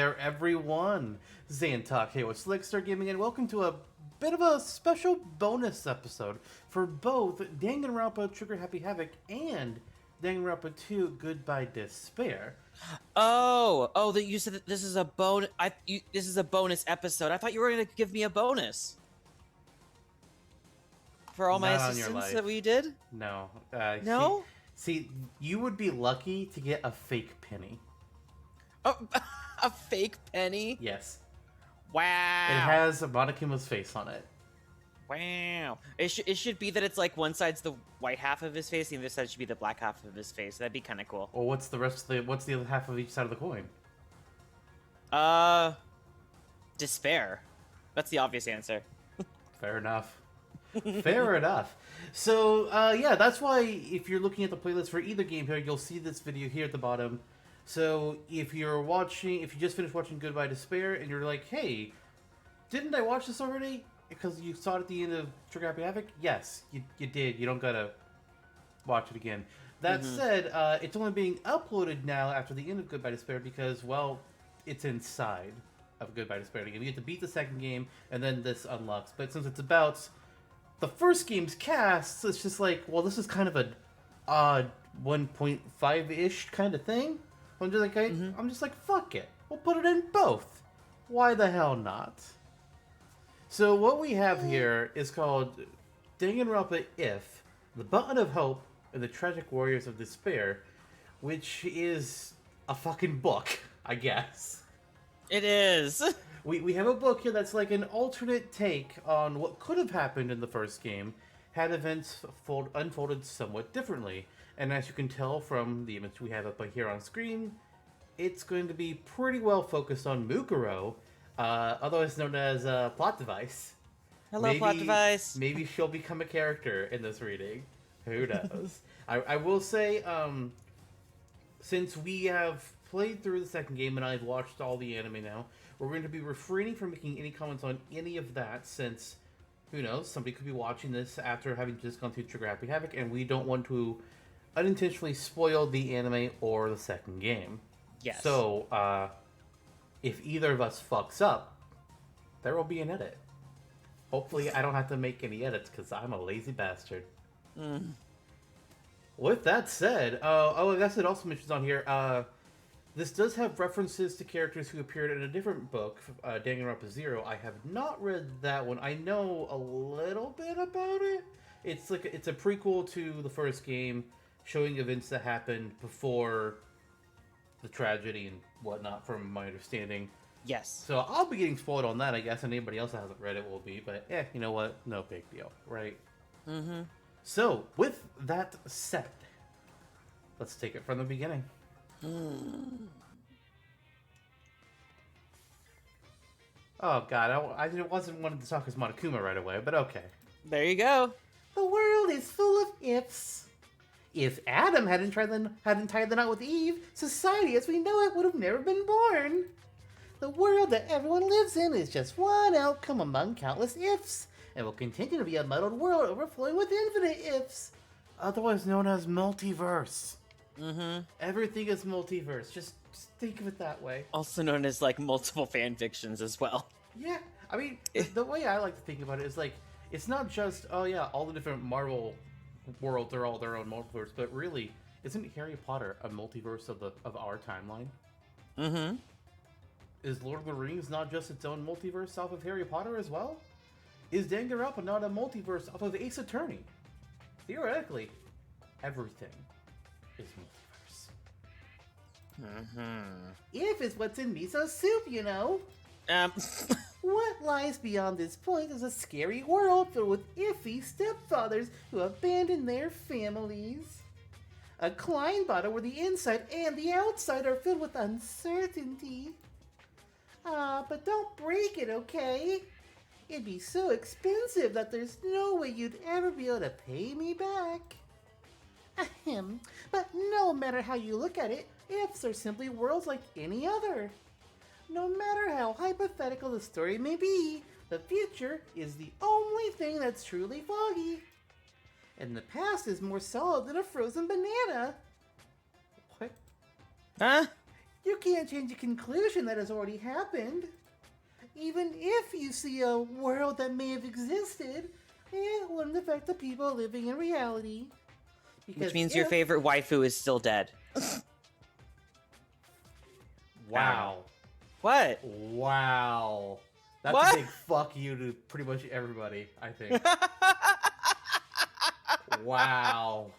there, everyone. Zantok here with Slickstar Gaming, and welcome to a bit of a special bonus episode for both Danganronpa Trigger Happy Havoc and Danganronpa 2 Goodbye Despair. That you said that this is a bonus. This is a bonus episode. I thought you were going to give me a bonus for all my Not on your assistance life. that we did. No. No? See, you would be lucky to get a fake penny. Oh, a fake penny? Yes. Wow. It has Monokuma's face on it. Wow. It should be that it's like one side's the white half of his face, the other side should be the black half of his face. That'd be kind of cool. Well, what's the other half of each side of the coin? Despair. That's the obvious answer. Fair enough. Fair enough. So, yeah, that's why if you're looking at the playlist for either game here, you'll see this video here at the bottom. So, if you just finished watching Goodbye Despair and you're like, hey, didn't I watch this already? Because you saw it at the end of Trigger Happy Havoc? Yes, you did. You don't gotta watch it again. That said, it's only being uploaded now after the end of Goodbye Despair because, well, it's inside of Goodbye Despair again. You get to beat the second game, and then this unlocks. But since it's about the first game's cast, so it's just like, well, this is kind of an odd 1.5-ish kind of thing. I'm just like, fuck it. We'll put it in both. Why the hell not? So what we have here is called Danganronpa IF, The Button of Hope, and the Tragic Warriors of Despair, which is a fucking book, I guess. It is. We have a book here that's like an alternate take on what could have happened in the first game had events unfolded somewhat differently. And as you can tell from the image we have up here on screen, it's going to be pretty well focused on Mukuro, otherwise known as Plot Device. Hello, Plot Device. Maybe she'll become a character in this reading. Who knows? I will say, since we have played through the second game and I've watched all the anime now, we're going to be refraining from making any comments on any of that since, who knows, somebody could be watching this after having just gone through Trigger Happy Havoc, and we don't want to unintentionally spoil the anime or the second game. Yes. So, if either of us fucks up, there will be an edit. Hopefully I don't have to make any edits because I'm a lazy bastard. With that said, I guess it also mentions on here, this does have references to characters who appeared in a different book, Danganronpa 0. I have not read that one. I know a little bit about it. It's a prequel to the first game, showing events that happened before the tragedy and whatnot, from my understanding. Yes. So I'll be getting spoiled on that, I guess, and anybody else that hasn't read it will be. But you know what? No big deal, right? Mm-hmm. So, with that said, let's take it from the beginning. Oh god, I wasn't wanting to talk as Monokuma right away, but okay. There you go. The world is full of ifs. If Adam hadn't tied the knot with Eve, society as we know it would have never been born. The world that everyone lives in is just one outcome among countless ifs, and will continue to be a muddled world overflowing with infinite ifs, otherwise known as multiverse. Everything is multiverse. Just think of it that way. Also known as like multiple fan fictions as well. Yeah, I mean, the way I like to think about it is like, it's not just, oh yeah, all the different Marvel worlds are all their own multiverse, but really, isn't Harry Potter a multiverse of our timeline? Is Lord of the Rings not just its own multiverse off of Harry Potter as well? Is Danganronpa not a multiverse off of Ace Attorney? Theoretically, everything is multiverse. If is what's in miso soup, you know. What lies beyond this point is a scary world filled with iffy stepfathers who abandon their families. A Kleinbottle where the inside and the outside are filled with uncertainty. But don't break it, okay? It'd be so expensive that there's no way you'd ever be able to pay me back. Ahem. But no matter how you look at it, ifs are simply worlds like any other. No matter how hypothetical the story may be, the future is the only thing that's truly foggy. And the past is more solid than a frozen banana. What? Huh? you can't change a conclusion that has already happened. Even if you see a world that may have existed, it wouldn't affect the people living in reality. Which means your favorite waifu is still dead. Wow. What? Wow. That's What? a big fuck you to pretty much everybody, I think. Wow.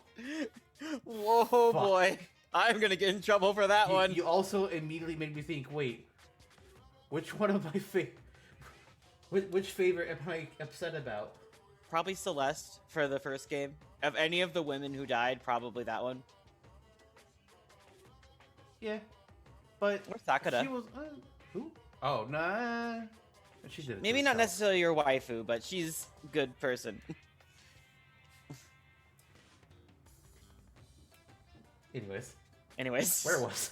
Whoa, Fuck. boy. I'm gonna get in trouble for that one. You also immediately made me think, wait, which one of my which favorite am I upset about? Probably Celeste for the first game. Of any of the women who died, probably that one. Yeah. But Or Sakura. she was who? Oh, nah. She did it. Maybe not necessarily your waifu, but she's a good person. Anyways. Where was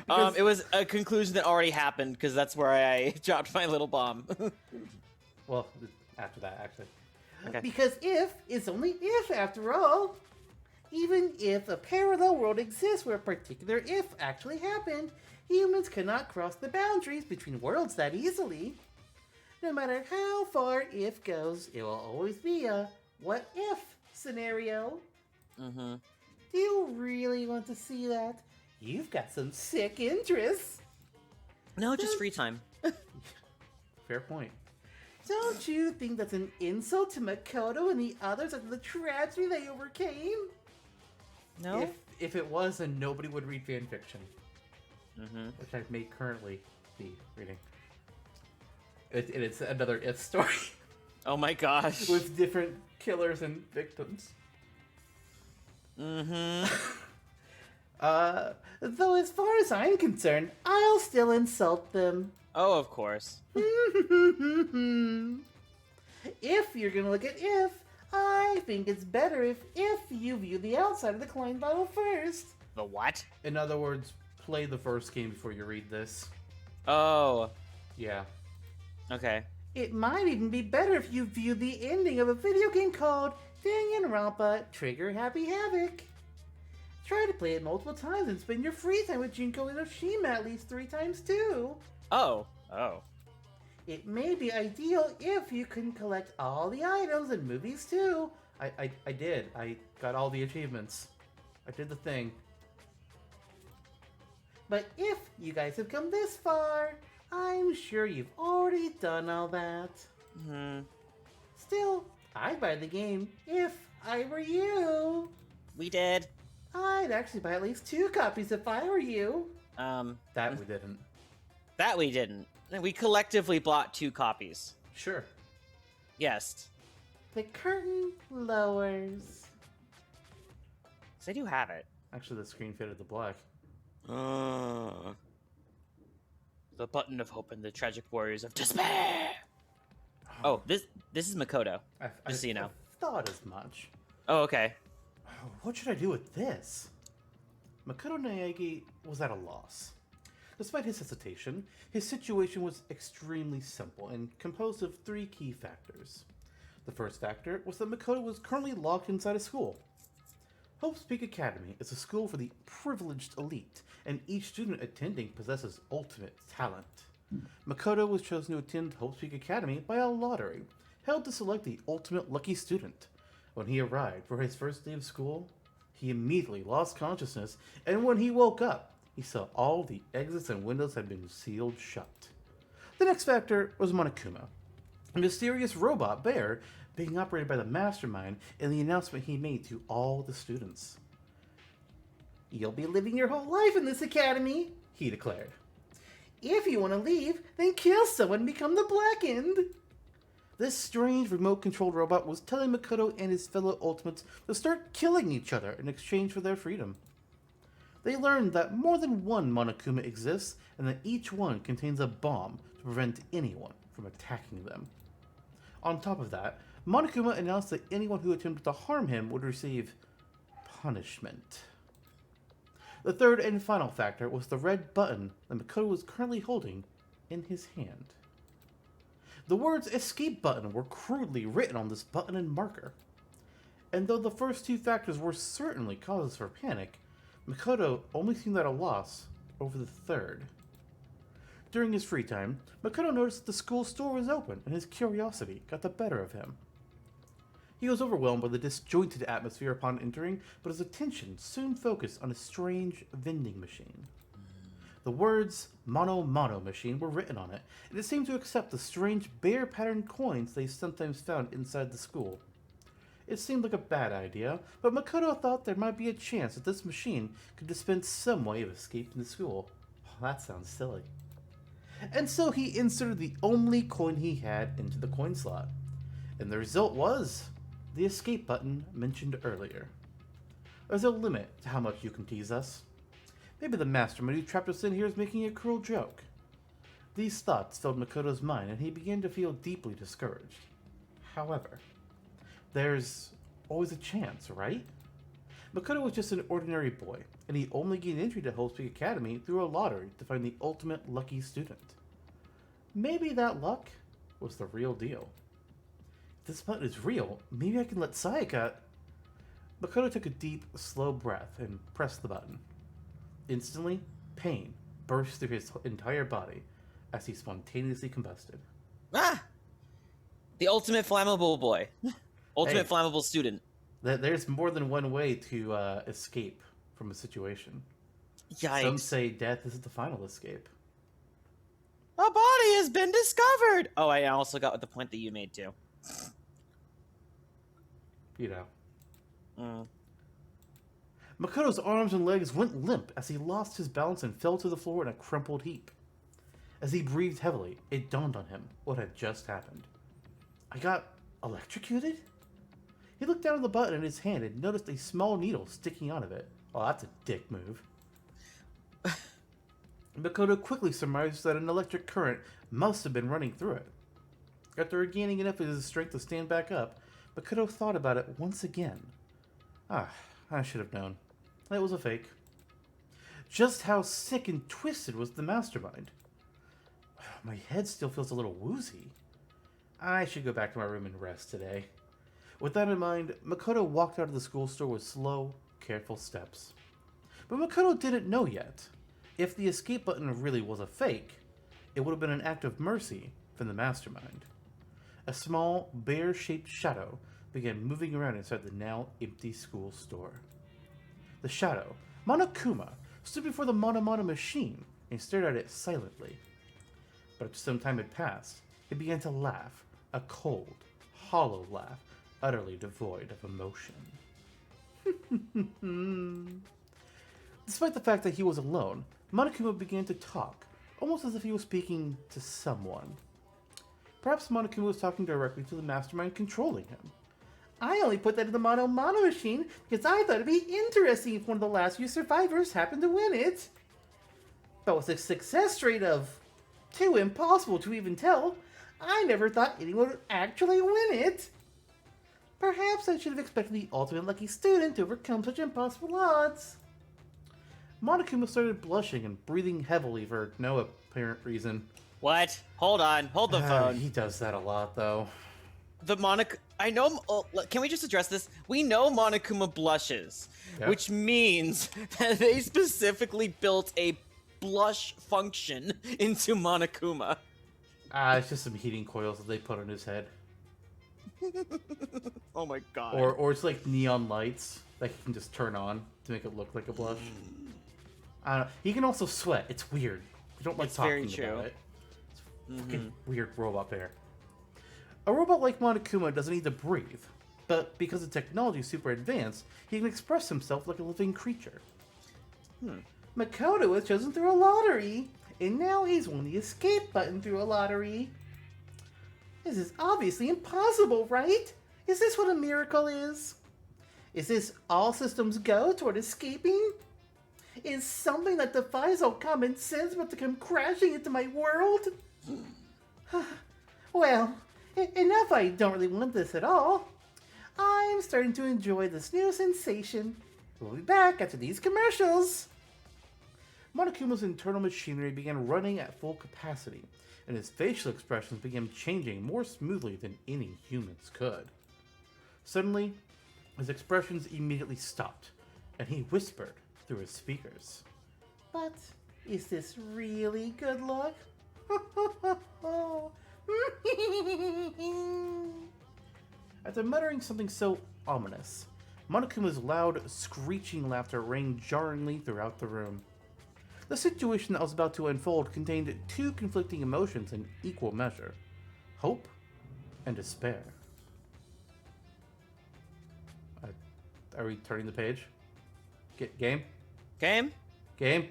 I? It was a conclusion that already happened, because that's where I dropped my little bomb. Well, after that, actually. Okay. Because if is only if, after all. Even if a parallel world exists where a particular if actually happened, humans cannot cross the boundaries between worlds that easily. No matter how far if goes, it will always be a what if scenario. Mm-hmm. Do you really want to see that? You've got some sick interests. No, just free time. Fair point. Don't you think that's an insult to Makoto and the others after the tragedy they overcame? No? If it was, then nobody would read fanfiction. Mm-hmm. Which I may currently be reading. It's another if story. Oh my gosh. With different killers and victims. Mm-hmm. Though as far as I'm concerned, I'll still insult them. Oh, of course. If you're gonna look at if, I think it's better if you view the outside of the coin bottle first. The what? In other words, play the first game before you read this. Oh. Yeah. Okay. It might even be better if you view the ending of a video game called Danganronpa Trigger Happy Havoc. Try to play it multiple times and spend your free time with Junko Inoshima at least 3 times too. Oh. Oh. It may be ideal if you can collect all the items and movies too. I did. I got all the achievements. I did the thing. But if you guys have come this far, I'm sure you've already done all that. Hmm. Still, I'd buy the game if I were you. We did. I'd actually buy at least 2 copies if I were you. That we didn't. That we didn't. We collectively bought 2 copies. Sure. Yes. The curtain lowers. So I do have it. Actually, the screen faded to black. The button of hope and the tragic warriors of despair. Oh, this is Makoto. Just so you know. I thought as much. Oh, okay. What should I do with this? Makoto Naegi was at a loss. Despite his hesitation, his situation was extremely simple and composed of 3 key factors. The first factor was that Makoto was currently locked inside a school. Hope's Peak Academy is a school for the privileged elite, and each student attending possesses ultimate talent. Makoto was chosen to attend Hope's Peak Academy by a lottery, held to select the ultimate lucky student. When he arrived for his first day of school, he immediately lost consciousness, and when he woke up, he saw all the exits and windows had been sealed shut. The next factor was Monokuma, a mysterious robot bear being operated by the mastermind, and the announcement he made to all the students. "You'll be living your whole life in this academy," he declared. "If you want to leave, then kill someone and become the Blackened." This strange remote-controlled robot was telling Makoto and his fellow Ultimates to start killing each other in exchange for their freedom. They learned that more than one Monokuma exists, and that each one contains a bomb to prevent anyone from attacking them. On top of that, Monokuma announced that anyone who attempted to harm him would receive punishment. The third and final factor was the red button that Makoto was currently holding in his hand. The words escape button were crudely written on this button and marker. And though the first 2 factors were certainly causes for panic, Makoto only seemed at a loss over the 3rd. During his free time, Makoto noticed that the school store was open, and his curiosity got the better of him. He was overwhelmed by the disjointed atmosphere upon entering, but his attention soon focused on a strange vending machine. The words Mono machine were written on it, and it seemed to accept the strange bear-patterned coins they sometimes found inside the school. It seemed like a bad idea, but Makoto thought there might be a chance that this machine could dispense some way of escaping the school. Oh, that sounds silly. And so he inserted the only coin he had into the coin slot. And the result was the escape button mentioned earlier. There's a limit to how much you can tease us. Maybe the mastermind who trapped us in here is making a cruel joke. These thoughts filled Makoto's mind, and he began to feel deeply discouraged. However, there's always a chance, right? Makoto was just an ordinary boy, and he only gained entry to Hope Peak Academy through a lottery to find the ultimate lucky student. Maybe that luck was the real deal. If this button is real, maybe I can let Sayaka... Makoto took a deep, slow breath and pressed the button. Instantly, pain burst through his entire body as he spontaneously combusted. Ah! The ultimate flammable boy. Ultimate flammable student. There's more than one way to escape from a situation. Yikes. Some say death is the final escape. A body has been discovered! Oh, I also got the point that you made, too. You know. Makoto's arms and legs went limp as he lost his balance and fell to the floor in a crumpled heap. As he breathed heavily, it dawned on him what had just happened. I got electrocuted? He looked down at the button in his hand and noticed a small needle sticking out of it. Oh, that's a dick move. Makoto quickly surmised that an electric current must have been running through it. After regaining enough of his strength to stand back up, Makoto thought about it once again. I should have known. It was a fake. Just how sick and twisted was the mastermind? My head still feels a little woozy. I should go back to my room and rest today. With that in mind, Makoto walked out of the school store with slow, careful steps. But Makoto didn't know yet. If the escape button really was a fake, it would have been an act of mercy from the mastermind. A small, bear-shaped shadow began moving around inside the now empty school store. The shadow, Monokuma, stood before the Mono machine and stared at it silently. But after some time had passed, it began to laugh, a cold, hollow laugh, utterly devoid of emotion. Despite the fact that he was alone, Monokuma began to talk, almost as if he was speaking to someone. Perhaps Monokuma was talking directly to the mastermind controlling him. I only put that in the Mono machine because I thought it'd be interesting if one of the last few survivors happened to win it. But with a success rate of too impossible to even tell, I never thought anyone would actually win it. Perhaps I should have expected the ultimate lucky student to overcome such impossible odds. Monokuma started blushing and breathing heavily for no apparent reason. What? Hold on. Hold the phone. He does that a lot, though. I know. Can we just address this? We know Monokuma blushes, which means that they specifically built a blush function into Monokuma. It's just some heating coils that they put on his head. Oh my god. Or it's like neon lights that he can just turn on to make it look like a blush. I don't know. He can also sweat. It's weird. You don't like talking about it. It's fucking weird robot bear. A robot like Monokuma doesn't need to breathe, but because the technology is super advanced, he can express himself like a living creature. Makoto was chosen through a lottery, and now he's won the escape button through a lottery. This is obviously impossible, right? Is this what a miracle is? Is this all systems go toward escaping? Is something that defies all common sense about to come crashing into my world? Well, enough I don't really want this at all. I'm starting to enjoy this new sensation. We'll be back after these commercials. Monokuma's internal machinery began running at full capacity, and his facial expressions began changing more smoothly than any humans could. Suddenly, his expressions immediately stopped, and he whispered through his speakers. But Is this really good luck? After muttering something so ominous, Monokuma's loud, screeching laughter rang jarringly throughout the room. The situation that was about to unfold contained two conflicting emotions in equal measure: hope and despair. Are we turning the page? Game? Game? Game?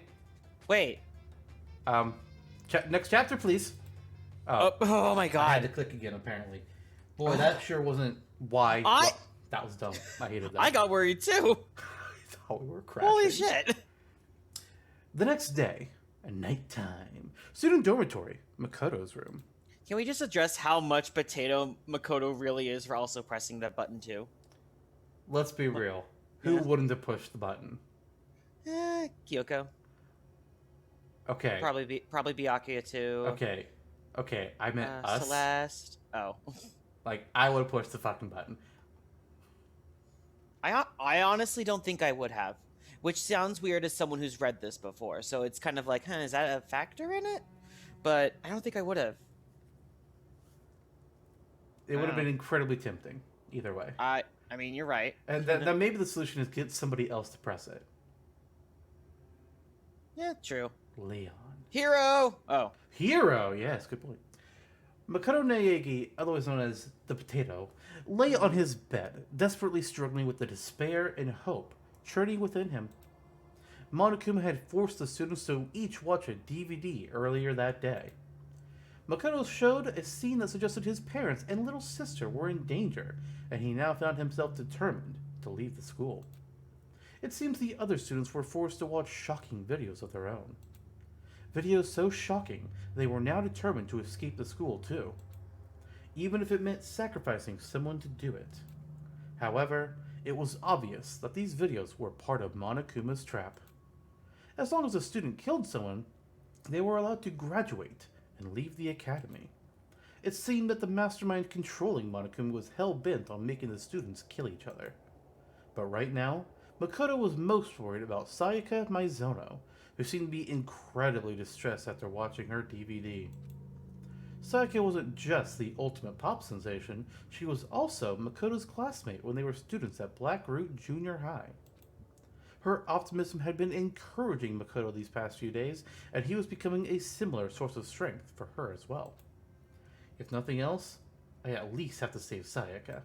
Wait. Next chapter, please. Oh my I god. had to click again, apparently. Boy, that sure wasn't why. That was dumb. I hated that. I got worried too. I thought we were crashing. Holy shit. The next day, at nighttime, student dormitory, Makoto's room. Can we just address how much potato Makoto really is for also pressing that button too? Let's be real. Who wouldn't have pushed the button? Kyoko. Okay. Probably Byakuya too. Okay. I meant us. Celeste. Oh. Like, I would have pushed the fucking button. I honestly don't think I would have. Which sounds weird as someone who's read this before. So it's kind of like, is that a factor in it? But I don't think I would have. It would have been incredibly tempting, either way. I mean, you're right. And then maybe the solution is get somebody else to press it. Yeah, true. Leon. Hero! Oh. Hero, yes, good point. Makoto Naegi, otherwise known as the Potato, lay on his bed, desperately struggling with the despair and hope churning within him. Monokuma had forced the students to each watch a DVD earlier that day. Makoto showed a scene that suggested his parents and little sister were in danger, and he now found himself determined to leave the school. It seems the other students were forced to watch shocking videos of their own. Videos so shocking, they were now determined to escape the school too, even if it meant sacrificing someone to do it. However, it was obvious that these videos were part of Monokuma's trap. As long as a student killed someone, they were allowed to graduate and leave the academy. It seemed that the mastermind controlling Monokuma was hell-bent on making the students kill each other. But right now, Makoto was most worried about Sayaka Maizono, who seemed to be incredibly distressed after watching her DVD. Sayaka wasn't just the ultimate pop sensation, she was also Makoto's classmate when they were students at Blackroot Junior High. Her optimism had been encouraging Makoto these past few days, and he was becoming a similar source of strength for her as well. If nothing else, I at least have to save Sayaka.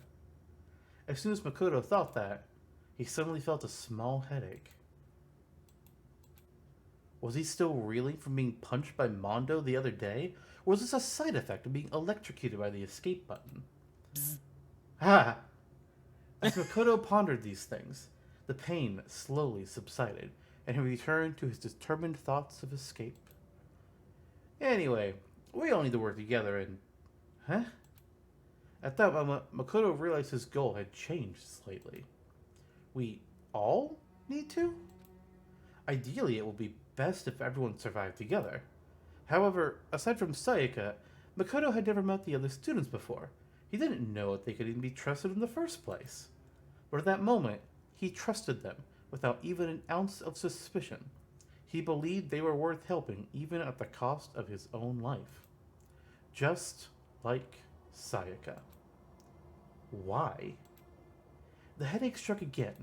As soon as Makoto thought that, he suddenly felt a small headache. Was he still reeling from being punched by Mondo the other day, or was this a side effect of being electrocuted by the escape button? Ah! As Makoto pondered these things, the pain slowly subsided, and he returned to his determined thoughts of escape. Anyway, we all need to work together and... Huh? At that moment, Makoto realized his goal had changed slightly. We all need to? Ideally, it will be best if everyone survived together. However, aside from Sayaka, Makoto had never met the other students before. He didn't know if they could even be trusted in the first place. But at that moment, he trusted them without even an ounce of suspicion. He believed they were worth helping even at the cost of his own life. Just like Sayaka. Why? The headache struck again,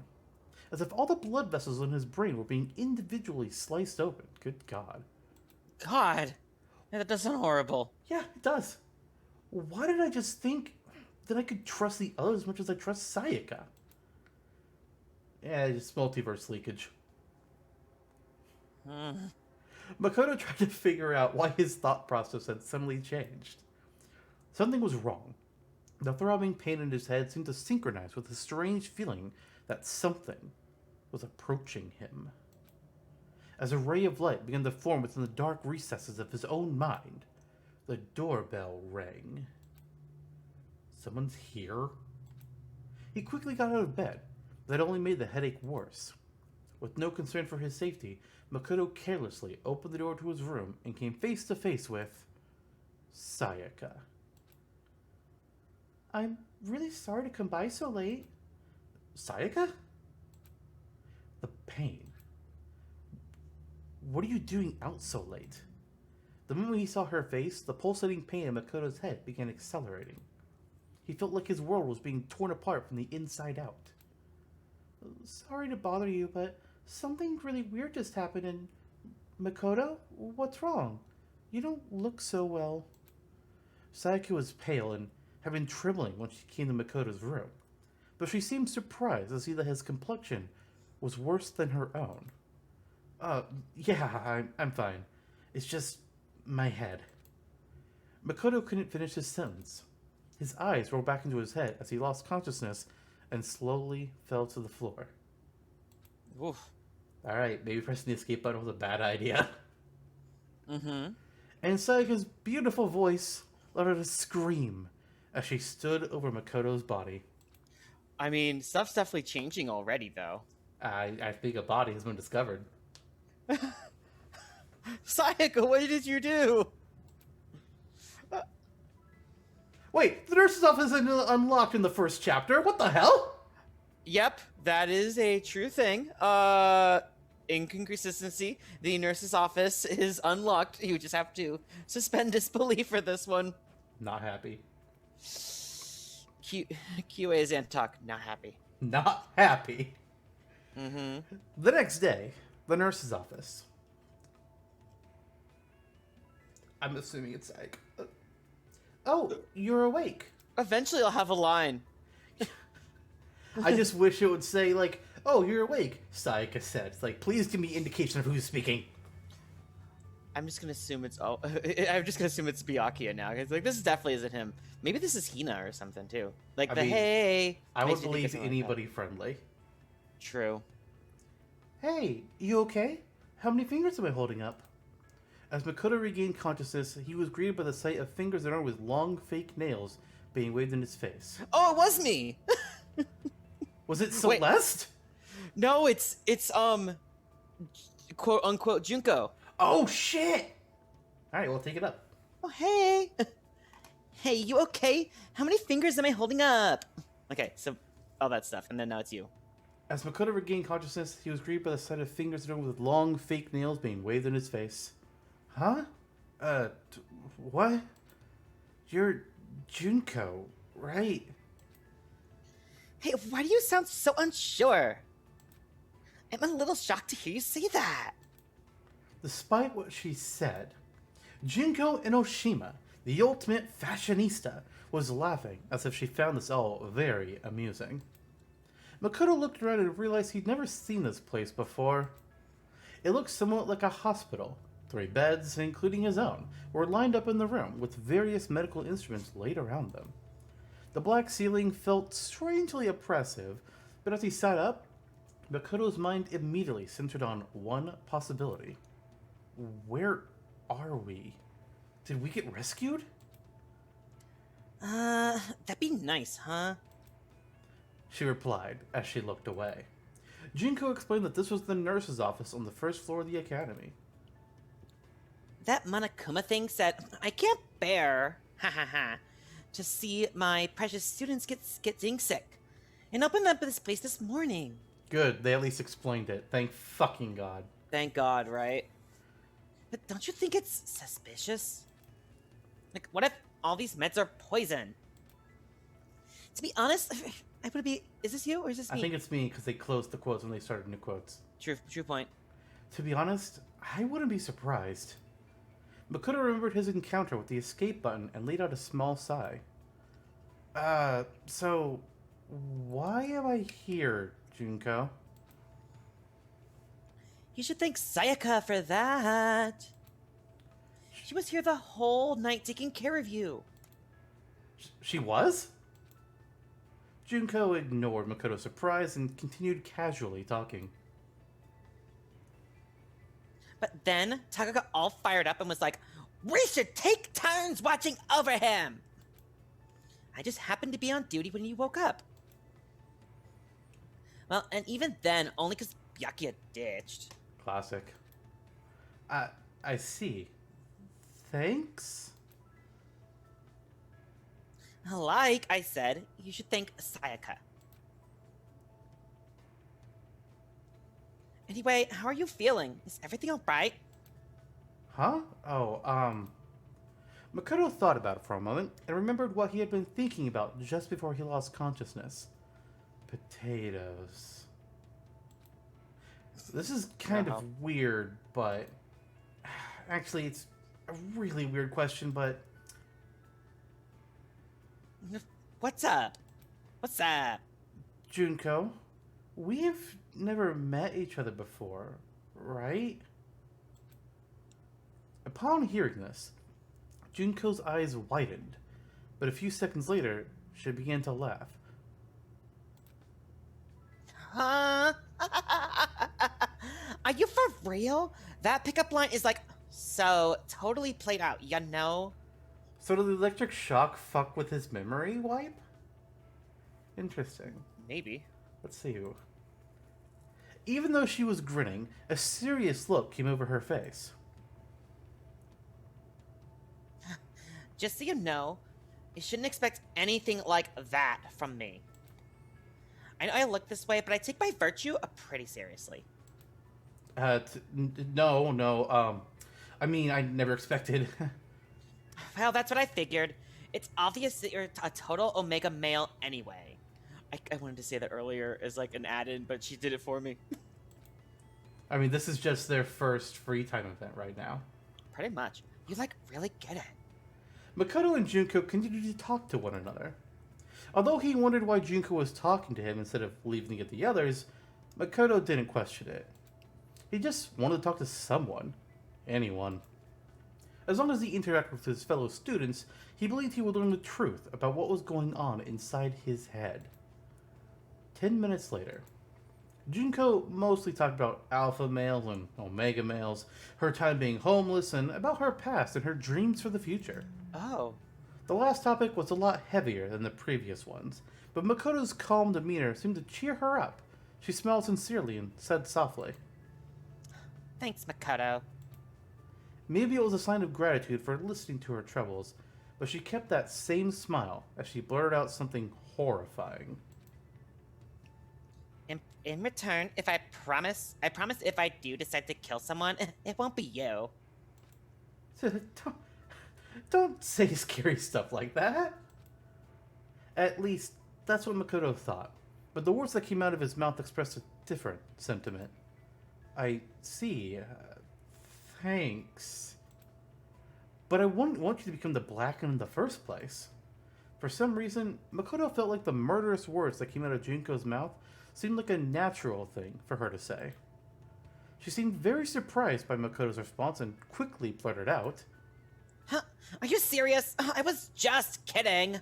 as if all the blood vessels in his brain were being individually sliced open. Good God. God! That does sound horrible. Yeah, it does. Why did I just think that I could trust the others as much as I trust Sayaka? Yeah, it's multiverse leakage. Makoto tried to figure out why his thought process had suddenly changed. Something was wrong. The throbbing pain in his head seemed to synchronize with a strange feeling that something was approaching him. As a ray of light began to form within the dark recesses of his own mind, the doorbell rang. Someone's here? He quickly got out of bed, but that only made the headache worse. With no concern for his safety, Makoto carelessly opened the door to his room and came face to face with Sayaka. I'm really sorry to come by so late. Sayaka? The pain. What are you doing out so late? The moment he saw her face, the pulsating pain in Makoto's head began accelerating. He felt like his world was being torn apart from the inside out. Sorry to bother you, but something really weird just happened and... Makoto? What's wrong? You don't look so well. Sayaka was pale and had been trembling when she came to Makoto's room, but she seemed surprised to see that his complexion was worse than her own. Yeah, I'm fine. It's just my head. Makoto couldn't finish his sentence. His eyes rolled back into his head as he lost consciousness and slowly fell to the floor. Oof. Alright, maybe pressing the escape button was a bad idea. Mm-hmm. And Sayaka's beautiful voice let out a scream as she stood over Makoto's body. I mean, stuff's definitely changing already, though. I think a body has been discovered. Sayaka, what did you do? Wait, the nurse's office isn't unlocked in the first chapter. What the hell? Yep, that is a true thing. Inconsistency. The nurse's office is unlocked. You just have to suspend disbelief for this one. Not happy. QA is Antok. Not happy. Not happy. Mm-hmm. The next day, the nurse's office. I'm assuming it's like... Oh, you're awake. Eventually I'll have a line. I just wish it would say, like, oh, you're awake, Sayaka said. It's like, please give me indication of who's speaking. I'm just gonna assume it's I'm just gonna assume it's Byakuya now. Cause like this definitely isn't him. Maybe this is Hina or something too. Like hey. I would believe anybody friendly. True. Hey, you okay? How many fingers am I holding up? As Makoto regained consciousness, he was greeted by the sight of fingers that are with long fake nails being waved in his face. Oh, it was me. Was it Celeste? Wait. No, it's quote unquote Junko. Oh shit! All right, we'll take it up. Oh hey, hey, you okay? How many fingers am I holding up? Okay, so all that stuff, and then now it's you. As Makoto regained consciousness, he was greeted by the sight of fingers that are with long fake nails being waved in his face. Huh? What? You're Junko, right? Hey, why do you sound so unsure? I'm a little shocked to hear you say that. Despite what she said, Junko Enoshima, the ultimate fashionista, was laughing as if she found this all very amusing. Makoto looked around and realized he'd never seen this place before. It looked somewhat like a hospital. 3 beds, including his own, were lined up in the room with various medical instruments laid around them. The black ceiling felt strangely oppressive, but as he sat up, Makoto's mind immediately centered on one possibility. Where are we? Did we get rescued? That'd be nice, huh? She replied as she looked away. Junko explained that this was the nurse's office on the first floor of the academy. That Monokuma thing said, I can't bear, to see my precious students getting sick. And opened up this place this morning. Good, they at least explained it. Thank fucking God. Thank God, right? But don't you think it's suspicious? Like, what if all these meds are poison? To be honest, I would be... Is this you or is this me? I think it's me because they closed the quotes when they started new quotes. True point. To be honest, I wouldn't be surprised. Makoto remembered his encounter with the escape button and let out a small sigh. So, why am I here, Junko? You should thank Sayaka for that. She was here the whole night taking care of you. She was? Junko ignored Makoto's surprise and continued casually talking. But then Taka got all fired up and was like, we should take turns watching over him. I just happened to be on duty when you woke up. Well, and even then, only because Byakuya ditched. Classic. I see. Thanks? Like I said, you should thank Sayaka. Anyway, how are you feeling? Is everything alright? Huh? Makoto thought about it for a moment and remembered what he had been thinking about just before he lost consciousness. Potatoes. This is kind of weird, but... Actually, it's a really weird question, but... What's up? What's up? Junko, we've never met each other before, right? Upon hearing this, Junko's eyes widened, but a few seconds later, she began to laugh. Huh? Are you for real? That pickup line is like so totally played out, you know? So did the electric shock fuck with his memory wipe? Interesting. Maybe. Let's see. Even though she was grinning, a serious look came over her face. Just so you know, you shouldn't expect anything like that from me. I know I look this way, but I take my virtue pretty seriously. No. I mean, I never expected. Well, that's what I figured. It's obvious that you're a total Omega male anyway. I wanted to say that earlier as like an add-in, but she did it for me. I mean, this is just their first free time event right now. Pretty much. You like really get it. Makoto and Junko continued to talk to one another. Although he wondered why Junko was talking to him instead of leaving it to the others, Makoto didn't question it. He just wanted to talk to someone. Anyone. As long as he interacted with his fellow students, he believed he would learn the truth about what was going on inside his head. 10 minutes later, Junko mostly talked about alpha males and omega males, her time being homeless, and about her past and her dreams for the future. Oh. The last topic was a lot heavier than the previous ones, but Makoto's calm demeanor seemed to cheer her up. She smiled sincerely and said softly, Thanks, Makoto. Maybe it was a sign of gratitude for listening to her troubles, but she kept that same smile as she blurted out something horrifying. In return, I promise if I do decide to kill someone, it won't be you. Don't say scary stuff like that. At least, that's what Makoto thought, but the words that came out of his mouth expressed a different sentiment. I see. Thanks. But I wouldn't want you to become the Black One in the first place. For some reason, Makoto felt like the murderous words that came out of Junko's mouth seemed like a natural thing for her to say. She seemed very surprised by Makoto's response and quickly blurted out, Huh? Are you serious? I was just kidding.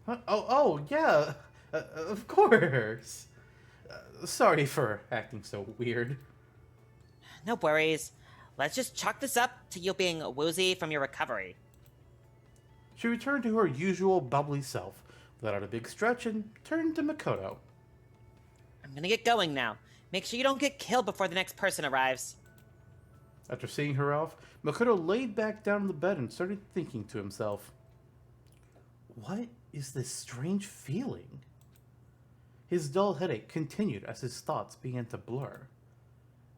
huh? Yeah, of course. Sorry for acting so weird. No worries. Let's just chalk this up to you being woozy from your recovery. She returned to her usual bubbly self, let out a big stretch, and turned to Makoto. I'm gonna get going now. Make sure you don't get killed before the next person arrives. After seeing her off, Makoto laid back down on the bed and started thinking to himself, what is this strange feeling? His dull headache continued as his thoughts began to blur.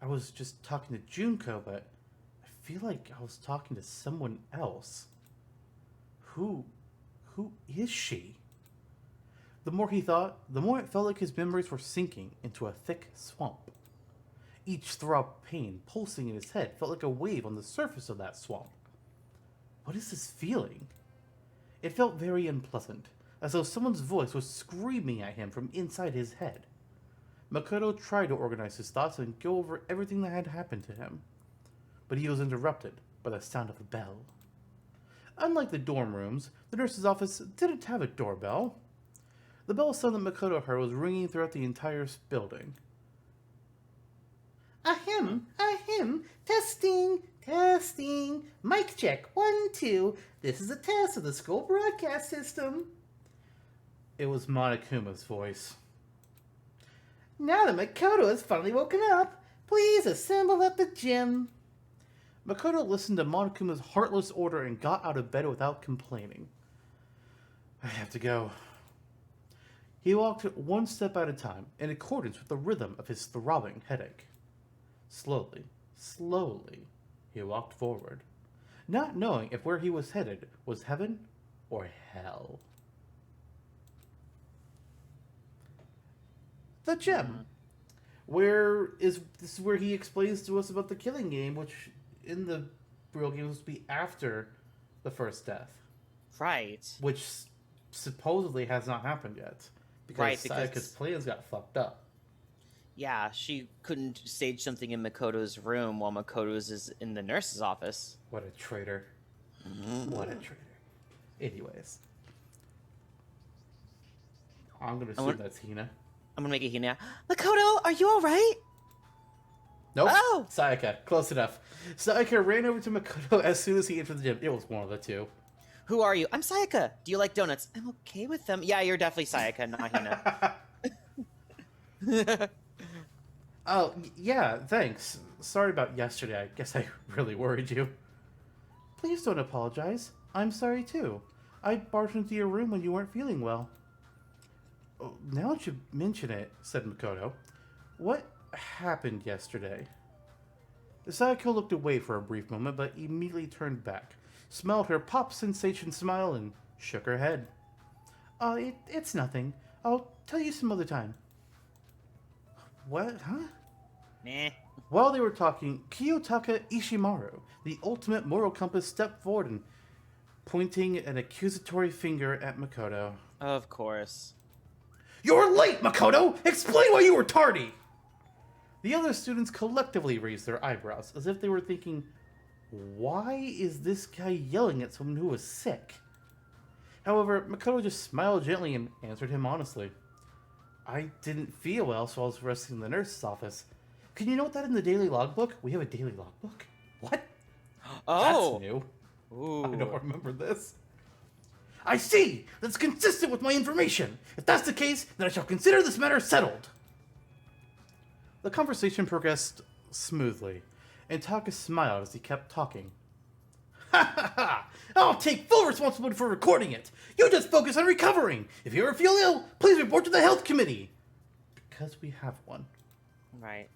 I was just talking to Junko, but I feel like I was talking to someone else. Who is she? The more he thought, the more it felt like his memories were sinking into a thick swamp. Each throb of pain pulsing in his head felt like a wave on the surface of that swamp. What is this feeling? It felt very unpleasant, as though someone's voice was screaming at him from inside his head. Makoto tried to organize his thoughts and go over everything that had happened to him, but he was interrupted by the sound of a bell. Unlike the dorm rooms, the nurse's office didn't have a doorbell. The bell sound that Makoto heard was ringing throughout the entire building. Ahem, testing, mic check, 1, 2, this is a test of the school broadcast system. It was Monokuma's voice. Now that Makoto has finally woken up, please assemble at the gym. Makoto listened to Monokuma's heartless order and got out of bed without complaining. I have to go. He walked one step at a time, in accordance with the rhythm of his throbbing headache. Slowly, he walked forward, not knowing if where he was headed was heaven or hell. The gem. This is where he explains to us about the killing game, which in the real game was to be after the first death. Right. Which supposedly has not happened yet. Because Sayaka's plans got fucked up. Yeah, she couldn't stage something in Makoto's room while Makoto's is in the nurse's office. What a traitor. What a traitor. Anyways. I'm gonna assume that's Hina. I'm gonna make it Hina. Makoto, are you alright? Nope. Oh! Sayaka. Close enough. Sayaka ran over to Makoto as soon as he entered the gym. It was one of the two. Who are you? I'm Sayaka. Do you like donuts? I'm okay with them. Yeah, you're definitely Sayaka, not Hina. Oh, yeah, thanks. Sorry about yesterday. I guess I really worried you. Please don't apologize. I'm sorry too. I barged into your room when you weren't feeling well. Oh, now that you mention it, said Makoto, what happened yesterday? Sayako looked away for a brief moment, but immediately turned back, smiled her pop sensation smile, and shook her head. It's nothing. I'll tell you some other time. What? Huh? Nah. While they were talking, Kiyotaka Ishimaru, the ultimate moral compass, stepped forward and pointing an accusatory finger at Makoto. Of course. You're late, Makoto! Explain why you were tardy! The other students collectively raised their eyebrows, as if they were thinking, why is this guy yelling at someone who was sick? However, Makoto just smiled gently and answered him honestly. I didn't feel well, so I was resting in the nurse's office. Can you note that in the daily logbook? We have a daily logbook? What? Oh! That's new. Ooh. I don't remember this. I see! That's consistent with my information! If that's the case, then I shall consider this matter settled! The conversation progressed smoothly, and Taka smiled as he kept talking. Ha ha ha! I'll take full responsibility for recording it! You just focus on recovering! If you ever feel ill, please report to the health committee! Because we have one. Right.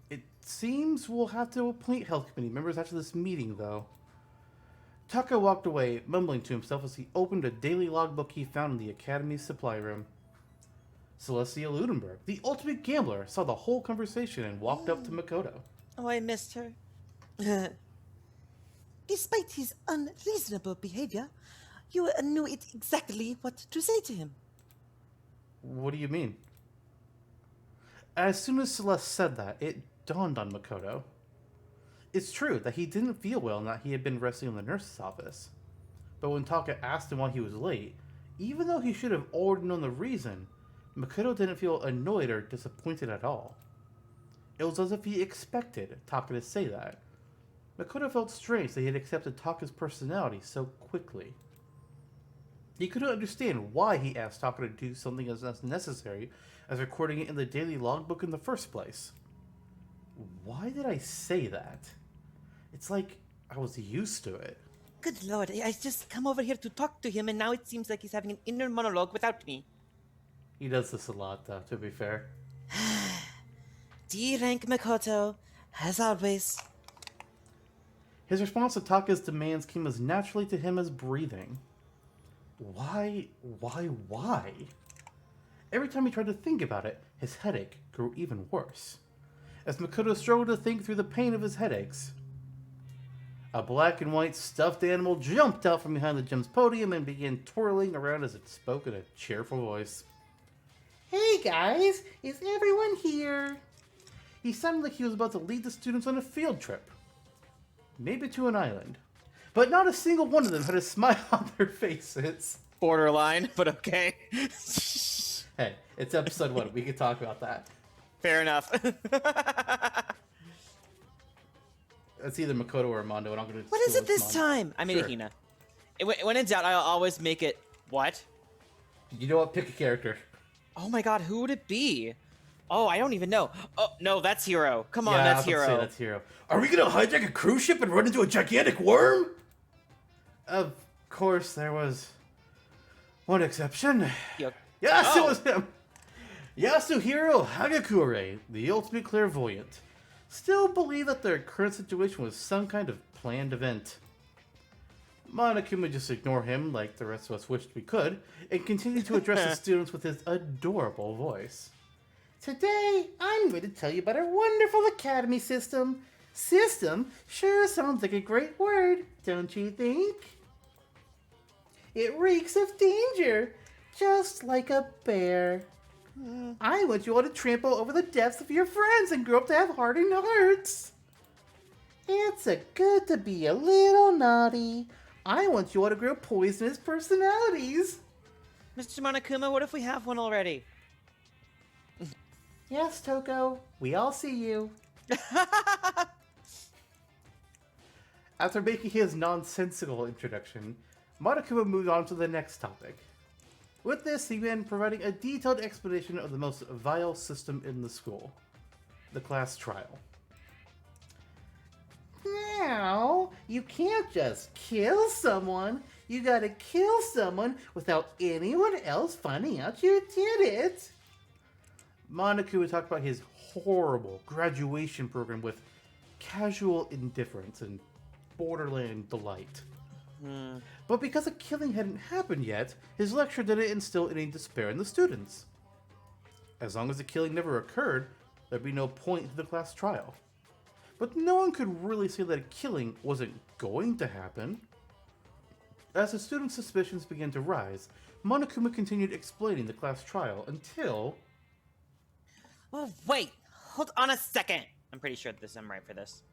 It seems we'll have to appoint health committee members after this meeting, though. Taka walked away, mumbling to himself as he opened a daily logbook he found in the Academy's supply room. Celestia Ludenberg, the ultimate gambler, saw the whole conversation and walked up to Makoto. Oh, I missed her. Despite his unreasonable behavior, you knew exactly what to say to him. What do you mean? As soon as Celeste said that, it dawned on Makoto. It's true that he didn't feel well and that he had been resting in the nurse's office. But when Taka asked him why he was late, even though he should have already known the reason, Makoto didn't feel annoyed or disappointed at all. It was as if he expected Taka to say that. Makoto felt strange that he had accepted Taka's personality so quickly. He couldn't understand why he asked Taka to do something as necessary as recording it in the daily logbook in the first place. Why did I say that? It's like I was used to it. Good lord, I just come over here to talk to him, and now it seems like he's having an inner monologue without me. He does this a lot, though, to be fair. D-rank Makoto, as always. His response to Taka's demands came as naturally to him as breathing. Why? Every time he tried to think about it, his headache grew even worse. As Makoto struggled to think through the pain of his headaches, a black and white stuffed animal jumped out from behind the gym's podium and began twirling around as it spoke in a cheerful voice. Hey guys, is everyone here? He sounded like he was about to lead the students on a field trip. Maybe to an island. But not a single one of them had a smile on their faces. Borderline, but okay. Hey, it's episode 1. We can talk about that. Fair enough. It's either Makoto or Armando, and I'm going to... What is it this time? I made it Hina. When in doubt, I'll always make it... What? You know what? Pick a character. Oh my god, who would it be? Oh, I don't even know. Oh, no, that's Hero. Come on, Yeah, that's I was gonna Hero. say that's Hero. Are we going to hijack a cruise ship and run into a gigantic worm? Of course, there was One exception. Yo- Yes, Oh. it was him. Yasuhiro Hagakure, the ultimate clairvoyant, still believed that their current situation was some kind of planned event. Monokuma just ignored him like the rest of us wished we could, and continued to address the students with his adorable voice. Today, I'm going to tell you about our wonderful academy system. System sure sounds like a great word, don't you think? It reeks of danger, just like a bear. I want you all to trample over the deaths of your friends and grow up to have hardened hearts. It's a good to be a little naughty. I want you all to grow poisonous personalities. Mr. Monokuma, what if we have one already? Yes, Toko, we all see you. After making his nonsensical introduction, Monokuma moved on to the next topic. With this, he began providing a detailed explanation of the most vile system in the school, the class trial. Now, you can't just kill someone. You gotta kill someone without anyone else finding out you did it. Monokuma talked about his horrible graduation program with casual indifference and borderland delight. But because a killing hadn't happened yet, his lecture didn't instill any despair in the students. As long as the killing never occurred, there'd be no point to the class trial. But no one could really say that a killing wasn't going to happen. As the students' suspicions began to rise, Monokuma continued explaining the class trial until... Oh, wait, hold on a second. I'm pretty sure I'm right for this.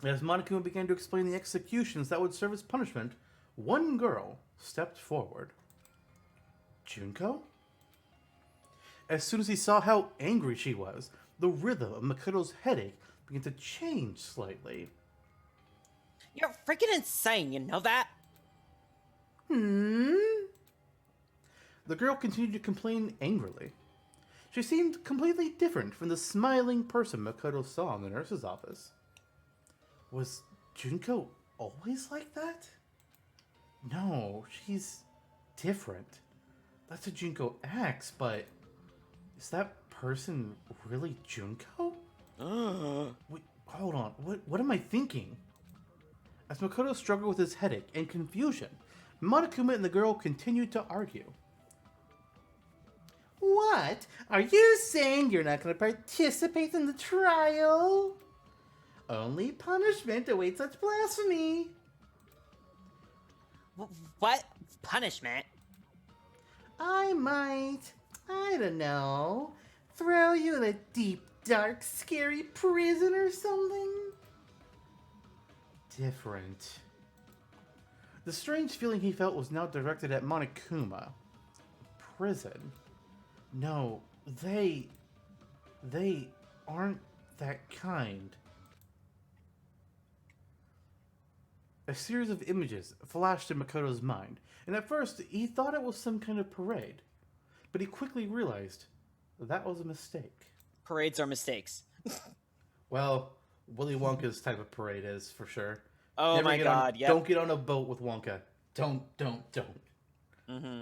As Monokuma began to explain the executions that would serve as punishment, one girl stepped forward. Junko? As soon as he saw how angry she was, the rhythm of Makoto's headache began to change slightly. You're freaking insane, you know that? The girl continued to complain angrily. She seemed completely different from the smiling person Makoto saw in the nurse's office. Was Junko always like that? No, she's different. That's how Junko acts, but is that person really Junko? Wait, hold on, what am I thinking? As Makoto struggled with his headache and confusion, Monokuma and the girl continued to argue. What? Are you saying you're not going to participate in the trial? Only punishment awaits such blasphemy. What? Punishment? I don't know, throw you in a deep, dark, scary prison or something? Different. The strange feeling he felt was now directed at Monokuma. Prison? No, they aren't that kind. A series of images flashed in Makoto's mind, and at first he thought it was some kind of parade. But he quickly realized that was a mistake. Parades are mistakes. Well, Willy Wonka's type of parade is, for sure. Oh Never my get god, on, yeah. Don't get on a boat with Wonka. Don't. Mm-hmm.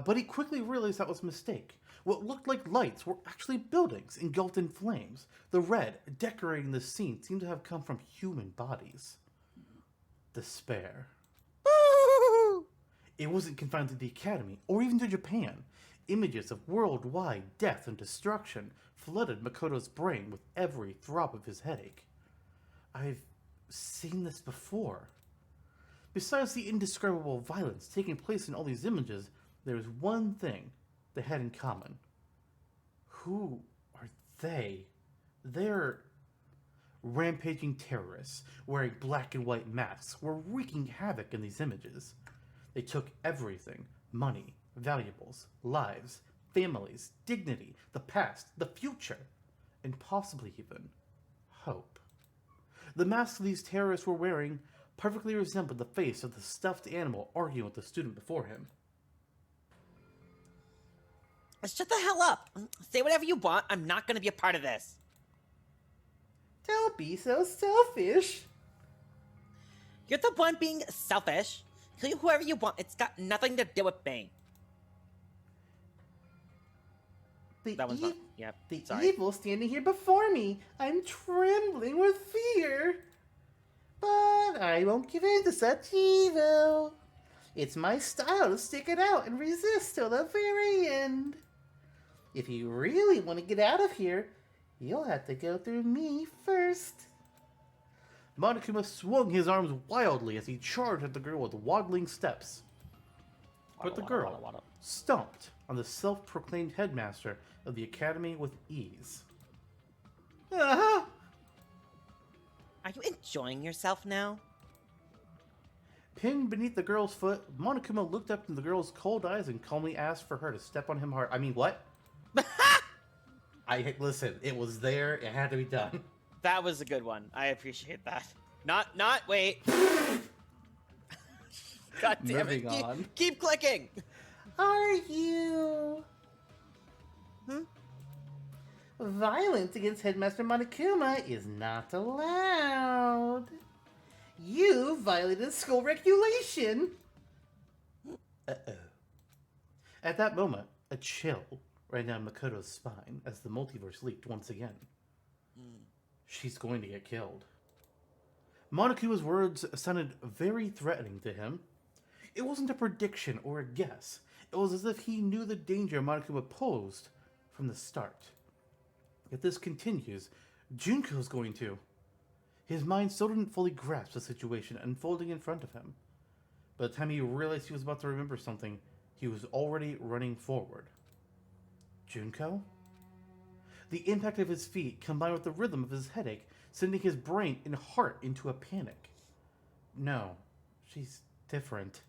But he quickly realized that was a mistake. What looked like lights were actually buildings engulfed in flames. The red decorating the scene seemed to have come from human bodies. Despair. It wasn't confined to the Academy, or even to Japan. Images of worldwide death and destruction flooded Makoto's brain with every throb of his headache. I've seen this before. Besides the indescribable violence taking place in all these images, there is one thing they had in common. Who are they? They're rampaging terrorists wearing black and white masks were wreaking havoc in these images. They took everything: money, valuables, lives, families, dignity, the past, the future, and possibly even hope. The masks these terrorists were wearing perfectly resembled the face of the stuffed animal arguing with the student before him. Shut the hell up! Say whatever you want, I'm not gonna be a part of this. Don't be so selfish. You're the one being selfish. Kill whoever you want. It's got nothing to do with me. That one's not. Yep. Sorry. Evil standing here before me. I'm trembling with fear. But I won't give in to such evil. It's my style to stick it out and resist till the very end. If you really want to get out of here, you'll have to go through me first. Monokuma swung his arms wildly as he charged at the girl with waddling steps. But the girl stomped on the self-proclaimed headmaster of the academy with ease. Uh-huh. Are you enjoying yourself now? Pinned beneath the girl's foot, Monokuma looked up into the girl's cold eyes and calmly asked for her to step on him hard. I mean, what? Listen, it was there. It had to be done. That was a good one. I appreciate that. Wait. God damn Moving it. on. Keep clicking. Are you... Violence against Headmaster Monokuma is not allowed. You violated school regulation. Uh-oh. At that moment, a chill ran down Makoto's spine as the multiverse leaked once again. She's going to get killed. Monokuma's words sounded very threatening to him. It wasn't a prediction or a guess. It was as if he knew the danger Monokuma posed from the start. If this continues, Junko's going to. His mind still didn't fully grasp the situation unfolding in front of him. By the time he realized he was about to remember something, he was already running forward. Junko? The impact of his feet combined with the rhythm of his headache, sending his brain and heart into a panic. No, she's different.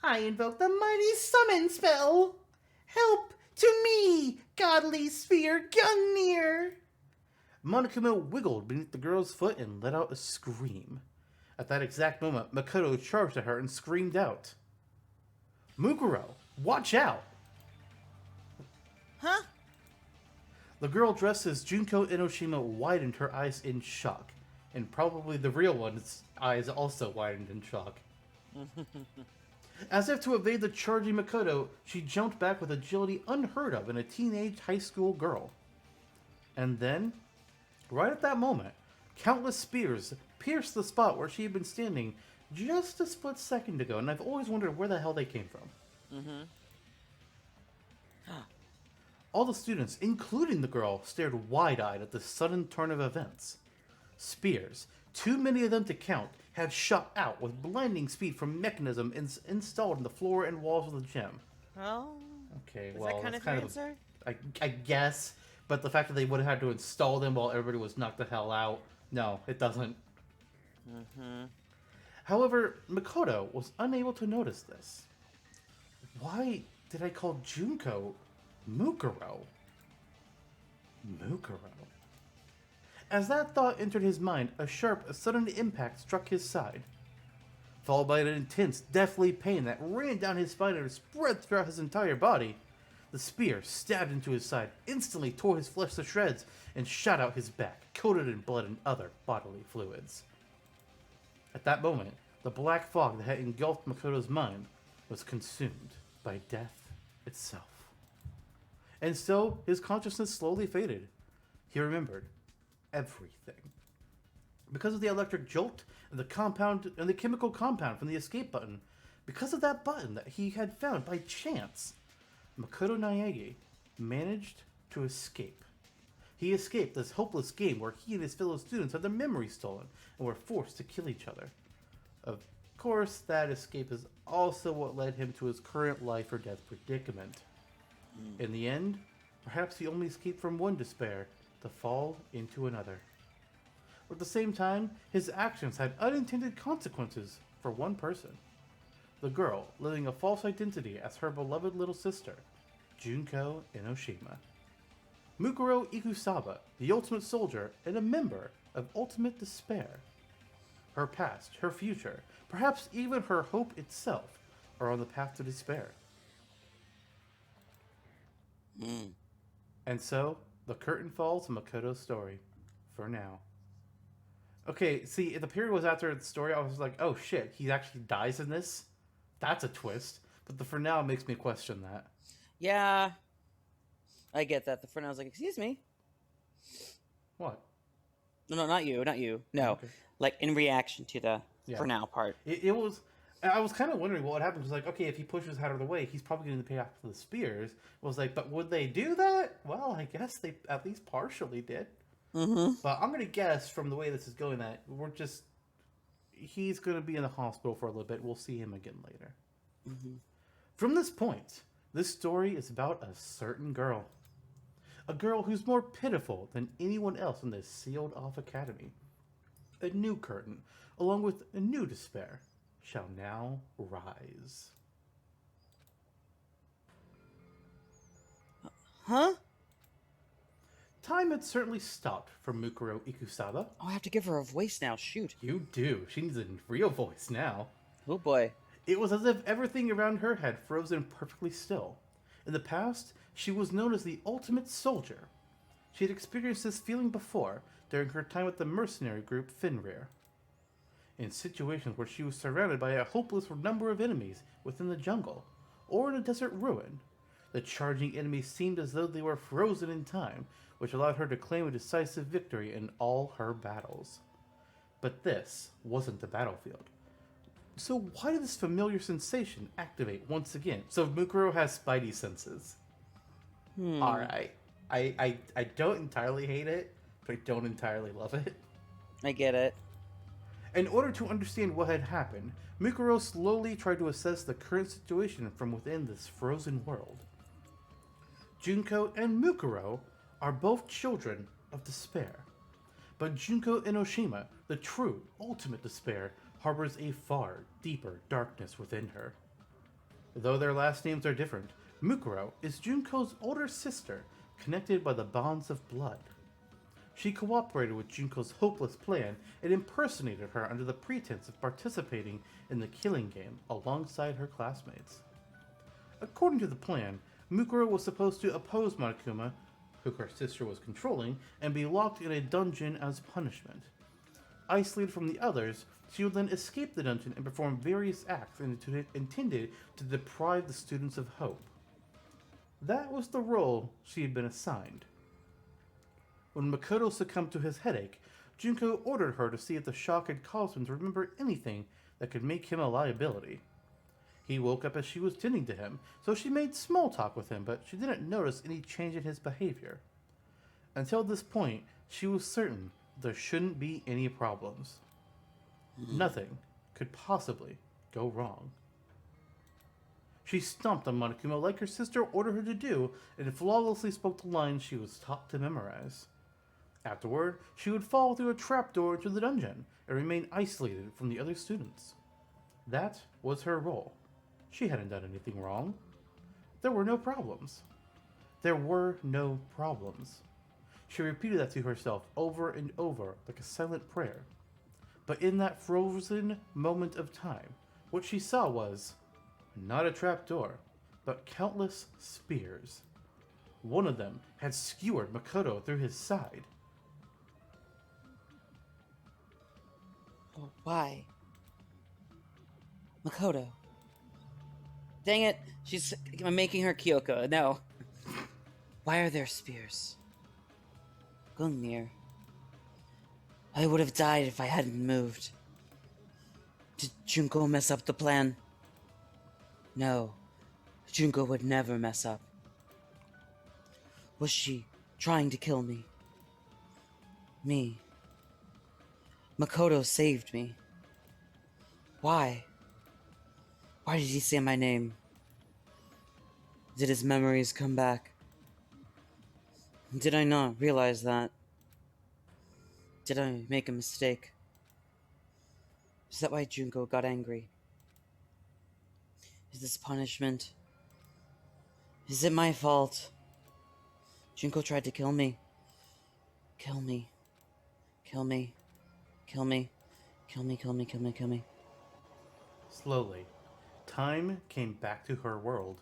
I invoke the mighty summon spell! Help to me, godly sphere Gungnir! Monokuma wiggled beneath the girl's foot and let out a scream. At that exact moment, Makoto charged at her and screamed out, "Mukuro, watch out!" Huh? The girl dressed as Junko Enoshima widened her eyes in shock, and probably the real one's eyes also widened in shock. As if to evade the charging Makoto, she jumped back with agility unheard of in a teenage high school girl. And then, right at that moment, countless spears pierced the spot where she had been standing just a split second ago, and I've always wondered where the hell they came from. All the students, including the girl, stared wide-eyed at this sudden turn of events. Spears, too many of them to count, had shot out with blinding speed from mechanism installed in the floor and walls of the gym. Oh. Okay, Is well, that kind that's of your answer? I guess, but the fact that they would have had to install them while everybody was knocked the hell out, no, it doesn't. However, Makoto was unable to notice this. Why did I call Junko Mukuro? Mukuro. As that thought entered his mind, a sharp, sudden impact struck his side, followed by an intense, deathly pain that ran down his spine and spread throughout his entire body. The spear stabbed into his side, instantly tore his flesh to shreds, and shot out his back, coated in blood and other bodily fluids. At that moment, the black fog that had engulfed Makoto's mind was consumed by death itself. And so, his consciousness slowly faded. He remembered everything. Because of the electric jolt and the chemical compound from the escape button, because of that button that he had found by chance, Makoto Naegi managed to escape. He escaped this hopeless game where he and his fellow students had their memories stolen and were forced to kill each other. Of course, that escape is also what led him to his current life or death predicament. In the end, perhaps he only escaped from one despair to fall into another. But at the same time, his actions had unintended consequences for one person. The girl living a false identity as her beloved little sister, Junko Enoshima. Mukuro Ikusaba, the ultimate soldier and a member of Ultimate Despair. Her past, her future, perhaps even her hope itself, are on the path to despair. And so, the curtain falls on Makoto's story. For now. Okay, see, if the period was after the story, I was like, oh shit, he actually dies in this? That's a twist. But the for now makes me question that. Yeah, I get that. The friend, I was like, excuse me. What? No, not you, not you. No, Okay. like in reaction to the Yeah. for now part. It was. I was kind of wondering what would happen. Because, like, okay, if he pushes out of the way, he's probably going to pay off the spears. I was like, but would they do that? Well, I guess they at least partially did. Mm-hmm. But I'm going to guess from the way this is going that we're just. He's going to be in the hospital for a little bit. We'll see him again later. Mm-hmm. From this point, this story is about a certain girl. A girl who's more pitiful than anyone else in this sealed off academy. A new curtain, along with a new despair, shall now rise. Huh? Time had certainly stopped for Mukuro Ikusaba. Oh, I have to give her a voice now. Shoot. You do. She needs a real voice now. Oh boy. It was as if everything around her had frozen perfectly still. In the past, she was known as the ultimate soldier. She had experienced this feeling before during her time with the mercenary group Fenrir. In situations where she was surrounded by a hopeless number of enemies within the jungle, or in a desert ruin, the charging enemies seemed as though they were frozen in time, which allowed her to claim a decisive victory in all her battles. But this wasn't the battlefield. So why did this familiar sensation activate once again? So Mukuro has spidey senses. Alright. I don't entirely hate it, but I don't entirely love it. I get it. In order to understand what had happened, Mukuro slowly tried to assess the current situation from within this frozen world. Junko and Mukuro are both children of despair. But Junko Enoshima, the true, ultimate despair, harbors a far deeper darkness within her. Though their last names are different, Mukuro is Junko's older sister, connected by the bonds of blood. She cooperated with Junko's hopeless plan and impersonated her under the pretense of participating in the killing game alongside her classmates. According to the plan, Mukuro was supposed to oppose Monokuma, who her sister was controlling, and be locked in a dungeon as punishment. Isolated from the others, she would then escape the dungeon and perform various acts intended to deprive the students of hope. That was the role she had been assigned. When Makoto succumbed to his headache, Junko ordered her to see if the shock had caused him to remember anything that could make him a liability. He woke up as she was tending to him, so she made small talk with him, but she didn't notice any change in his behavior. Until this point, she was certain there shouldn't be any problems. Nothing could possibly go wrong. She stomped on Monokuma like her sister ordered her to do, and flawlessly spoke the lines she was taught to memorize. Afterward, she would fall through a trapdoor into the dungeon and remain isolated from the other students. That was her role. She hadn't done anything wrong. There were no problems. There were no problems. She repeated that to herself over and over like a silent prayer. But in that frozen moment of time, what she saw was not a trapdoor, but countless spears. One of them had skewered Makoto through his side. Why? Makoto. Dang it, she's making her Kyoko. No. Why are there spears? Gungnir. I would have died if I hadn't moved. Did Junko mess up the plan? No. Junko would never mess up. Was she trying to kill me? Me. Makoto saved me. Why? Why did he say my name? Did his memories come back? Did I not realize that? Did I make a mistake? Is that why Junko got angry? Is this punishment? Is it my fault? Junko tried to kill me. Kill me. Kill me. Kill me. Kill me, kill me, kill me, kill me. Slowly, time came back to her world.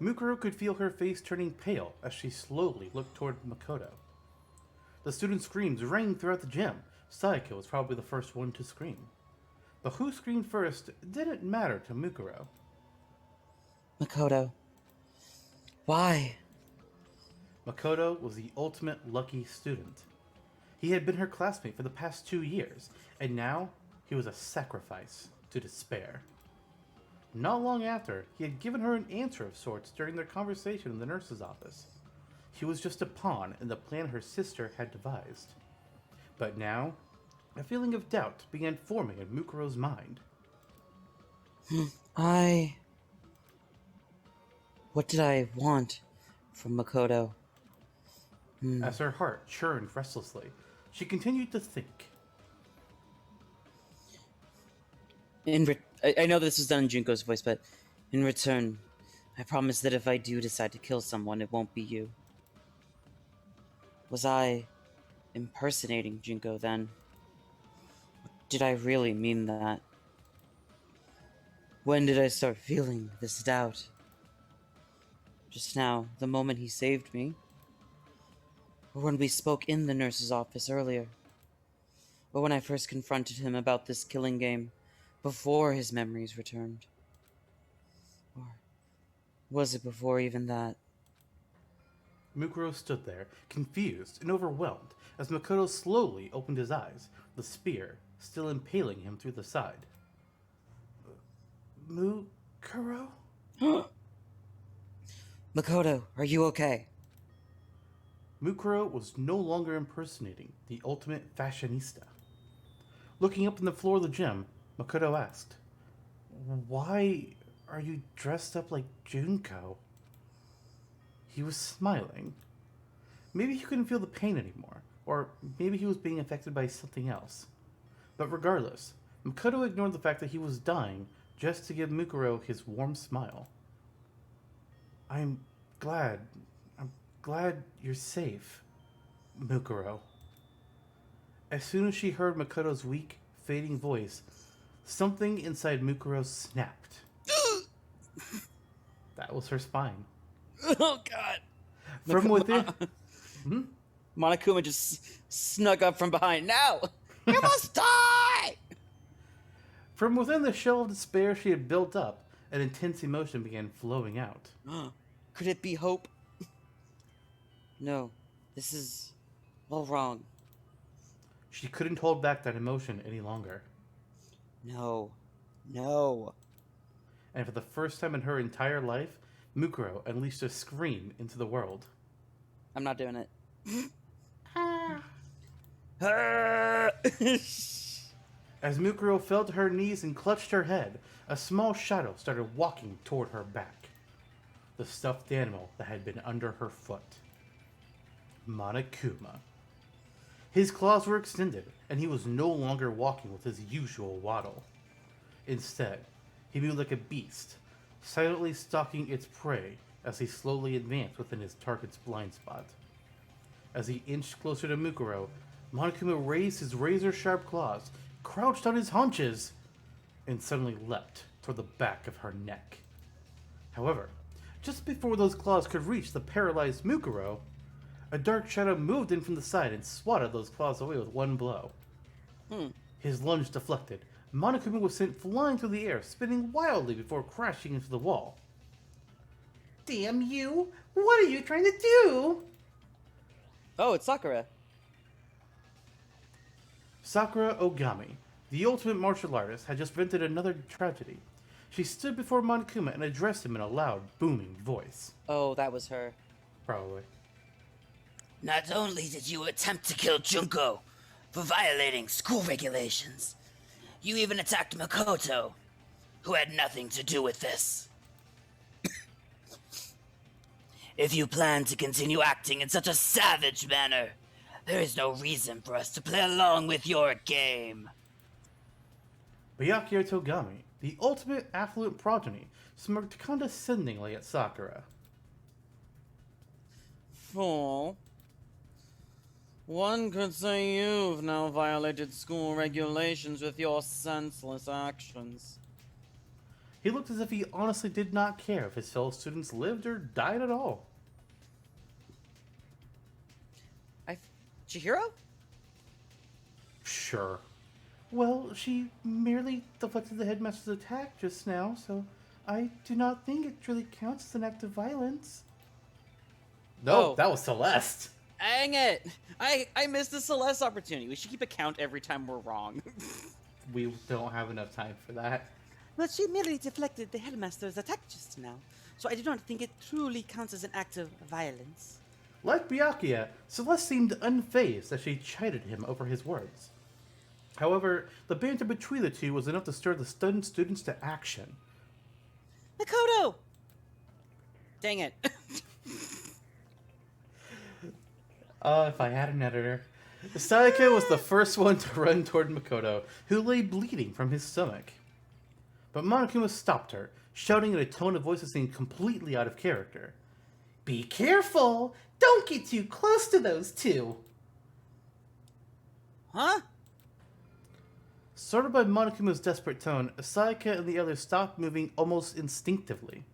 Mukuro could feel her face turning pale as she slowly looked toward Makoto. The students' screams rang throughout the gym, Sayaka was probably the first one to scream. But who screamed first didn't matter to Mukuro. Makoto. Why? Makoto was the ultimate lucky student. He had been her classmate for the past 2 years, and now he was a sacrifice to despair. Not long after, he had given her an answer of sorts during their conversation in the nurse's office. He was just a pawn in the plan her sister had devised. But now, a feeling of doubt began forming in Mukuro's mind. What did I want from Makoto? As her heart churned restlessly, she continued to think. I know this was done in Junko's voice, but in return, I promise that if I do decide to kill someone, it won't be you. Was I impersonating Junko then? Did I really mean that? When did I start feeling this doubt? Just now, the moment he saved me? Or when we spoke in the nurse's office earlier? Or when I first confronted him about this killing game, before his memories returned? Or was it before even that? Mukuro stood there, confused and overwhelmed, as Makoto slowly opened his eyes, the spear still impaling him through the side. Mukuro? Makoto, are you okay? Mukuro was no longer impersonating the ultimate fashionista. Looking up from the floor of the gym, Makoto asked, "Why are you dressed up like Junko?" He was smiling. Maybe he couldn't feel the pain anymore, or maybe he was being affected by something else. But regardless, Makoto ignored the fact that he was dying just to give Mukuro his warm smile. I'm glad you're safe, Mukuro." As soon as she heard Makoto's weak, fading voice, something inside Mukuro snapped. That was her spine. Oh god! From within... Monokuma just snuck up from behind. Now! You must die! From within the shell of despair she had built up, an intense emotion began flowing out. Could it be hope? No, this is all wrong. She couldn't hold back that emotion any longer. No. And for the first time in her entire life, Mukuro unleashed a scream into the world. I'm not doing it. As Mukuro fell to her knees and clutched her head, a small shadow started walking toward her back. The stuffed animal that had been under her foot. Monokuma. His claws were extended, and he was no longer walking with his usual waddle. Instead, he moved like a beast, silently stalking its prey as he slowly advanced within his target's blind spot. As he inched closer to Mukuro, Monokuma raised his razor-sharp claws, crouched on his haunches, and suddenly leapt toward the back of her neck. However, just before those claws could reach the paralyzed Mukuro, a dark shadow moved in from the side and swatted those claws away with one blow. His lunge deflected. Monokuma was sent flying through the air, spinning wildly before crashing into the wall. "Damn you! What are you trying to do?" Oh, it's Sakura. Sakura Ogami, the ultimate martial artist, had just vented another tragedy. She stood before Monokuma and addressed him in a loud, booming voice. Oh, that was her. Probably. Not only did you attempt to kill Junko for violating school regulations, you even attacked Makoto, who had nothing to do with this. If you plan to continue acting in such a savage manner, there is no reason for us to play along with your game. Byakuya Togami, the ultimate affluent progeny, smirked condescendingly at Sakura. Fool. One could say you've now violated school regulations with your senseless actions. He looked as if he honestly did not care if his fellow students lived or died at all. Chihiro? sure. Well, she merely deflected the headmaster's attack just now, so I do not think it really counts as an act of violence. No, Oh. that was Celeste. Dang it! I missed the Celeste opportunity. We should keep a count every time we're wrong. We don't have enough time for that. But she merely deflected the headmaster's attack just now, so I do not think it truly counts as an act of violence. Like Byakuya, Celeste seemed unfazed as she chided him over his words. However, the banter between the two was enough to stir the stunned students to action. Makoto! Dang it. Oh, if I had an editor. Sayaka was the first one to run toward Makoto, who lay bleeding from his stomach. But Monokuma stopped her, shouting in a tone of voice that seemed completely out of character. Be careful! Don't get too close to those two! Huh? Startled by Monokuma's desperate tone, Sayaka and the others stopped moving almost instinctively.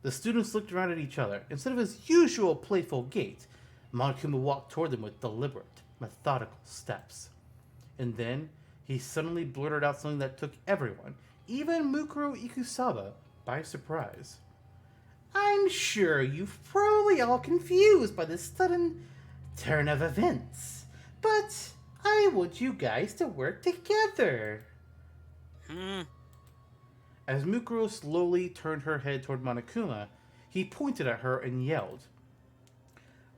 The students looked around at each other. Instead of his usual playful gait, Monokuma walked toward them with deliberate, methodical steps. And then, he suddenly blurted out something that took everyone, even Mukuro Ikusaba, by surprise. I'm sure you've probably all confused by this sudden turn of events, but I want you guys to work together. As Mukuro slowly turned her head toward Monokuma, he pointed at her and yelled,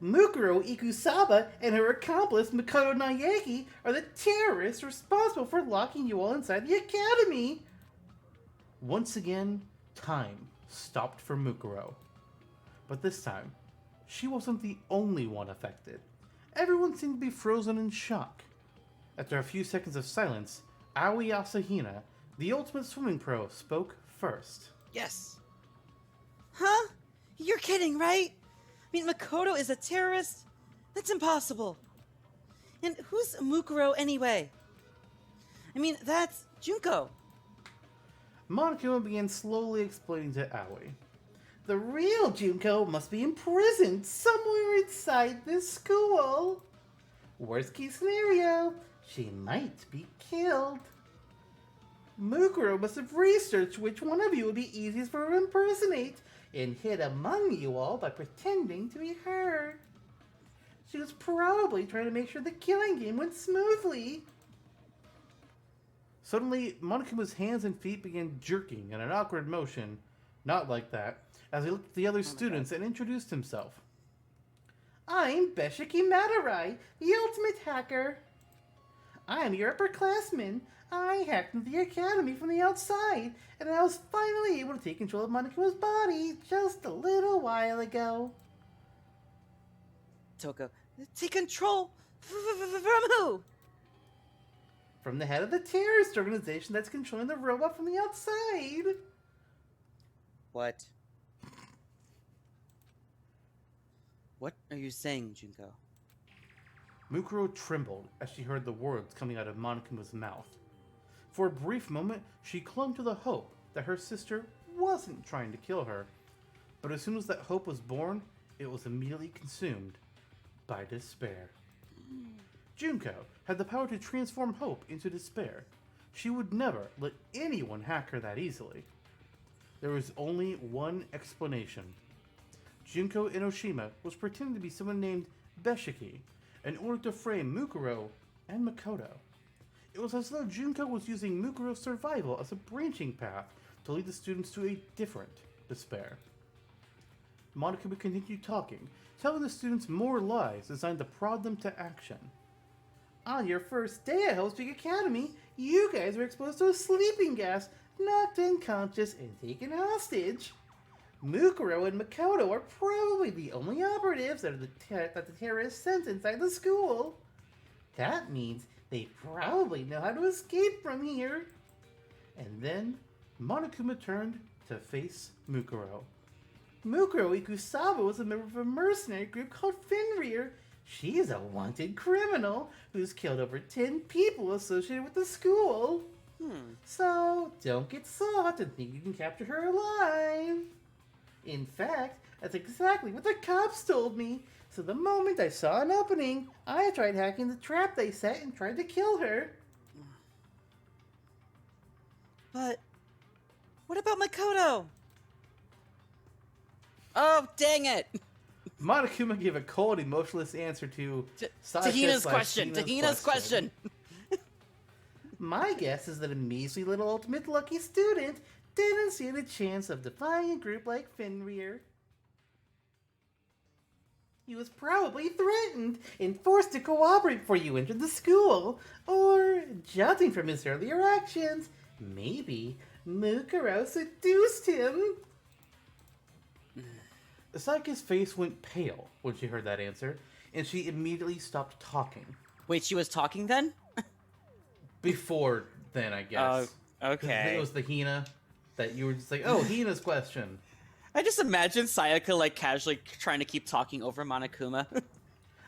Mukuro Ikusaba and her accomplice Makoto Naegi are the terrorists responsible for locking you all inside the academy. Once again, time stopped for Mukuro. But this time, she wasn't the only one affected. Everyone seemed to be frozen in shock. After a few seconds of silence, Aoi Asahina, the ultimate swimming pro, spoke first. Yes. Huh? You're kidding, right? I mean, Makoto is a terrorist? That's impossible. And who's Mukuro anyway? I mean, that's Junko. Monokuma began slowly explaining to Aoi. The real Junko must be imprisoned somewhere inside this school. Worst case scenario, she might be killed. Mukuro must have researched which one of you would be easiest for her to impersonate and hid among you all by pretending to be her. She was probably trying to make sure the killing game went smoothly. Suddenly, Monokuma's hands and feet began jerking in an awkward motion, not like that, as he looked at the other students and introduced himself. I'm Beshiki Madarai, the ultimate hacker. I'm your upperclassman. I hacked into the academy from the outside, and I was finally able to take control of Monokuma's body just a little while ago. Toko, take control from who? From the head of the terrorist organization that's controlling the robot from the outside. What? What are you saying, Junko? Mukuro trembled as she heard the words coming out of Monokuma's mouth. For a brief moment, she clung to the hope that her sister wasn't trying to kill her. But as soon as that hope was born, it was immediately consumed by despair. Junko had the power to transform hope into despair. She would never let anyone hack her that easily. There was only one explanation. Junko Enoshima was pretending to be someone named Beshiki in order to frame Mukuro and Makoto. It was as though Junko was using Mukuro's survival as a branching path to lead the students to a different despair. Monokuma continued talking, telling the students more lies designed to prod them to action. On your first day at Hellspeak Academy, you guys were exposed to a sleeping gas, knocked unconscious, and taken hostage. Mukuro and Makoto are probably the only operatives that the terrorists sent inside the school. That means they probably know how to escape from here. And then Monokuma turned to face Mukuro. Mukuro Ikusaba was a member of a mercenary group called Fenrir. She is a wanted criminal who's killed over 10 people associated with the school. So don't get soft and think you can capture her alive. In fact, that's exactly what the cops told me. So the moment I saw an opening, I tried hacking the trap they set and tried to kill her. But what about Makoto? Oh, dang it! Monokuma gave a cold, emotionless answer to Tahina's question. Tahina's question. My guess is that a measly little ultimate lucky student didn't stand a chance of defying a group like Fenrir. He was probably threatened and forced to cooperate before you entered the school. Or, judging from his earlier actions, maybe Mukuro seduced him. Sayaka's face went pale when she heard that answer, and she immediately stopped talking. Wait, she was talking then? Before then, I guess. Okay. It was the Hina that you were just like, oh, Hina's question. I just imagine Sayaka like casually trying to keep talking over Monokuma.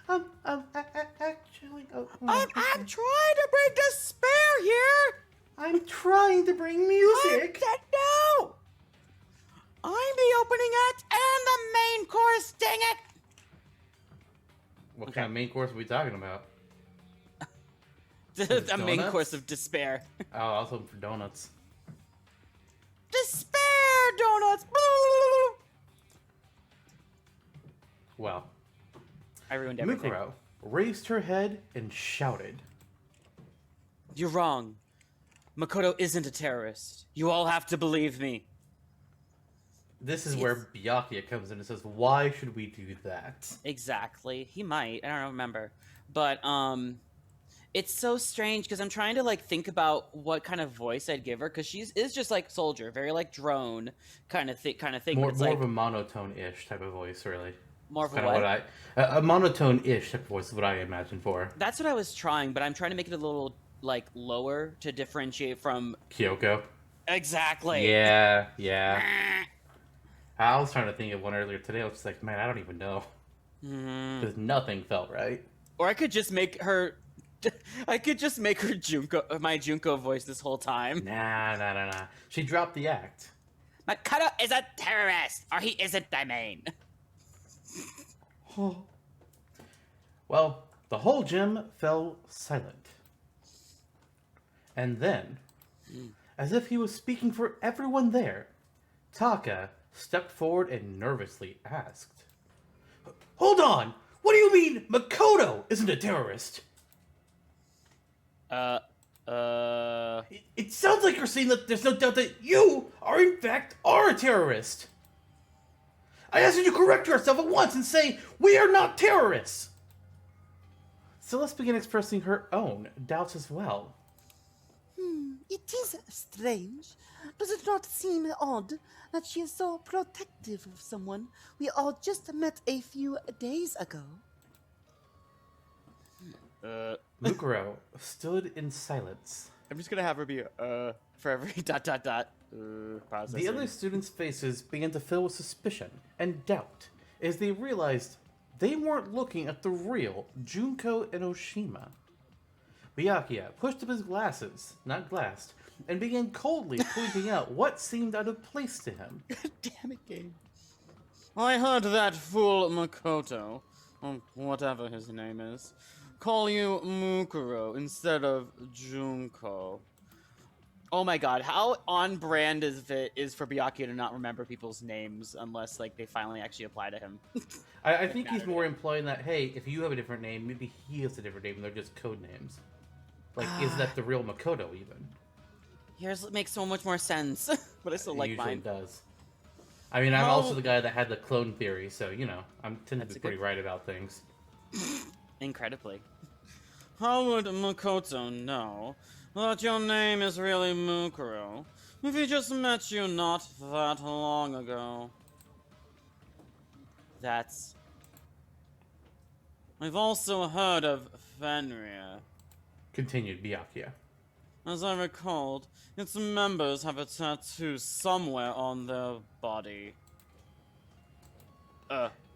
Actually, I'm trying to bring despair here. I'm trying to bring music. No. I'm the opening act and the main course. Dang it! What kind of main course are we talking about? The main Donuts? course of despair. Oh, I was hoping for donuts. Despair donuts. Well, I ruined everything. Mukuro raised her head and shouted. You're wrong. Makoto isn't a terrorist. You all have to believe me. This is where Byakuya comes in and says, why should we do that? Exactly. He might. I don't remember. But, it's so strange because I'm trying to, like, think about what kind of voice I'd give her because she is just, like, soldier. Very, like, drone kind of thing. More, It's more like, of a monotone-ish type of voice, really. more of a Kind of what? what a monotone-ish type of voice is what I imagine for. That's what I was trying, but I'm trying to make it a little, like, lower to differentiate from... Kyoko. Exactly. Yeah. I was trying to think of one earlier today. I was just like, man, I don't even know. Because nothing felt right. Or I could just make her... I could just make her my Junko voice this whole time. Nah. She dropped the act. Makoto is a terrorist, or he isn't the main. Well, the whole gym fell silent. And then, as if he was speaking for everyone there, Taka stepped forward and nervously asked, Hold on! What do you mean Makoto isn't a terrorist? It sounds like you're saying that there's no doubt that you in fact are a terrorist. I asked you to correct yourself at once and say, we are not terrorists. Celeste began expressing her own doubts as well. It is strange. Does it not seem odd that she is so protective of someone we all just met a few days ago? Mukuro stood in silence. I'm just gonna have her be, for every ... processing. The other students' faces began to fill with suspicion and doubt as they realized they weren't looking at the real Junko Enoshima. Byakuya pushed up his glasses, not glassed, and began coldly pointing out what seemed out of place to him. Damn it, game. I heard that fool Makoto, or whatever his name is, call you Mukuro instead of Junko. Oh my god, how on brand is for Byakuya to not remember people's names unless, like, they finally actually apply to him? I think he's more implying that, hey, if you have a different name, maybe he has a different name and they're just code names. Like, is that the real Makoto, even? Yours makes so much more sense, but I still like Usually mine. does. I mean, I'm also the guy that had the clone theory, so, you know, I tend to be pretty good- right about things. Incredibly. How would Makoto know that your name is really Mukuro if he just met you not that long ago? I've also heard of Fenrir. Continued Byakuya. As I recalled, its members have a tattoo somewhere on their body.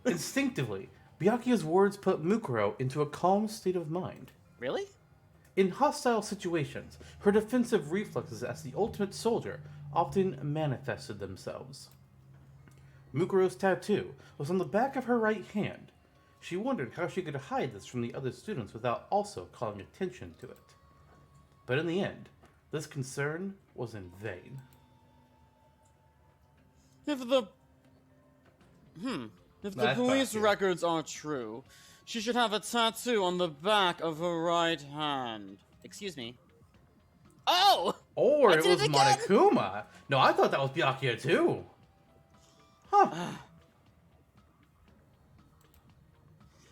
Instinctively, Byakuya's words put Mukuro into a calm state of mind. Really? In hostile situations, her defensive reflexes as the ultimate soldier often manifested themselves. Mukuro's tattoo was on the back of her right hand. She wondered how she could hide this from the other students without also calling attention to it. But in the end, This concern was in vain. If the police records are true, she should have a tattoo on the back of her right hand. Excuse me. Oh! Or I it did was it again! Monokuma. No, I thought that was Byakuya too. Huh.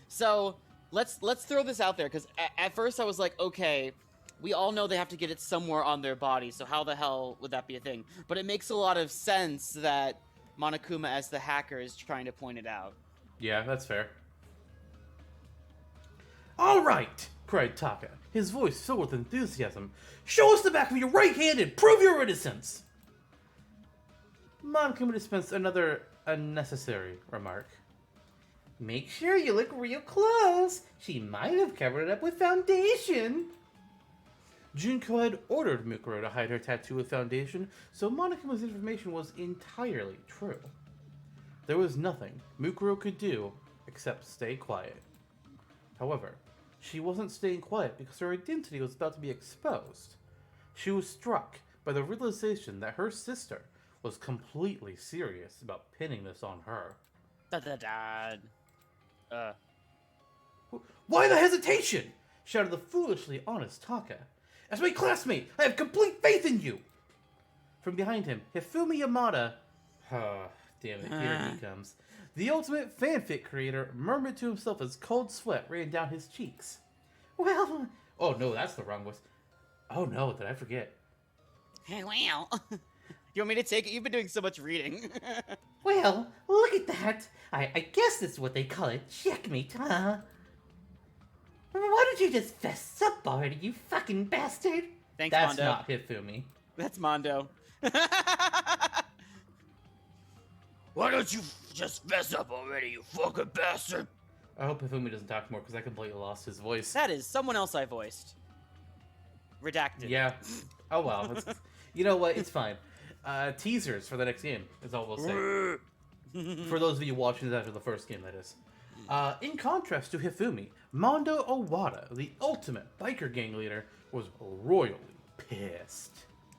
So let's throw this out there, because at first I was like, okay, we all know they have to get it somewhere on their body, so how the hell would that be a thing? But it makes a lot of sense that Monokuma, as the hacker, is trying to point it out. Yeah, that's fair. All right, cried Taka, his voice filled with enthusiasm. Show us the back of your right hand and prove your innocence! Monokuma dispensed another unnecessary remark. Make sure you look real close. She might have covered it up with foundation. Junko had ordered Mukuro to hide her tattoo with foundation, so Monokuma's information was entirely true. There was nothing Mukuro could do except stay quiet. However, she wasn't staying quiet because her identity was about to be exposed. She was struck by the realization that her sister was completely serious about pinning this on her. Why the hesitation? Shouted the foolishly honest Taka. As my classmate, I have complete faith in you! From behind him, Hifumi Yamada... damn it, here he comes. The ultimate fanfic creator murmured to himself as cold sweat ran down his cheeks. Well... Oh no, that's the wrong voice. Oh no, did I forget? Well... You want me to take it? You've been doing so much reading. Well, look at that. I guess that's what they call it, checkmate, huh? Why don't you just fess up already, you fucking bastard? Thanks, That's Mondo. not Hifumi. That's Mondo. Why don't you just fess up already, you fucking bastard? I hope Hifumi doesn't talk more because I completely lost his voice. That is someone else I voiced. Redacted. Yeah. Oh well. You know what? It's fine. Teasers for the next game is all we'll say. For those of you watching this after the first game, that is. In contrast to Hifumi, Mondo Owada, the ultimate biker gang leader, was royally pissed.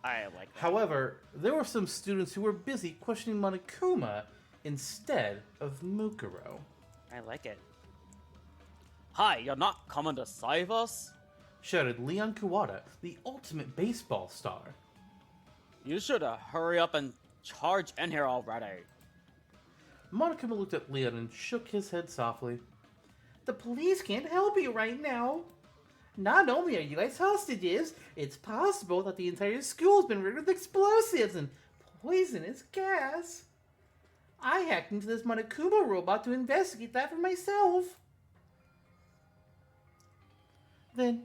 I like that. However, there were some students who were busy questioning Monokuma instead of Mukuro. I like it. Hi, you're not coming to save us? Shouted Leon Kuwata, the ultimate baseball star. You should hurry up and charge in here already. Monokuma looked at Leon and shook his head softly. The police can't help you right now. Not only are you guys hostages, it's possible that the entire school's been rigged with explosives and poisonous gas. I hacked into this Monokuma robot to investigate that for myself. Then,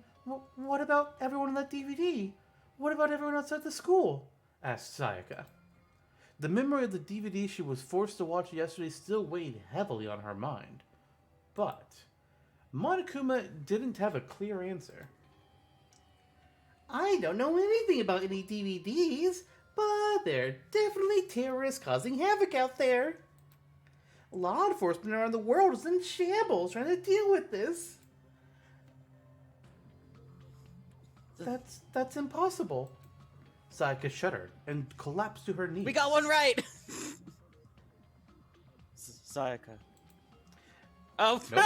what about everyone in that DVD? What about everyone outside the school? Asked Sayaka. The memory of the DVD she was forced to watch yesterday still weighed heavily on her mind. But Monokuma didn't have a clear answer. I don't know anything about any DVDs, but there are definitely terrorists causing havoc out there. Law enforcement around the world is in shambles trying to deal with this. That's impossible. Sayaka shuddered and collapsed to her knees. We got one right! Sayaka. Oh, Nope.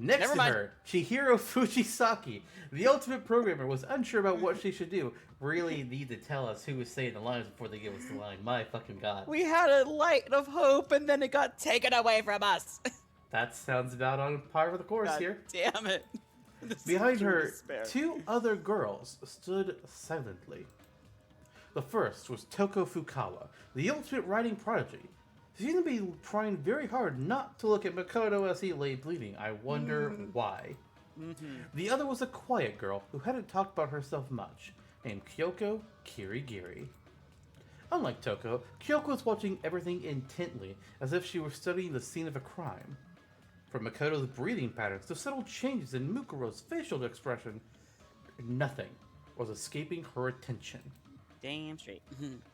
Next Never to mind. her, Chihiro Fujisaki, the ultimate programmer, was unsure about what she should do. Really need to tell us who was saying the lines before they give us the line. My fucking god. we had a light of hope and then it got taken away from us. That sounds about on par with the chorus God here. damn it. This is Behind pure her, despair. two other girls stood silently. The first was Toko Fukawa, the ultimate writing prodigy. She seemed to be trying very hard not to look at Makoto as he lay bleeding. I wonder why. The other was a quiet girl who hadn't talked about herself much, named Kyoko Kirigiri. Unlike Toko, Kyoko was watching everything intently, as if she were studying the scene of a crime. From Makoto's breathing patterns to subtle changes in Mukuro's facial expression, nothing was escaping her attention. Damn straight.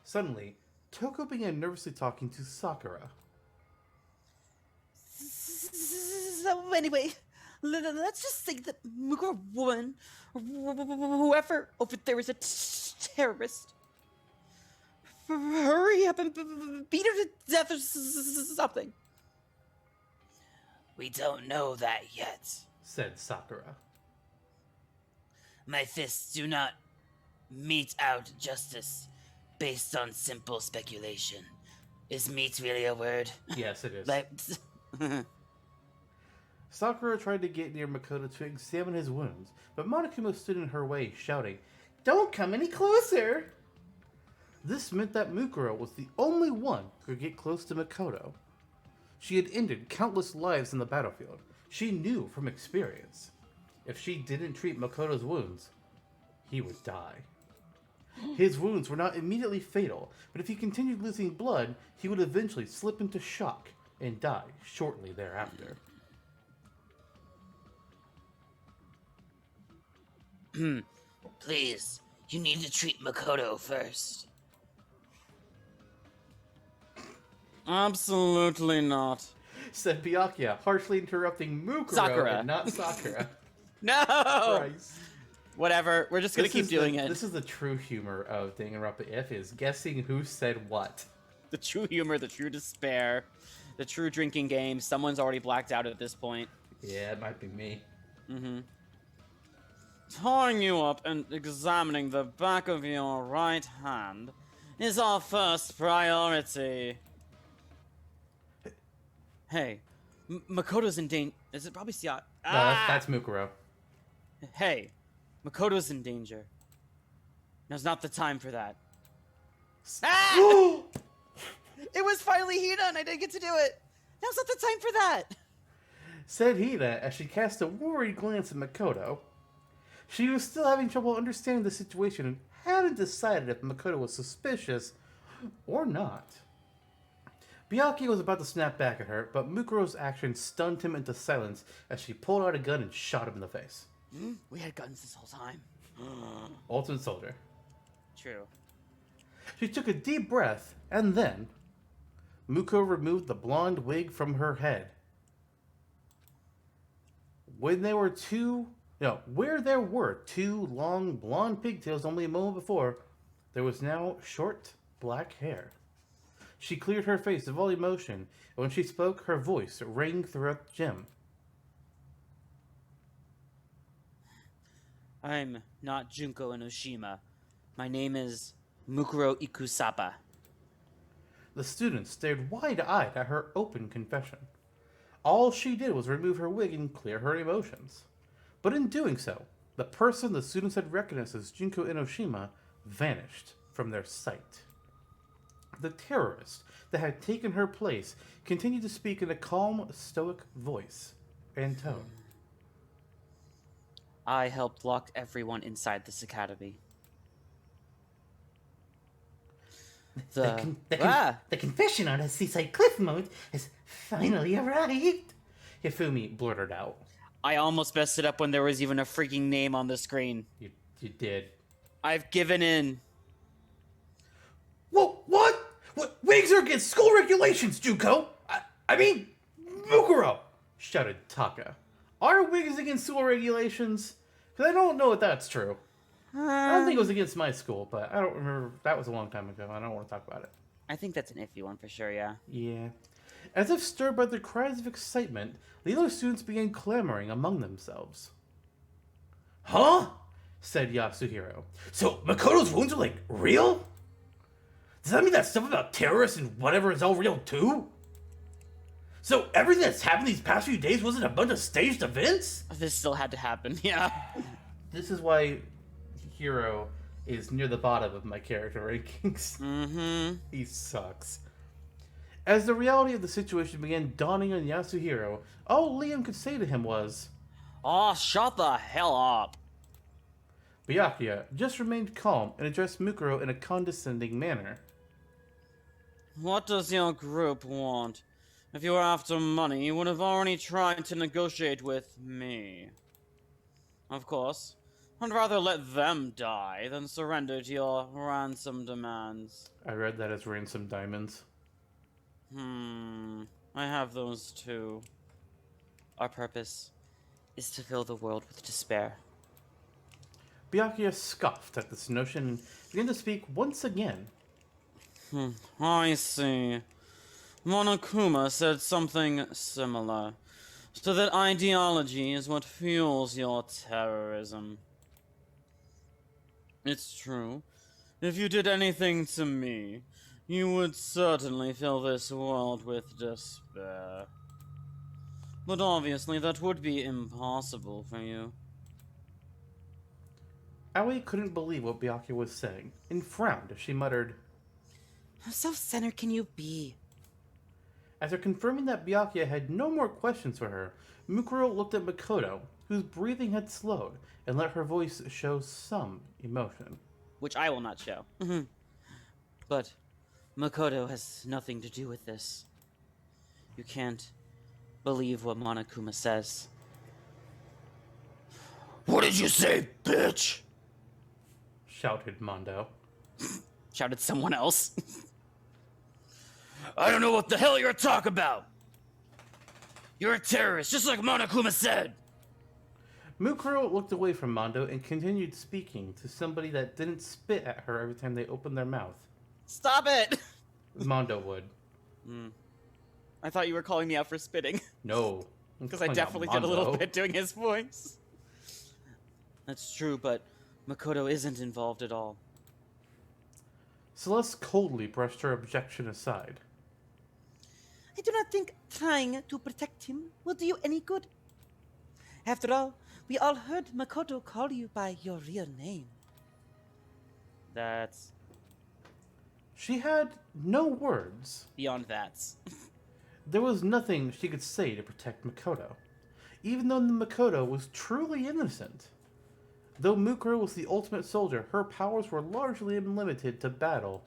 Suddenly, Toko began nervously talking to Sakura. So anyway, let's just say that Mukuro woman, whoever over there is a terrorist. Hurry up and beat her to death or something. We don't know that yet. said Sakura. My fists do not mete out justice based on simple speculation. Is meat really a word? Yes, it is. Like, Sakura tried to get near Makoto to examine his wounds, but Monokuma stood in her way, shouting, "Don't come any closer!" This meant that Mukuro was the only one who could get close to Makoto. She had ended countless lives in the battlefield. She knew from experience. If she didn't treat Makoto's wounds, he would die. His wounds were not immediately fatal, but if he continued losing blood, he would eventually slip into shock and die shortly thereafter. please, you need to treat Makoto first. Absolutely not. Said Byakuya, harshly interrupting Mukuro Sakura. and not Sakura. No! Christ. Whatever, we're just gonna keep doing it. This is the true humor of Danganronpa IF, is guessing who said what. The true humor, the true despair, the true drinking game. Someone's already blacked out at this point. Yeah, it might be me. Mm-hmm. Tying you up and examining the back of your right hand is our first priority. Hey, Makoto's in danger. Is it probably Siat? No, that's Mukuro. Hey, Makoto's in danger. Now's not the time for that. Ah! It was finally Hina and I didn't get to do it. Now's not the time for that. Said Hina as she cast a worried glance at Makoto. She was still having trouble understanding the situation and hadn't decided if Makoto was suspicious or not. Byakuya was about to snap back at her, but Mukuro's action stunned him into silence as she pulled out a gun and shot him in the face. We had guns this whole time. Ultimate Soldier. True. She took a deep breath, and then Mukuro removed the blonde wig from her head. Where there were two long blonde pigtails only a moment before, there was now short black hair. She cleared her face of all emotion, and when she spoke, her voice rang throughout the gym. I'm not Junko Enoshima. My name is Mukuro Ikusapa. The students stared wide-eyed at her open confession. All she did was remove her wig and clear her emotions. But in doing so, the person the students had recognized as Junko Enoshima vanished from their sight. The terrorist that had taken her place continued to speak in a calm, stoic voice and tone. I helped lock everyone inside this academy. The confession on a seaside cliff moment has finally arrived. Hifumi blurted out. I almost messed it up when there was even a freaking name on the screen. You did. I've given in. Whoa, what? What? Wigs are against school regulations, Junko! I mean, Mukuro! Shouted Taka. Are wigs against school regulations? Because I don't know if that's true. I don't think it was against my school, but I don't remember. That was a long time ago. I don't want to talk about it. I think that's an iffy one for sure, yeah. Yeah. As if stirred by the cries of excitement, the other students began clamoring among themselves. Huh? Said Yasuhiro. So, Makoto's wounds are, like, real? Does that mean that stuff about terrorists and whatever is all real, too? So, everything that's happened these past few days wasn't a bunch of staged events? This still had to happen, yeah. This is why Hiro is near the bottom of my character rankings. Mm-hmm. He sucks. As the reality of the situation began dawning on Yasuhiro, all Liam could say to him was, Oh, shut the hell up. Byakuya just remained calm and addressed Mukuro in a condescending manner. What does your group want? If you were after money, you would have already tried to negotiate with me. Of course, I'd rather let them die than surrender to your ransom demands. I read that as ransom diamonds. I have those too. Our purpose is to fill the world with despair. Byakuya scoffed at this notion and began to speak once again. I see. Monokuma said something similar. So that ideology is what fuels your terrorism. It's true. If you did anything to me, you would certainly fill this world with despair. But obviously that would be impossible for you. Aoi couldn't believe what Byakuya was saying, and frowned as she muttered, How self-centered can you be? After confirming that Byakuya had no more questions for her, Mukuro looked at Makoto, whose breathing had slowed, and let her voice show some emotion. Which I will not show. But Makoto has nothing to do with this. You can't believe what Monokuma says. What did you say, bitch? Shouted Mondo. Shouted someone else. I don't know what the hell you're talking about. You're a terrorist, just like Monokuma said. Mukuro looked away from Mondo and continued speaking to somebody that didn't spit at her every time they opened their mouth. Stop it! Mondo would. I thought you were calling me out for spitting. No. Because I definitely did a little Mondo. bit doing his voice. That's true, but Makoto isn't involved at all. Celeste coldly brushed her objection aside. I do not think trying to protect him will do you any good. After all, we all heard Makoto call you by your real name. That's She had no words. beyond that. There was nothing she could say to protect Makoto, even though Makoto was truly innocent. Though Mukuro was the ultimate soldier, her powers were largely limited to battle.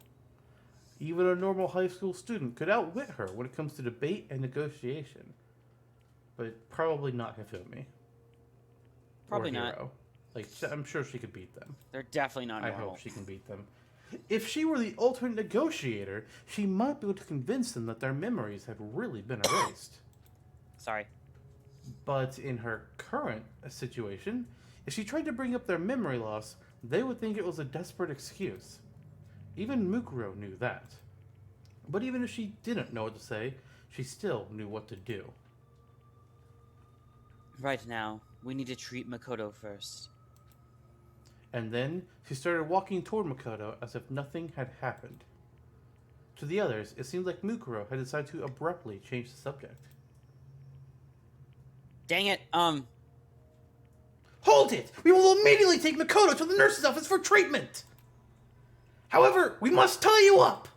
Even a normal high school student could outwit her when it comes to debate and negotiation. But probably not Hifumi. Probably or not. Hiro. Like, I'm sure she could beat them. They're definitely not I normal. hope she can beat them. If she were the ultimate negotiator, she might be able to convince them that their memories have really been erased. Sorry. But in her current situation, if she tried to bring up their memory loss, they would think it was a desperate excuse. Even Mukuro knew that. But even if she didn't know what to say, she still knew what to do. Right now, we need to treat Makoto first. And then she started walking toward Makoto as if nothing had happened. To the others, it seemed like Mukuro had decided to abruptly change the subject. Dang it. Hold it! We will immediately take Makoto to the nurse's office for treatment! However, we must tie you up!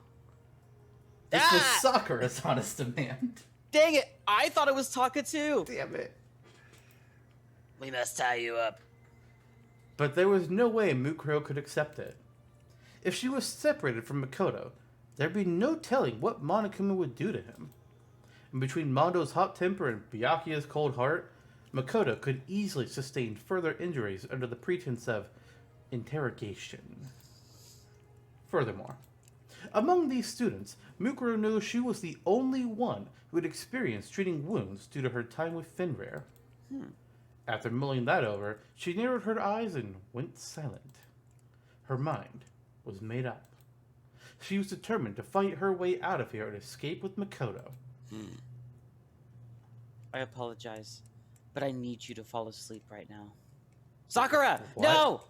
This was Sakura's honest demand. Dang it. I thought it was Taka too. Damn it. We must tie you up. But there was no way Mukuro could accept it. If she was separated from Makoto, there'd be no telling what Monokuma would do to him. And between Mondo's hot temper and Byakuya's cold heart, Makoto could easily sustain further injuries under the pretense of interrogation. Furthermore, among these students, Mukuro knew she was the only one who had experienced treating wounds due to her time with Fenrir. After mulling that over, she narrowed her eyes and went silent. Her mind was made up. She was determined to fight her way out of here and escape with Makoto. I apologize, but I need you to fall asleep right now. Sakura! What? No!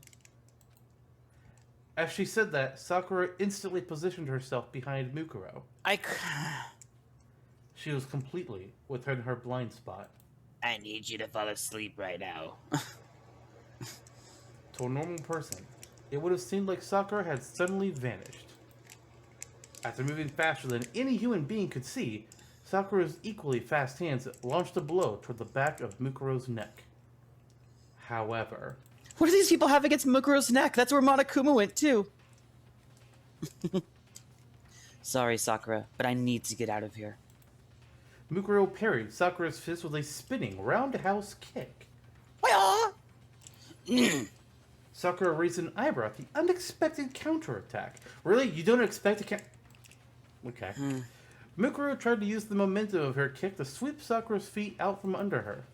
As she said that, Sakura instantly positioned herself behind Mukuro. She was completely within her blind spot. I need you to fall asleep right now. To a normal person, it would have seemed like Sakura had suddenly vanished. After moving faster than any human being could see, Sakura's equally fast hands launched a blow toward the back of Mukuro's neck. However, What do these people have against Mukuro's neck? That's where Monokuma went too. Sorry, Sakura, but I need to get out of here. Mukuro parried Sakura's fist with a spinning roundhouse kick. Sakura raised an eyebrow at the unexpected counterattack. Really? You don't expect a Okay. Mukuro tried to use the momentum of her kick to sweep Sakura's feet out from under her.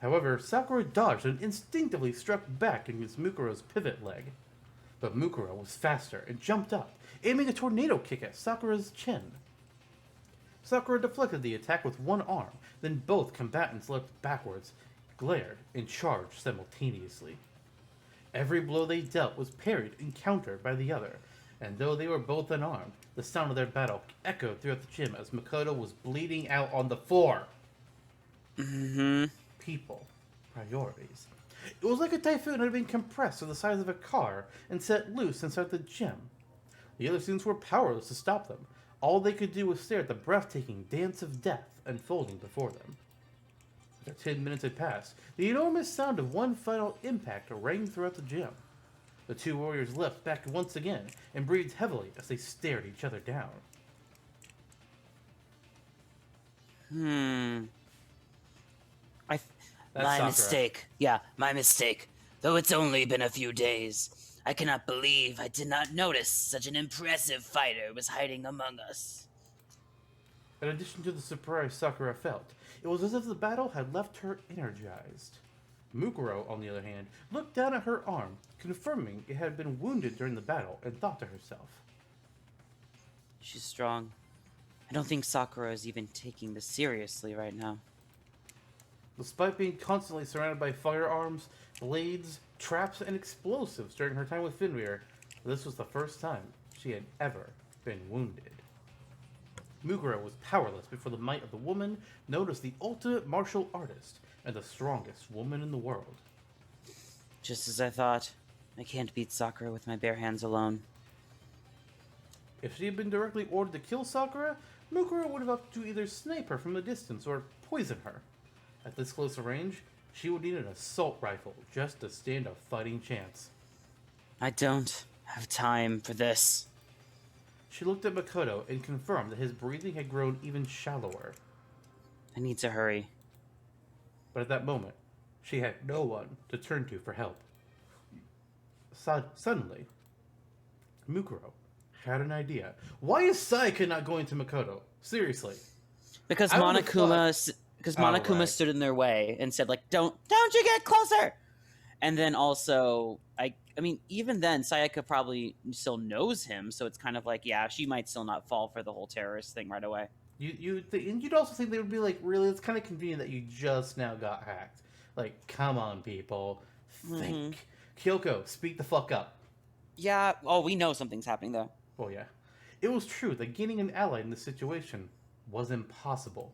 However, Sakura dodged and instinctively struck back against Mukuro's pivot leg. But Mukuro was faster and jumped up, aiming a tornado kick at Sakura's chin. Sakura deflected the attack with one arm, then both combatants leapt backwards, glared, and charged simultaneously. Every blow they dealt was parried and countered by the other, and though they were both unarmed, the sound of their battle echoed throughout the gym as Makoto was bleeding out on the floor. People. Priorities. It was like a typhoon had been compressed to the size of a car and set loose inside the gym. The other students were powerless to stop them. All they could do was stare at the breathtaking dance of death unfolding before them. After 10 minutes had passed, the enormous sound of one final impact rang throughout the gym. The two warriors leapt back once again and breathed heavily as they stared each other down. My mistake. Yeah, my mistake. Though it's only been a few days, I cannot believe I did not notice such an impressive fighter was hiding among us. In addition to the surprise Sakura felt, it was as if the battle had left her energized. Mukuro, on the other hand, looked down at her arm, confirming it had been wounded during the battle, and thought to herself, She's strong. I don't think Sakura is even taking this seriously right now. Despite being constantly surrounded by firearms, blades, traps, and explosives during her time with Fenrir, this was the first time she had ever been wounded. Mukuro was powerless before the might of the woman known as the ultimate martial artist and the strongest woman in the world. Just as I thought. I can't beat Sakura with my bare hands alone. If she had been directly ordered to kill Sakura, Mukuro would have opted to either snipe her from a distance or poison her. At this close a range, she would need an assault rifle just to stand a fighting chance. I don't have time for this. She looked at Makoto and confirmed that his breathing had grown even shallower. I need to hurry. But at that moment, she had no one to turn to for help. Suddenly, Mukuro had an idea. Why is Sayaka not going to Makoto? Seriously. Because I would've Monokuma, right. stood in their way and said, like, don't you get closer! And then also, I mean, even then, Sayaka probably still knows him, so it's kind of like, yeah, she might still not fall for the whole terrorist thing right away. You'd also think they would be like, really, it's kind of convenient that you just now got hacked. Like, come on, people. Think. Kyoko, speak the fuck up. Yeah, oh, we know something's happening, though. Oh, yeah. It was true that gaining an ally in this situation was impossible.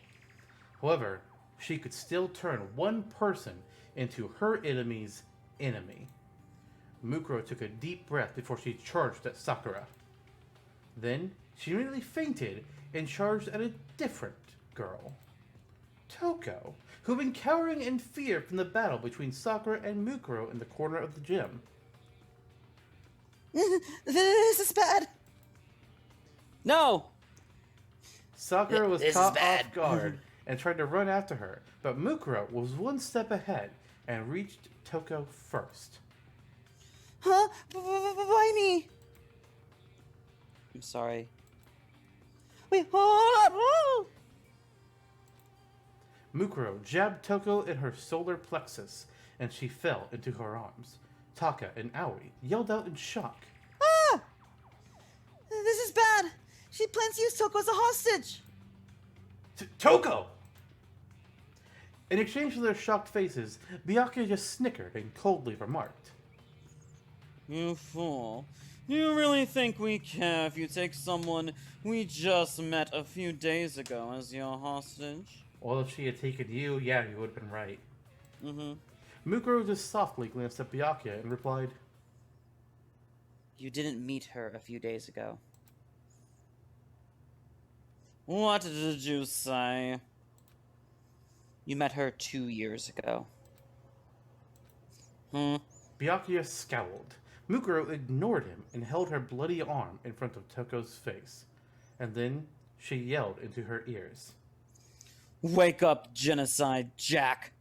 However, she could still turn one person into her enemy's enemy. Mukuro took a deep breath before she charged at Sakura. Then, she immediately fainted and charged at a different girl. Toko, who had been cowering in fear from the battle between Sakura and Mukuro in the corner of the gym. This is bad. No! Sakura was This is caught bad. off guard and tried to run after her, but Mukuro was one step ahead and reached Toko first. Huh? Why me? I'm sorry. Wait, hold up! Oh! Mukuro jabbed Toko in her solar plexus, and she fell into her arms. Taka and Aoi yelled out in shock. Ah! This is bad. She plans to use Toko as a hostage. Toko! In exchange for their shocked faces, Byakuya just snickered and coldly remarked, You fool. You really think we care if you take someone we just met a few days ago as your hostage? well, if she had taken you, yeah, you would have been right. Mm-hmm. Mukuro just softly glanced at Byakuya and replied, You didn't meet her a few days ago. What did you say? You met her 2 years ago. Byakuya scowled. Mukuro ignored him and held her bloody arm in front of Toko's face. And then she yelled into her ears. Wake up, Genocide Jack!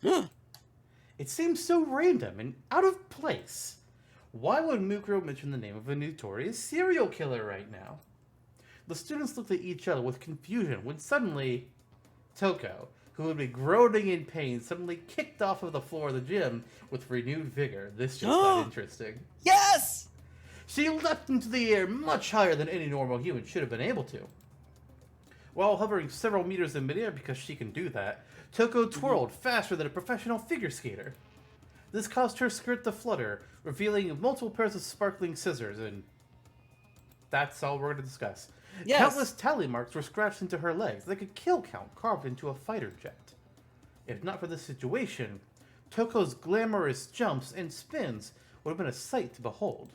It seems so random and out of place. Why would Mukuro mention the name of a notorious serial killer right now? The students looked at each other with confusion when suddenly, Toko, who had been groaning in pain, suddenly kicked off of the floor of the gym with renewed vigor. This just got interesting. Yes! She leapt into the air much higher than any normal human should have been able to. While hovering several meters in midair, because she can do that, Toko twirled faster than a professional figure skater. This caused her skirt to flutter, revealing multiple pairs of sparkling scissors, and that's all we're going to discuss. Yes. Countless tally marks were scratched into her legs, like a kill count carved into a fighter jet. If not for this situation, Toko's glamorous jumps and spins would have been a sight to behold.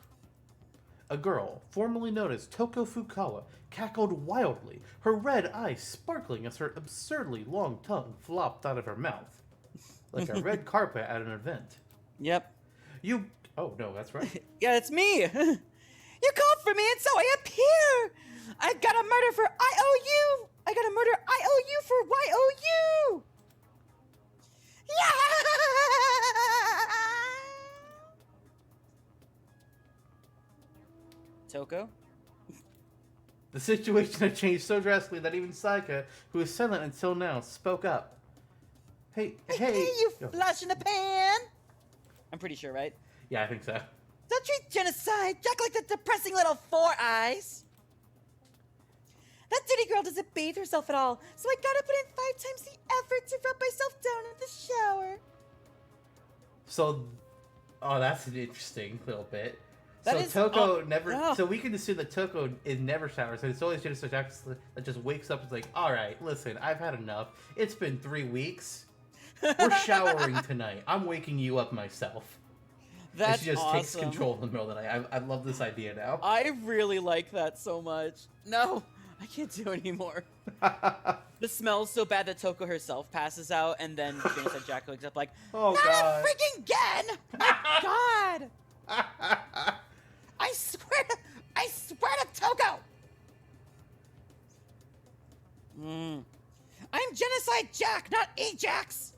A girl, formerly known as Toko Fukawa, cackled wildly, her red eyes sparkling as her absurdly long tongue flopped out of her mouth, like a red carpet at an event. Yep. Oh no, that's right. Yeah, it's me! You called for me and so I appear! I got a murder for IOU! I got a murder IOU for YOU! Yeah! Toko? The situation had changed so drastically that even Saika, who was silent until now, spoke up. Hey, you flash in the pan! I'm pretty sure, right? Yeah, I think so. Don't treat genocide Jack like the depressing little four eyes! That dirty girl doesn't bathe herself at all, so I gotta put in 5 times the effort to rub myself down in the shower. So, that's an interesting little bit. That So is- Toko never. oh. So we can assume that Toko is never showers, and it's always just Jack that just wakes up and is like, "All right, listen, I've had enough. It's been 3 weeks. We're showering tonight. I'm waking you up myself." That's and she just awesome. takes control in the middle of the night. I love this idea now. I really like that so much. No, I can't do anymore. The smell's so bad that Toko herself passes out, and then Genocide Jack wakes up like, Oh, not God. a freaking again! My God! I swear to Toko! I'm Genocide Jack, not Ajax!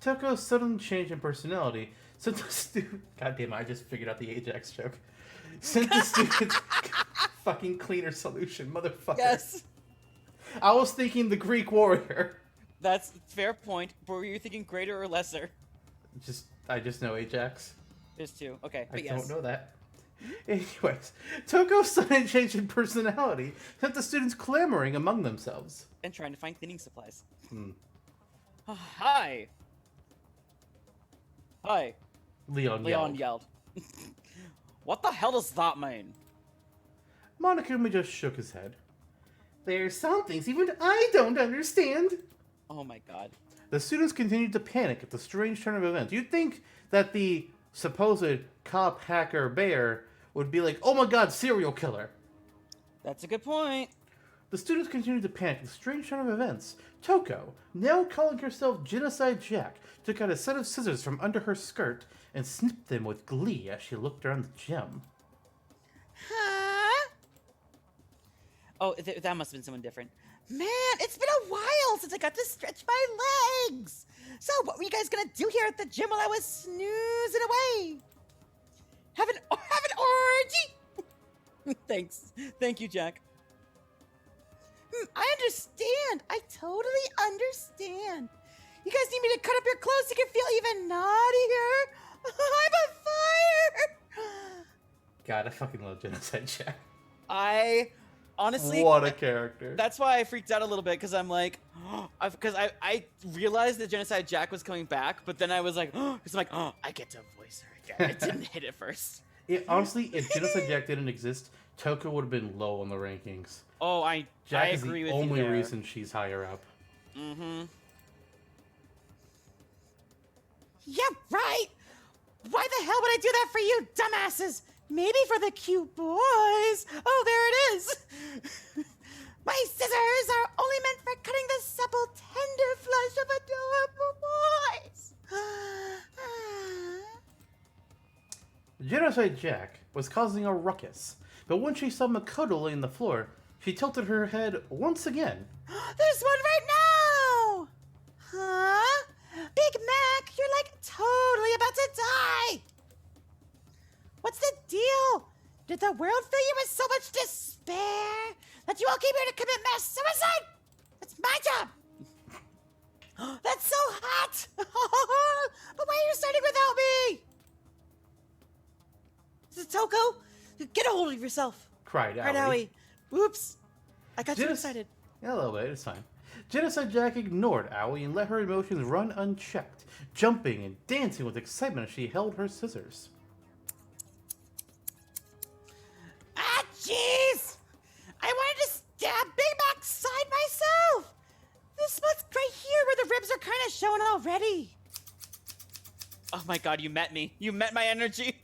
Toko's sudden change in personality sent the student. God damn it! I just figured out the Ajax joke. Sent the students fucking cleaner solution, motherfucker. Yes. I was thinking the Greek warrior. That's a fair point, but were you thinking greater or lesser? I just know Ajax. There's 2. Okay, I but yes. don't know that. Anyways, Toko's sudden change in personality sent the students clamoring among themselves. And trying to find cleaning supplies. Hi! Hi. Leon Leon yelled. yelled. What the hell does that mean? Monokuma just shook his head. There's some things even I don't understand. Oh my God. The students continued to panic at the strange turn of events. You'd think that the supposed cop hacker bear would be like, "Oh my God, serial killer." That's a good point. The students continued to panic at the strange turn of events. Toko, now calling herself Genocide Jack, took out a set of scissors from under her skirt and snipped them with glee as she looked around the gym. Huh? Oh, that must have been someone different. Man, it's been a while since I got to stretch my legs. So, what were you guys gonna do here at the gym while I was snoozing away? Have an orgy? Thanks. Thank you, Jack. I understand. I totally understand. You guys need me to cut up your clothes so you can feel even naughtier? I'm on fire! God, I fucking love Genocide Jack. I honestly... What a character. That's why I freaked out a little bit, because I'm like... Because I realized that Genocide Jack was coming back, but then I was like... Because I'm like, I get to voice her again. It didn't hit it first. Honestly, if Genocide Jack didn't exist, Toko would have been low on the rankings. Oh, I Jack agree is with the you only there. reason she's higher up. Mm-hmm. Yeah, right! Why the hell would I do that for you, dumbasses? Maybe for the cute boys. Oh, there it is. My scissors are only meant for cutting the supple, tender flesh of adorable boys. Genocide Jack was causing a ruckus, but when she saw Makoto laying on the floor, she tilted her head once again. There's one right now! Huh? Big Mac, you're like totally about to die! What's the deal? Did the world fill you with so much despair that you all came here to commit mass suicide? That's my job! That's so hot! But why are you starting without me? Is it Toko? Get a hold of yourself. Cried Right, Aoi. Aoi. Whoops. I got too Just- excited. Yeah, a little bit, it's fine. Genocide Jack ignored Aoi and let her emotions run unchecked, jumping and dancing with excitement as she held her scissors. Ah, jeez! I wanted to stab Big Mac side myself! This spot's right here where the ribs are kind of showing already. Oh my god, you met me. You met my energy.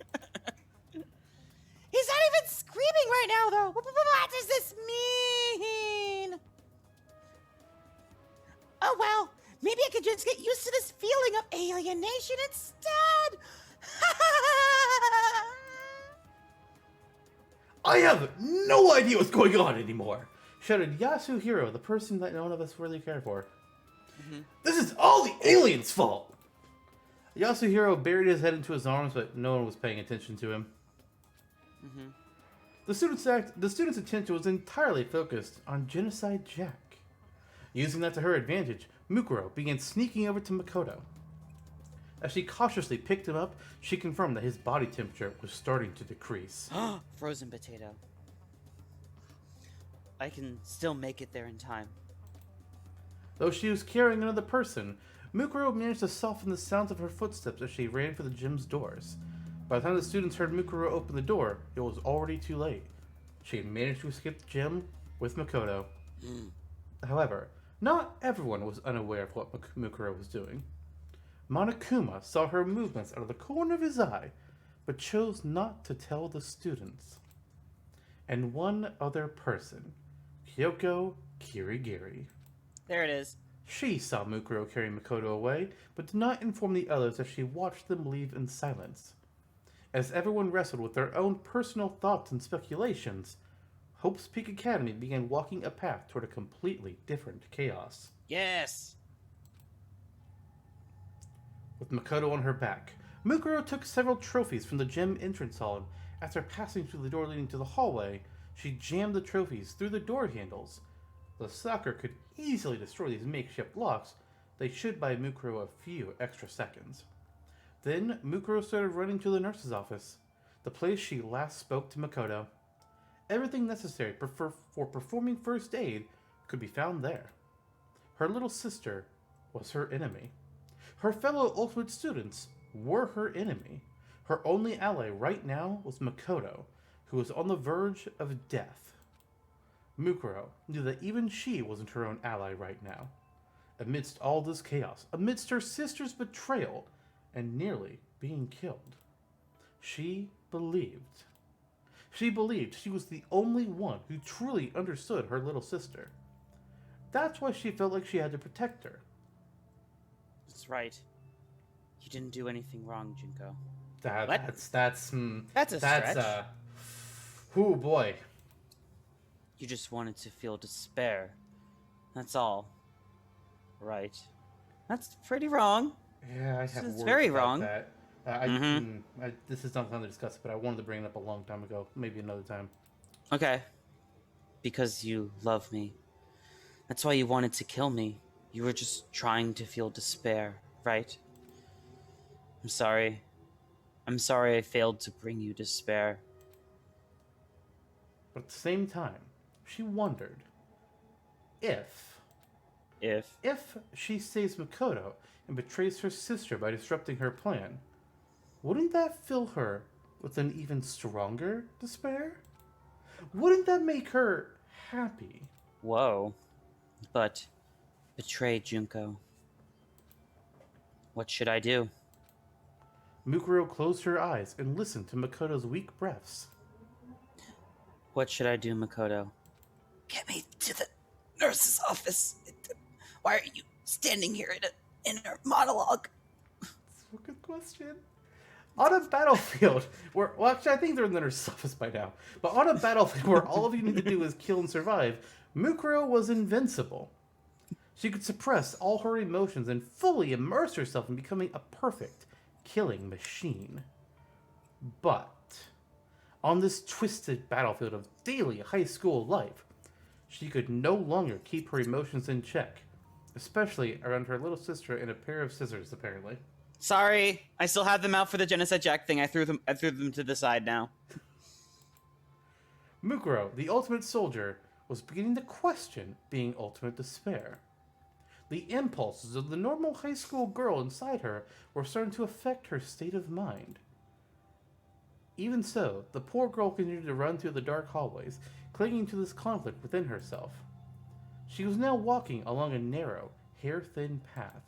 He's not even screaming right now, though. What does this mean? Oh, well, maybe I could just get used to this feeling of alienation instead. I have no idea what's going on anymore, shouted Yasuhiro, the person that none of us really care for. This is all the aliens' fault! Yasuhiro buried his head into his arms, but no one was paying attention to him. The student's attention was entirely focused on Genocide Jack. Using that to her advantage, Mukuro began sneaking over to Makoto. As she cautiously picked him up, she confirmed that his body temperature was starting to decrease. Frozen potato. I can still make it there in time. Though she was carrying another person, Mukuro managed to soften the sounds of her footsteps as she ran for the gym's doors. By the time the students heard Mukuro open the door, it was already too late. She had managed to escape the gym with Makoto. However, not everyone was unaware of what Mukuro was doing. Monokuma saw her movements out of the corner of his eye, but chose not to tell the students. And one other person, Kyoko Kirigiri. There it is. She saw Mukuro carry Makoto away, but did not inform the others as she watched them leave in silence. As everyone wrestled with their own personal thoughts and speculations, Hope's Peak Academy began walking a path toward a completely different chaos. Yes. With Makoto on her back, Mukuro took several trophies from the gym entrance hall, and after passing through the door leading to the hallway, she jammed the trophies through the door handles. The stalker could easily destroy these makeshift locks. They should buy Mukuro a few extra seconds. Then, Mukuro started running to the nurse's office, the place she last spoke to Makoto. Everything necessary for performing first aid could be found there. Her little sister was her enemy. Her fellow Ultimate students were her enemy. Her only ally right now was Makoto, who was on the verge of death. Mukuro knew that even she wasn't her own ally right now. Amidst all this chaos, amidst her sister's betrayal, and nearly being killed, she believed. She believed she was the only one who truly understood her little sister. That's why she felt like she had to protect her. That's right. You didn't do anything wrong, Junko. That's a stretch. Oh boy. You just wanted to feel despair. That's all. Right. That's pretty wrong. Yeah, I have It's words very about wrong. that. This is not time to discuss it, but I wanted to bring it up a long time ago. Maybe another time. Okay. Because you love me. That's why you wanted to kill me. You were just trying to feel despair, right? I'm sorry. I'm sorry I failed to bring you despair. But at the same time, she wondered if she saves Makoto and betrays her sister by disrupting her plan, wouldn't that fill her with an even stronger despair? Wouldn't that make her happy? Whoa. But betray Junko. What should I do? Mukuro closed her eyes and listened to Makoto's weak breaths. What should I do, Makoto? Get me to the nurse's office. Why are you standing here in a monologue? That's a good question. On a battlefield where, well, actually, I think they're in the nurse's office by now, but on a battlefield where all of you need to do is kill and survive, Mukuro was invincible. She could suppress all her emotions and fully immerse herself in becoming a perfect killing machine. But on this twisted battlefield of daily high school life, she could no longer keep her emotions in check, especially around her little sister and a pair of scissors, apparently. Sorry, I still have them out for the Genocide Jack thing. I threw them to the side now. Mukuro, the ultimate soldier, was beginning to question being ultimate despair. The impulses of the normal high school girl inside her were starting to affect her state of mind. Even so, the poor girl continued to run through the dark hallways, clinging to this conflict within herself. She was now walking along a narrow, hair-thin path.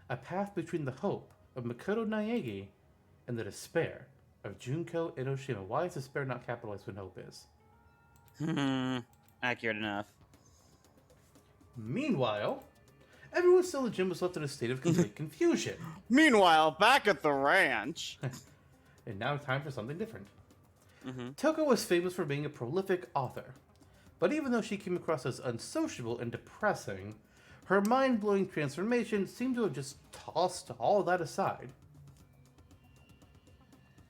A path between the hope of Makoto Naegi and the despair of Junko Enoshima. Why is despair not capitalized when hope is? Accurate enough. Meanwhile, everyone still in the gym was left in a state of complete confusion. Meanwhile, back at the ranch. And now time for something different. Toko was famous for being a prolific author. But even though she came across as unsociable and depressing, her mind-blowing transformation seemed to have just tossed all of that aside.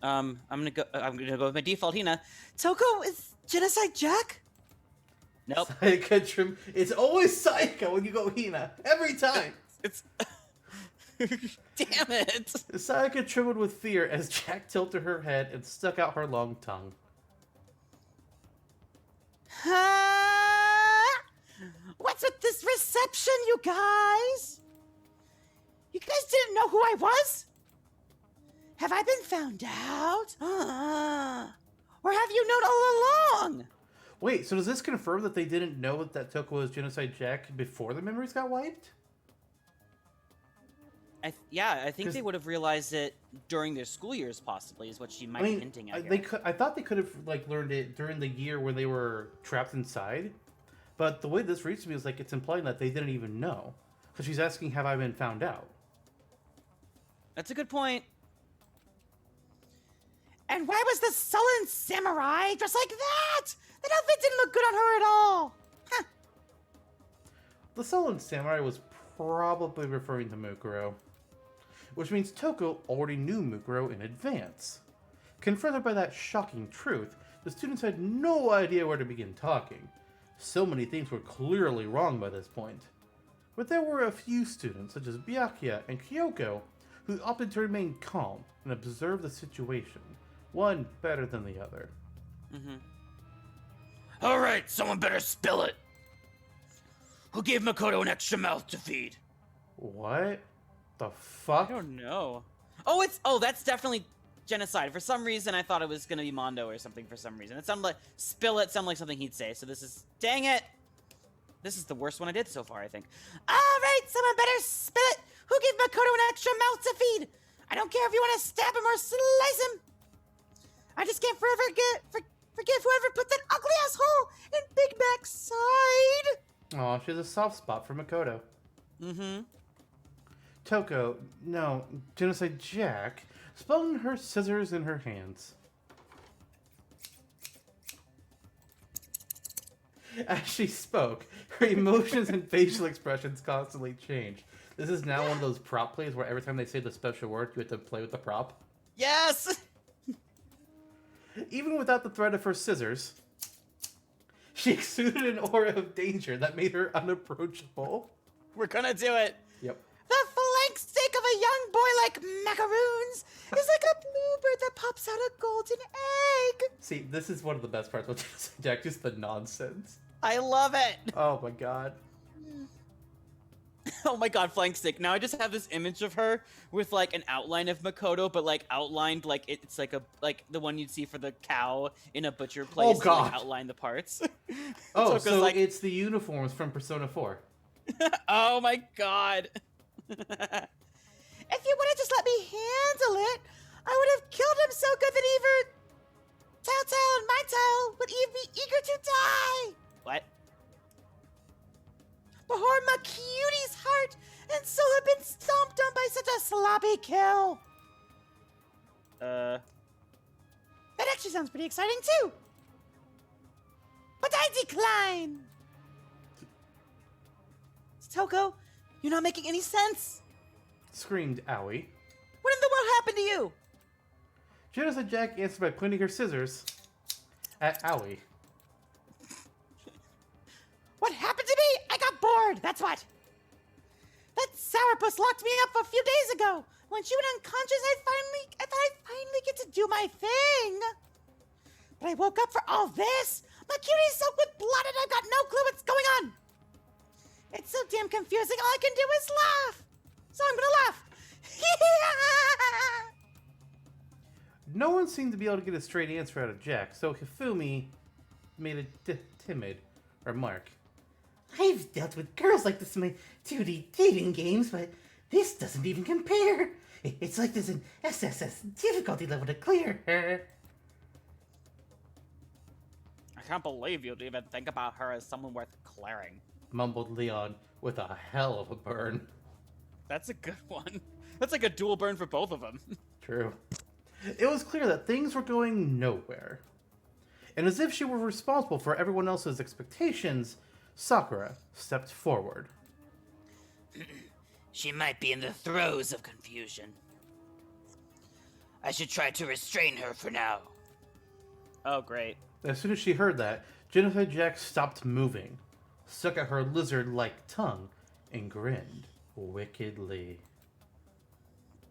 I'm gonna go with my default Hina. Toko is Genocide Jack? Nope. Sayaka it's always Sayaka when you go Hina. Every time. It's damn it. Sayaka trembled with fear as Jack tilted her head and stuck out her long tongue. What's with this reception, you guys? You guys didn't know who I was? Have I been found out? Or have you known all along? Wait, so does this confirm that they didn't know that Toko was Genocide Jack before the memories got wiped? I think they would have realized it during their school years, possibly, is what she might be hinting at. I thought they could have learned it during the year when they were trapped inside, but the way this reads to me is like it's implying that they didn't even know, because she's asking, "Have I been found out?" That's a good point. And why was the sullen samurai dressed like that? That outfit didn't look good on her at all. Huh. The sullen samurai was probably referring to Mukuro, which means Toko already knew Mukuro in advance. Confronted by that shocking truth, the students had no idea where to begin talking. So many things were clearly wrong by this point. But there were a few students, such as Byakuya and Kyoko, who opted to remain calm and observe the situation, one better than the other. All right, someone better spill it. Who gave Makoto an extra mouth to feed? What the fuck? I don't know. That's definitely genocide. For some reason, I thought it was gonna be Mondo or something. For some reason, it sounded like sounded like something he'd say. So this is, dang it, this is the worst one I did so far, I think. All right, someone better spill it. Who gave Makoto an extra mouth to feed? I don't care if you want to stab him or slice him. I just can't forgive whoever put that ugly asshole in Big Mac's side. Aw, she has a soft spot for Makoto. Toko, no, Genocide Jack, spun her scissors in her hands. As she spoke, her emotions and facial expressions constantly changed. This is now one of those prop plays where every time they say the special word, you have to play with the prop. Yes! Even without the threat of her scissors, she exuded an aura of danger that made her unapproachable. We're gonna do it. Yep. The flank steak of a young boy like macaroons is like a bluebird that pops out a golden egg. See, this is one of the best parts about Genocide Jack, just the nonsense. I love it. Oh my god. Oh my god, flank stick. Now I just have this image of her with like an outline of Makoto, but like outlined like it's like the one you'd see for the cow in a butcher place. Oh god. To, like, outline the parts. Oh, so like, it's the uniforms from Persona 4. Oh my god. If you would have just let me handle it, I would have killed him so good that either Tao and my Tao would even be eager to die. What? Before my cutie's heart and soul have been stomped on by such a sloppy kill. That actually sounds pretty exciting too. But I decline. Toko, you're not making any sense. Screamed Owie. What in the world happened to you? Genocide Jack answered by pointing her scissors at Owie. What happened to me? I got bored, that's what. That sourpuss locked me up a few days ago. When she went unconscious, I thought I'd finally get to do my thing. But I woke up for all this. My cutie's soaked with blood and I've got no clue what's going on. It's so damn confusing, all I can do is laugh. So I'm gonna laugh. No one seemed to be able to get a straight answer out of Jack, so Hifumi made a timid remark. I've dealt with girls like this in my 2D dating games, but this doesn't even compare. It's like there's an SSS difficulty level to clear her. I can't believe you'd even think about her as someone worth clearing. Mumbled Leon with a hell of a burn. That's a good one. That's like a dual burn for both of them. True. It was clear that things were going nowhere. And as if she were responsible for everyone else's expectations, Sakura stepped forward. She might be in the throes of confusion. I should try to restrain her for now. Oh, great. As soon as she heard that, Genocide Jack stopped moving, stuck at her lizard-like tongue, and grinned wickedly.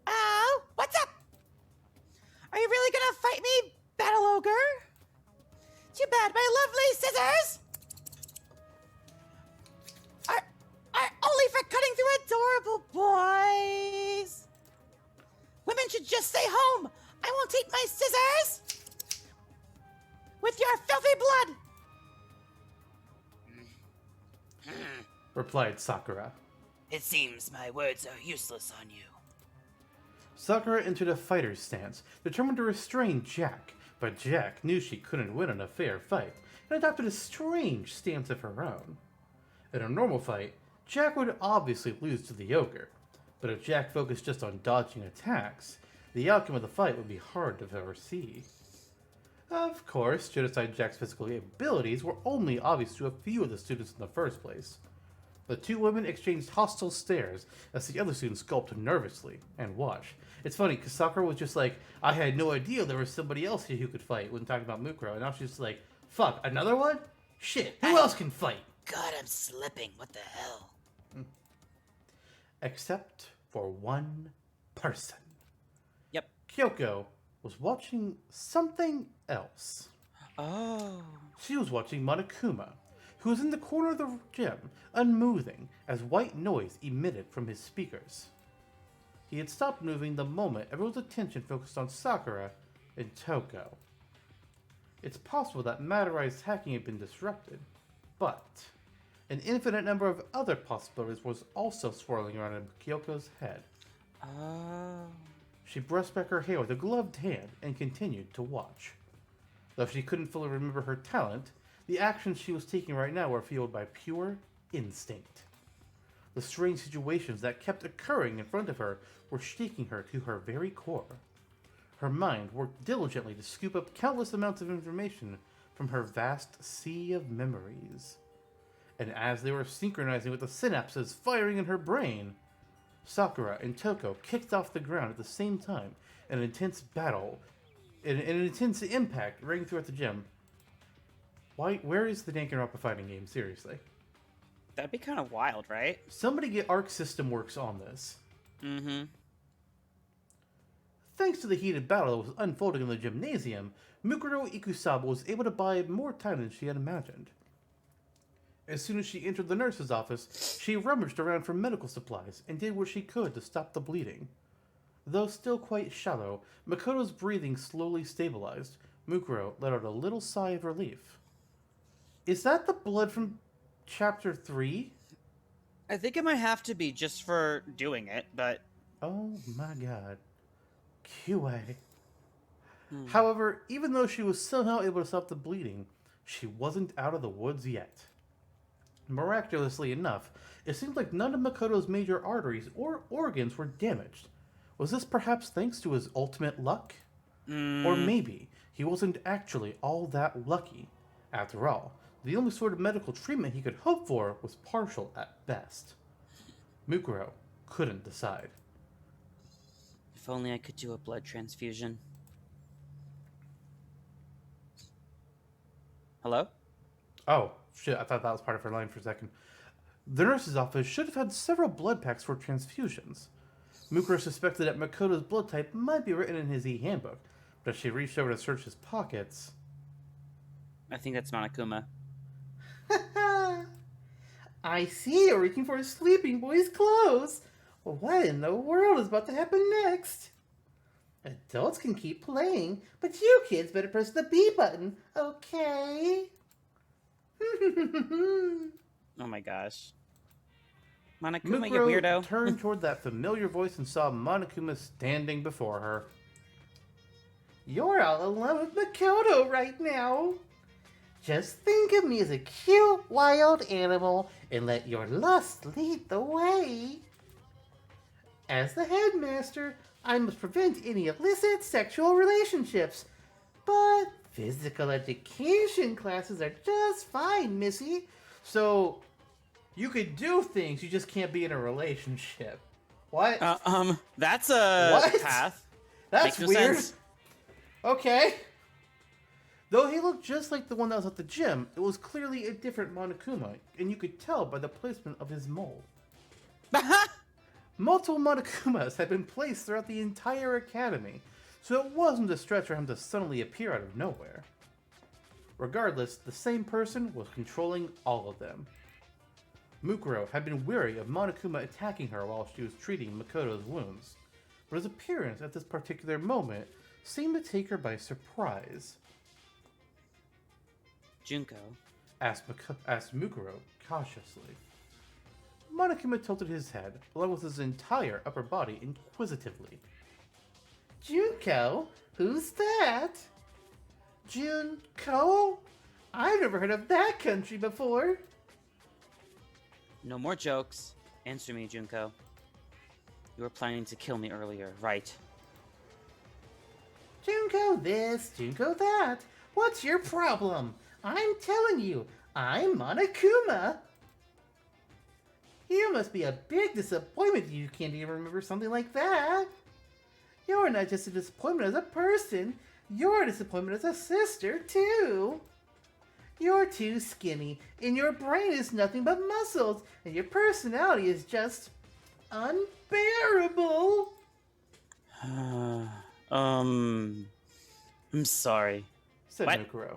Oh, what's up? Are you really gonna fight me, Battle Ogre? Too bad my lovely scissors are only for cutting through adorable boys. Women should just stay home. I won't take my scissors with your filthy blood. Replied Sakura. It seems my words are useless on you. Sakura entered a fighter's stance, determined to restrain Jack, but Jack knew she couldn't win in a fair fight, and adopted a strange stance of her own. In a normal fight, Jack would obviously lose to the ogre, but if Jack focused just on dodging attacks, the outcome of the fight would be hard to foresee. Of course, Genocide Jack's physical abilities were only obvious to a few of the students in the first place. The two women exchanged hostile stares as the other students gulped nervously and watched. It's funny, because Sakura was just like, I had no idea there was somebody else here who could fight when talking about Mukuro, and now she's just like, fuck, another one? Shit, who else can fight? God, I'm slipping. What the hell? Except for one person. Yep. Kyoko was watching something else. Oh. She was watching Monokuma, who was in the corner of the gym, unmoving, as white noise emitted from his speakers. He had stopped moving the moment everyone's attention focused on Sakura and Toko. It's possible that Madarai's hacking had been disrupted, but an infinite number of other possibilities was also swirling around in Kyoko's head. Oh. She brushed back her hair with a gloved hand and continued to watch. Though she couldn't fully remember her talent, the actions she was taking right now were fueled by pure instinct. The strange situations that kept occurring in front of her were shaking her to her very core. Her mind worked diligently to scoop up countless amounts of information from her vast sea of memories. And as they were synchronizing with the synapses firing in her brain, Sakura and Toko kicked off the ground at the same time, an intense battle, an intense impact rang throughout the gym. Where is the Danganronpa fighting game, seriously? That'd be kind of wild, right? Somebody get Arc System Works on this. Mm-hmm. Thanks to the heated battle that was unfolding in the gymnasium, Mukuro Ikusaba was able to buy more time than she had imagined. As soon as she entered the nurse's office, she rummaged around for medical supplies and did what she could to stop the bleeding. Though still quite shallow, Makoto's breathing slowly stabilized. Mukuro let out a little sigh of relief. Is that the blood from Chapter 3? I think it might have to be just for doing it, but... Oh my god. QA. However, even though she was somehow able to stop the bleeding, she wasn't out of the woods yet. Miraculously enough, it seemed like none of Makoto's major arteries or organs were damaged. Was this perhaps thanks to his ultimate luck? Or maybe he wasn't actually all that lucky. After all, the only sort of medical treatment he could hope for was partial at best. Mukuro couldn't decide. If only I could do a blood transfusion. Hello? Oh, shit, I thought that was part of her line for a second. The nurse's office should have had several blood packs for transfusions. Mukuro suspected that Makoto's blood type might be written in his e-handbook, but as she reached over to search his pockets... I think that's Monokuma. I see you're reaching for a sleeping boy's clothes. What in the world is about to happen next? Adults can keep playing, but you kids better press the B button, okay? Oh my gosh. Monokuma, you Mukuro weirdo. turned toward that familiar voice and saw Monokuma standing before her. You're all alone with Makoto right now. Just think of me as a cute, wild animal and let your lust lead the way. As the headmaster, I must prevent any illicit sexual relationships. But physical education classes are just fine, Missy. So, you could do things, you just can't be in a relationship. What? That's a What? path. That's makes no weird. sense. Okay. Though he looked just like the one that was at the gym, it was clearly a different Monokuma, and you could tell by the placement of his mole. Multiple Monokumas had been placed throughout the entire academy, so it wasn't a stretch for him to suddenly appear out of nowhere. Regardless, the same person was controlling all of them. Mukuro had been wary of Monokuma attacking her while she was treating Makoto's wounds, but his appearance at this particular moment seemed to take her by surprise. Junko. Asked Mukuro cautiously. Monokuma tilted his head, along with his entire upper body, inquisitively. Junko? Who's that? Junko? I've never heard of that country before. No more jokes. Answer me, Junko. You were planning to kill me earlier, right? Junko this, Junko that. What's your problem? I'm telling you, I'm Monokuma. You must be a big disappointment you can't even remember something like that. You're not just a disappointment as a person, you're a disappointment as a sister, too. You're too skinny, and your brain is nothing but muscles, and your personality is just unbearable. I'm sorry. Said What? Mukuro.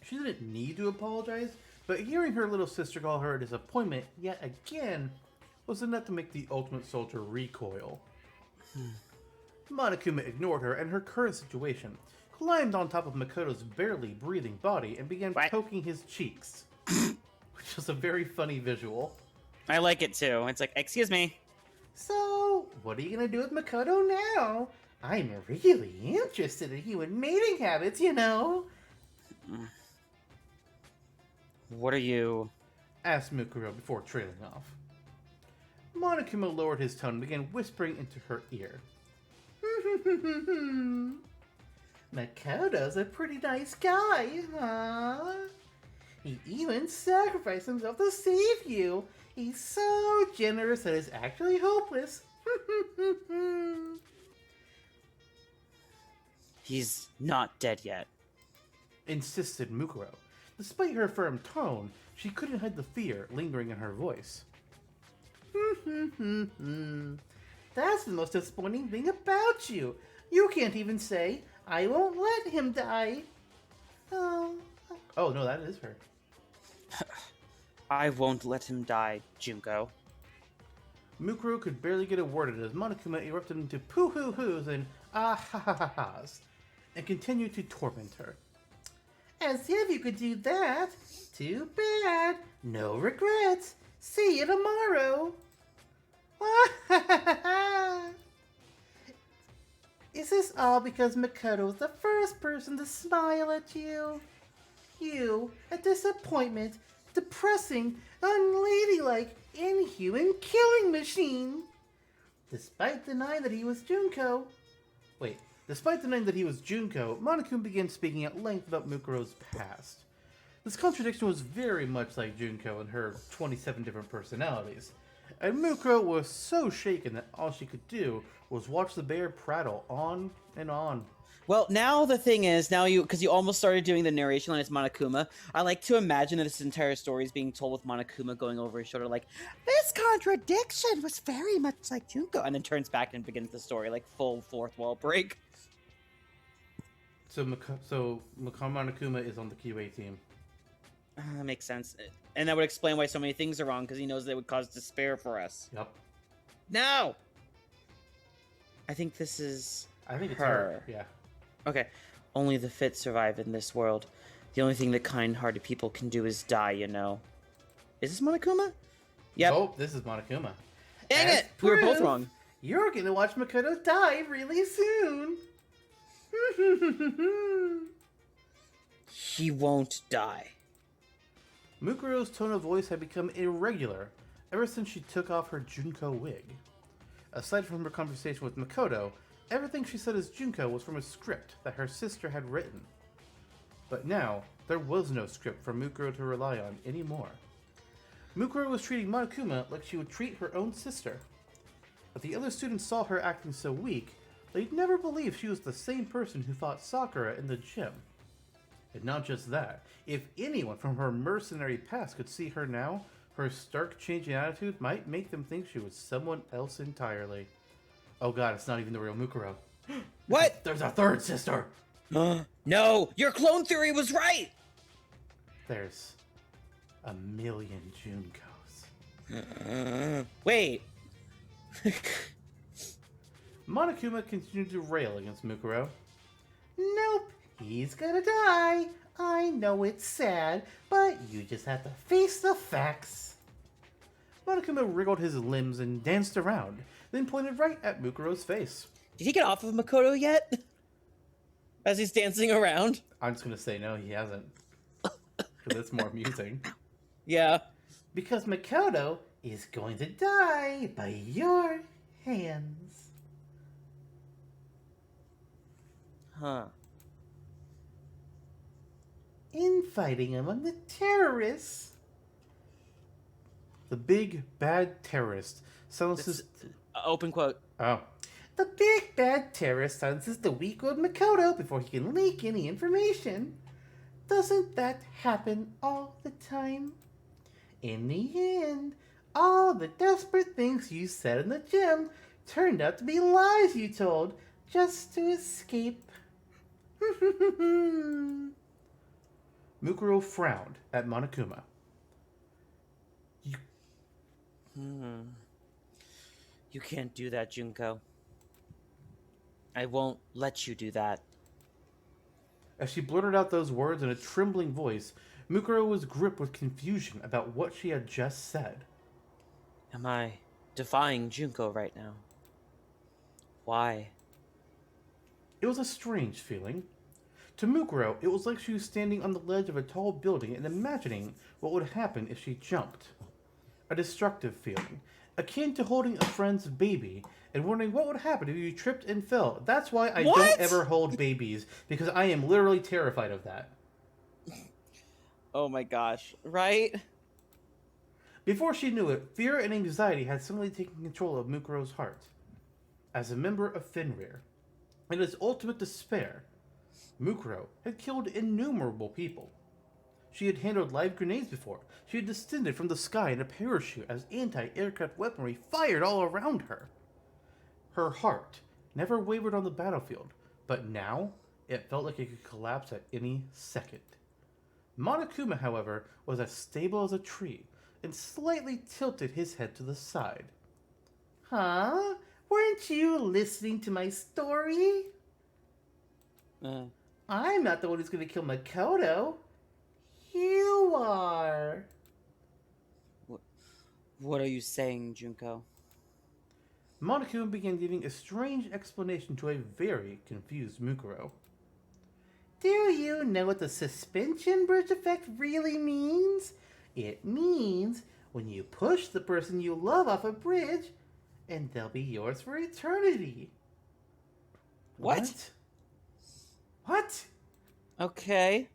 She didn't need to apologize, but hearing her little sister call her a disappointment yet again was enough to make the ultimate soldier recoil. Monokuma ignored her and her current situation, climbed on top of Makoto's barely breathing body, and began What? poking his cheeks, which was a very funny visual. I like it too. It's like, excuse me. So, what are you gonna do with Makoto now? I'm really interested in human mating habits, you know. What are you... Asked Mukuro before trailing off. Monokuma lowered his tone and began whispering into her ear. Makoto's a pretty nice guy, huh? He even sacrificed himself to save you. He's so generous that it's actually hopeless. He's not dead yet. Insisted Mukuro. Despite her firm tone, she couldn't hide the fear lingering in her voice. That's the most disappointing thing about you. You can't even say, I won't let him die. Oh, Oh, no, that is her. I won't let him die, Junko. Mukuro could barely get a word in as Monokuma erupted into poo-hoo-hoos and ah-ha-ha-ha-has, and continued to torment her. as if you could do that. Too bad. No regrets. See you tomorrow. Is this all because Makoto was the first person to smile at you? You, a disappointment, depressing, unladylike, inhuman killing machine. Despite denying that he was Junko, Monokuma began speaking at length about Mukuro's past. This contradiction was very much like Junko and her 27 different personalities, and Mukuro was so shaken that all she could do was watch the bear prattle on and on. Well, now the thing is, because you almost started doing the narration line as Monokuma, I like to imagine that this entire story is being told with Monokuma going over his shoulder like, This contradiction was very much like Junko. and then turns back and begins the story, like full fourth wall break. So Monokuma is on the QA team. That makes sense. And that would explain why so many things are wrong, because he knows they would cause despair for us. Yep. No! I think this is I think it's her. Yeah. Okay. Only the fit survive in this world. The only thing that kind-hearted people can do is die, you know. Is this Monokuma? Yep. Oh, this is Monokuma. Dang As it! We were both proof, wrong. You're gonna watch Makoto die really soon. He won't die. Mukuro's tone of voice had become irregular ever since she took off her Junko wig. Aside from her conversation with Makoto, everything she said as Junko was from a script that her sister had written. But now, there was no script for Mukuro to rely on anymore. Mukuro was treating Monokuma like she would treat her own sister. If the other students saw her acting so weak, they'd never believe she was the same person who fought Sakura in the gym. And not just that, if anyone from her mercenary past could see her now, her stark change in attitude might make them think she was someone else entirely. Oh god, it's not even the real Mukuro. What? There's a third sister! No! Your clone theory was right! There's a million Junkos. Wait. Monokuma continued to rail against Mukuro. Nope, he's gonna die. I know it's sad, but you just have to face the facts. Monokuma wriggled his limbs and danced around, then pointed right at Mukuro's face. Did he get off of Makoto yet? As he's dancing around? I'm just gonna say no, he hasn't. Because it's more amusing. Yeah. Because Makoto is going to die by your hands. Huh. Infighting among the terrorists. The big bad terrorist silences. Open quote. Oh. The big bad terrorist silences the weak-willed Makoto before he can leak any information. Doesn't that happen all the time? In the end, all the desperate things you said in the gym turned out to be lies you told just to escape. Mukuro frowned at Monokuma. You can't do that, Junko. I won't let you do that. As she blurted out those words in a trembling voice, Mukuro was gripped with confusion about what she had just said. Am I defying Junko right now? Why? It was a strange feeling. To Mukuro, it was like she was standing on the ledge of a tall building and imagining what would happen if she jumped. A destructive feeling, akin to holding a friend's baby and wondering what would happen if you tripped and fell. That's why I don't ever hold babies, because I am literally terrified of that. Oh my gosh, right? Before she knew it, fear and anxiety had suddenly taken control of Mukuro's heart. As a member of Fenrir, in his ultimate despair, Mukuro had killed innumerable people. She had handled live grenades before. She had descended from the sky in a parachute as anti-aircraft weaponry fired all around her. Her heart never wavered on the battlefield, but now it felt like it could collapse at any second. Monokuma, however, was as stable as a tree and slightly tilted his head to the side. Huh? Weren't you listening to my story? I'm not the one who's going to kill Makoto. You are. What are you saying, Junko? Monokuma began giving a strange explanation to a very confused Mukuro. Do you know what the suspension bridge effect really means? It means when you push the person you love off a bridge, and they'll be yours for eternity. What? What? Okay.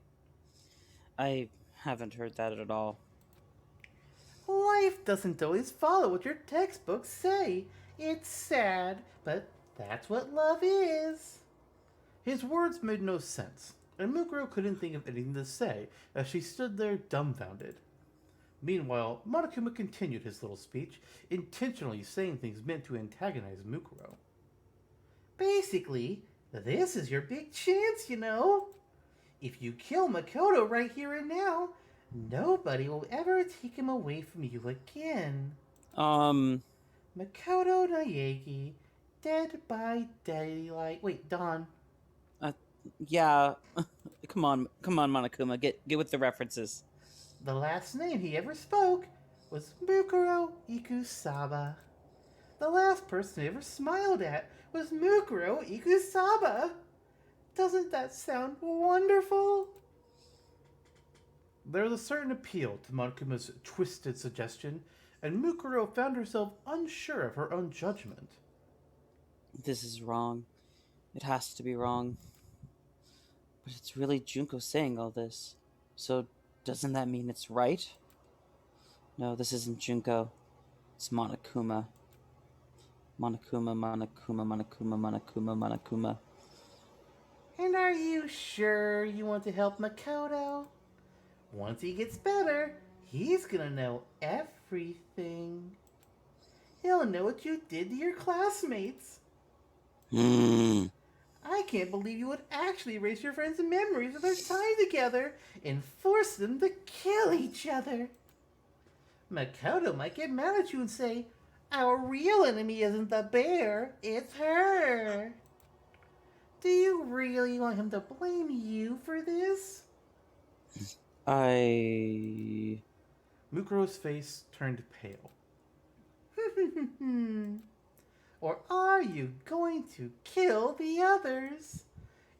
I haven't heard that at all. Life doesn't always follow what your textbooks say. It's sad, but that's what love is. His words made no sense, and Mukuro couldn't think of anything to say as she stood there dumbfounded. Meanwhile, Monokuma continued his little speech, intentionally saying things meant to antagonize Mukuro. Basically, this is your big chance, you know. If you kill Makoto right here and now, nobody will ever take him away from you again. Makoto Naegi, dead by daylight. Wait, dawn. Yeah. Come on, Monokuma, get with the references. The last name he ever spoke was Mukuro Ikusaba. The last person he ever smiled at was Mukuro Ikusaba. Doesn't that sound wonderful? There was a certain appeal to Monokuma's twisted suggestion, and Mukuro found herself unsure of her own judgment. This is wrong. It has to be wrong. But it's really Junko saying all this. So doesn't that mean it's right? No, this isn't Junko. It's Monokuma. Monokuma. And are you sure you want to help Makoto? Once he gets better, he's gonna know everything. He'll know what you did to your classmates. I can't believe you would actually erase your friends' memories of their time together and force them to kill each other. Makoto might get mad at you and say, our real enemy isn't the bear, it's her. Do you really want him to blame you for this? Mukuro's face turned pale. Or are you going to kill the others?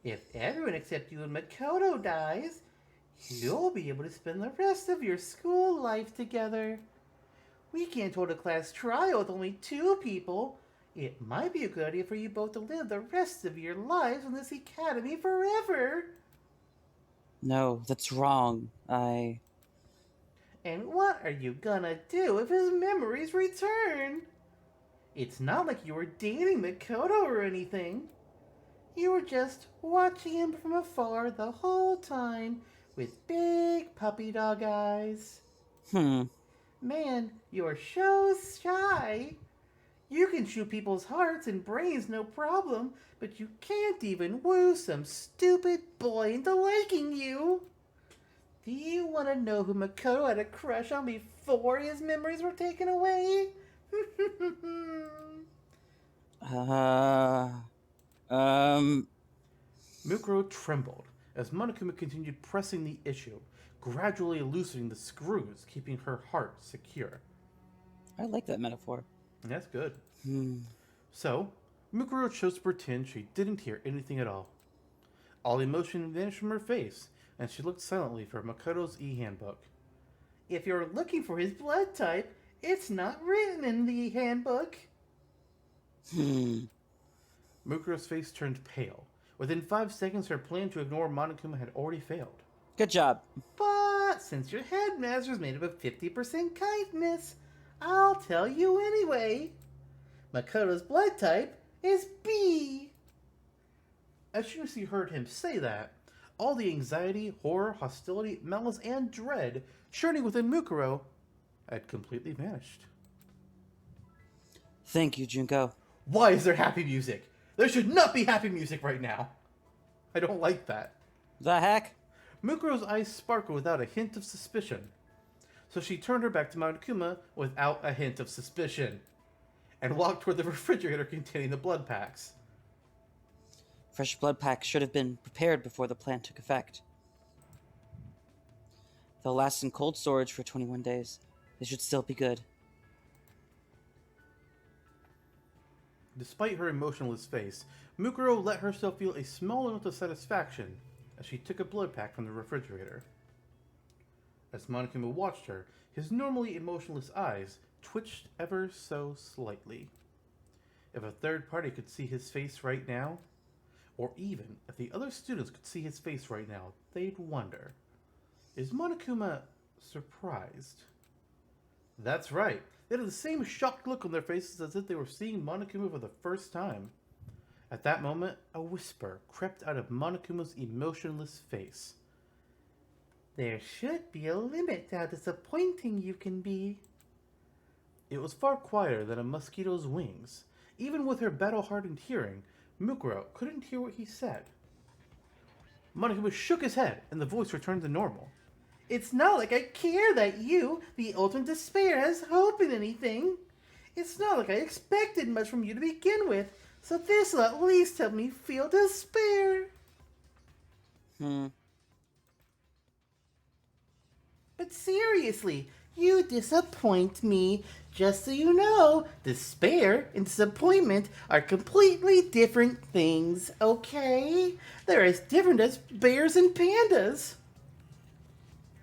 If everyone except you and Makoto dies, you'll be able to spend the rest of your school life together. We can't hold a class trial with only 2 people. It might be a good idea for you both to live the rest of your lives in this academy forever. No, that's wrong. And what are you gonna do if his memories return? It's not like you were dating Makoto or anything. You were just watching him from afar the whole time with big puppy dog eyes. Man, you're so shy. You can chew people's hearts and brains no problem, but you can't even woo some stupid boy into liking you. Do you want to know who Makoto had a crush on before his memories were taken away? Mukuro trembled as Monokuma continued pressing the issue, gradually loosening the screws, keeping her heart secure. I like that metaphor. That's good. So, Mukuro chose to pretend she didn't hear anything at all. All emotion vanished from her face, and she looked silently for Makoto's e-handbook. If you're looking for his blood type, it's not written in the handbook. Mukuro's face turned pale. Within 5 seconds, her plan to ignore Monokuma had already failed. Good job. But since your headmaster's made up of 50% kindness, I'll tell you anyway. Makoto's blood type is B. As soon as she heard him say that, all the anxiety, horror, hostility, malice, and dread churning within Mukuro had completely vanished. Thank you, Junko. Why is there happy music? There should not be happy music right now. I don't like that. The heck? Mukuro's eyes sparkled without a hint of suspicion. So she turned her back to Monokuma without a hint of suspicion, and walked toward the refrigerator containing the blood packs. Fresh blood packs should have been prepared before the plan took effect. They'll last in cold storage for 21 days. They should still be good. Despite her emotionless face, Mukuro let herself feel a small amount of satisfaction as she took a blood pack from the refrigerator. As Monokuma watched her, his normally emotionless eyes twitched ever so slightly. If a third party could see his face right now, or even if the other students could see his face right now, they'd wonder, is Monokuma surprised? That's right. They had the same shocked look on their faces as if they were seeing Monokuma for the first time. At that moment, a whisper crept out of Monokuma's emotionless face. There should be a limit to how disappointing you can be. It was far quieter than a mosquito's wings. Even with her battle-hardened hearing, Mukuro couldn't hear what he said. Monokuma shook his head, and the voice returned to normal. It's not like I care that you, the ultimate despair, has hope in anything. It's not like I expected much from you to begin with, so this'll at least help me feel despair. But seriously, you disappoint me. Just so you know, despair and disappointment are completely different things, okay? They're as different as bears and pandas.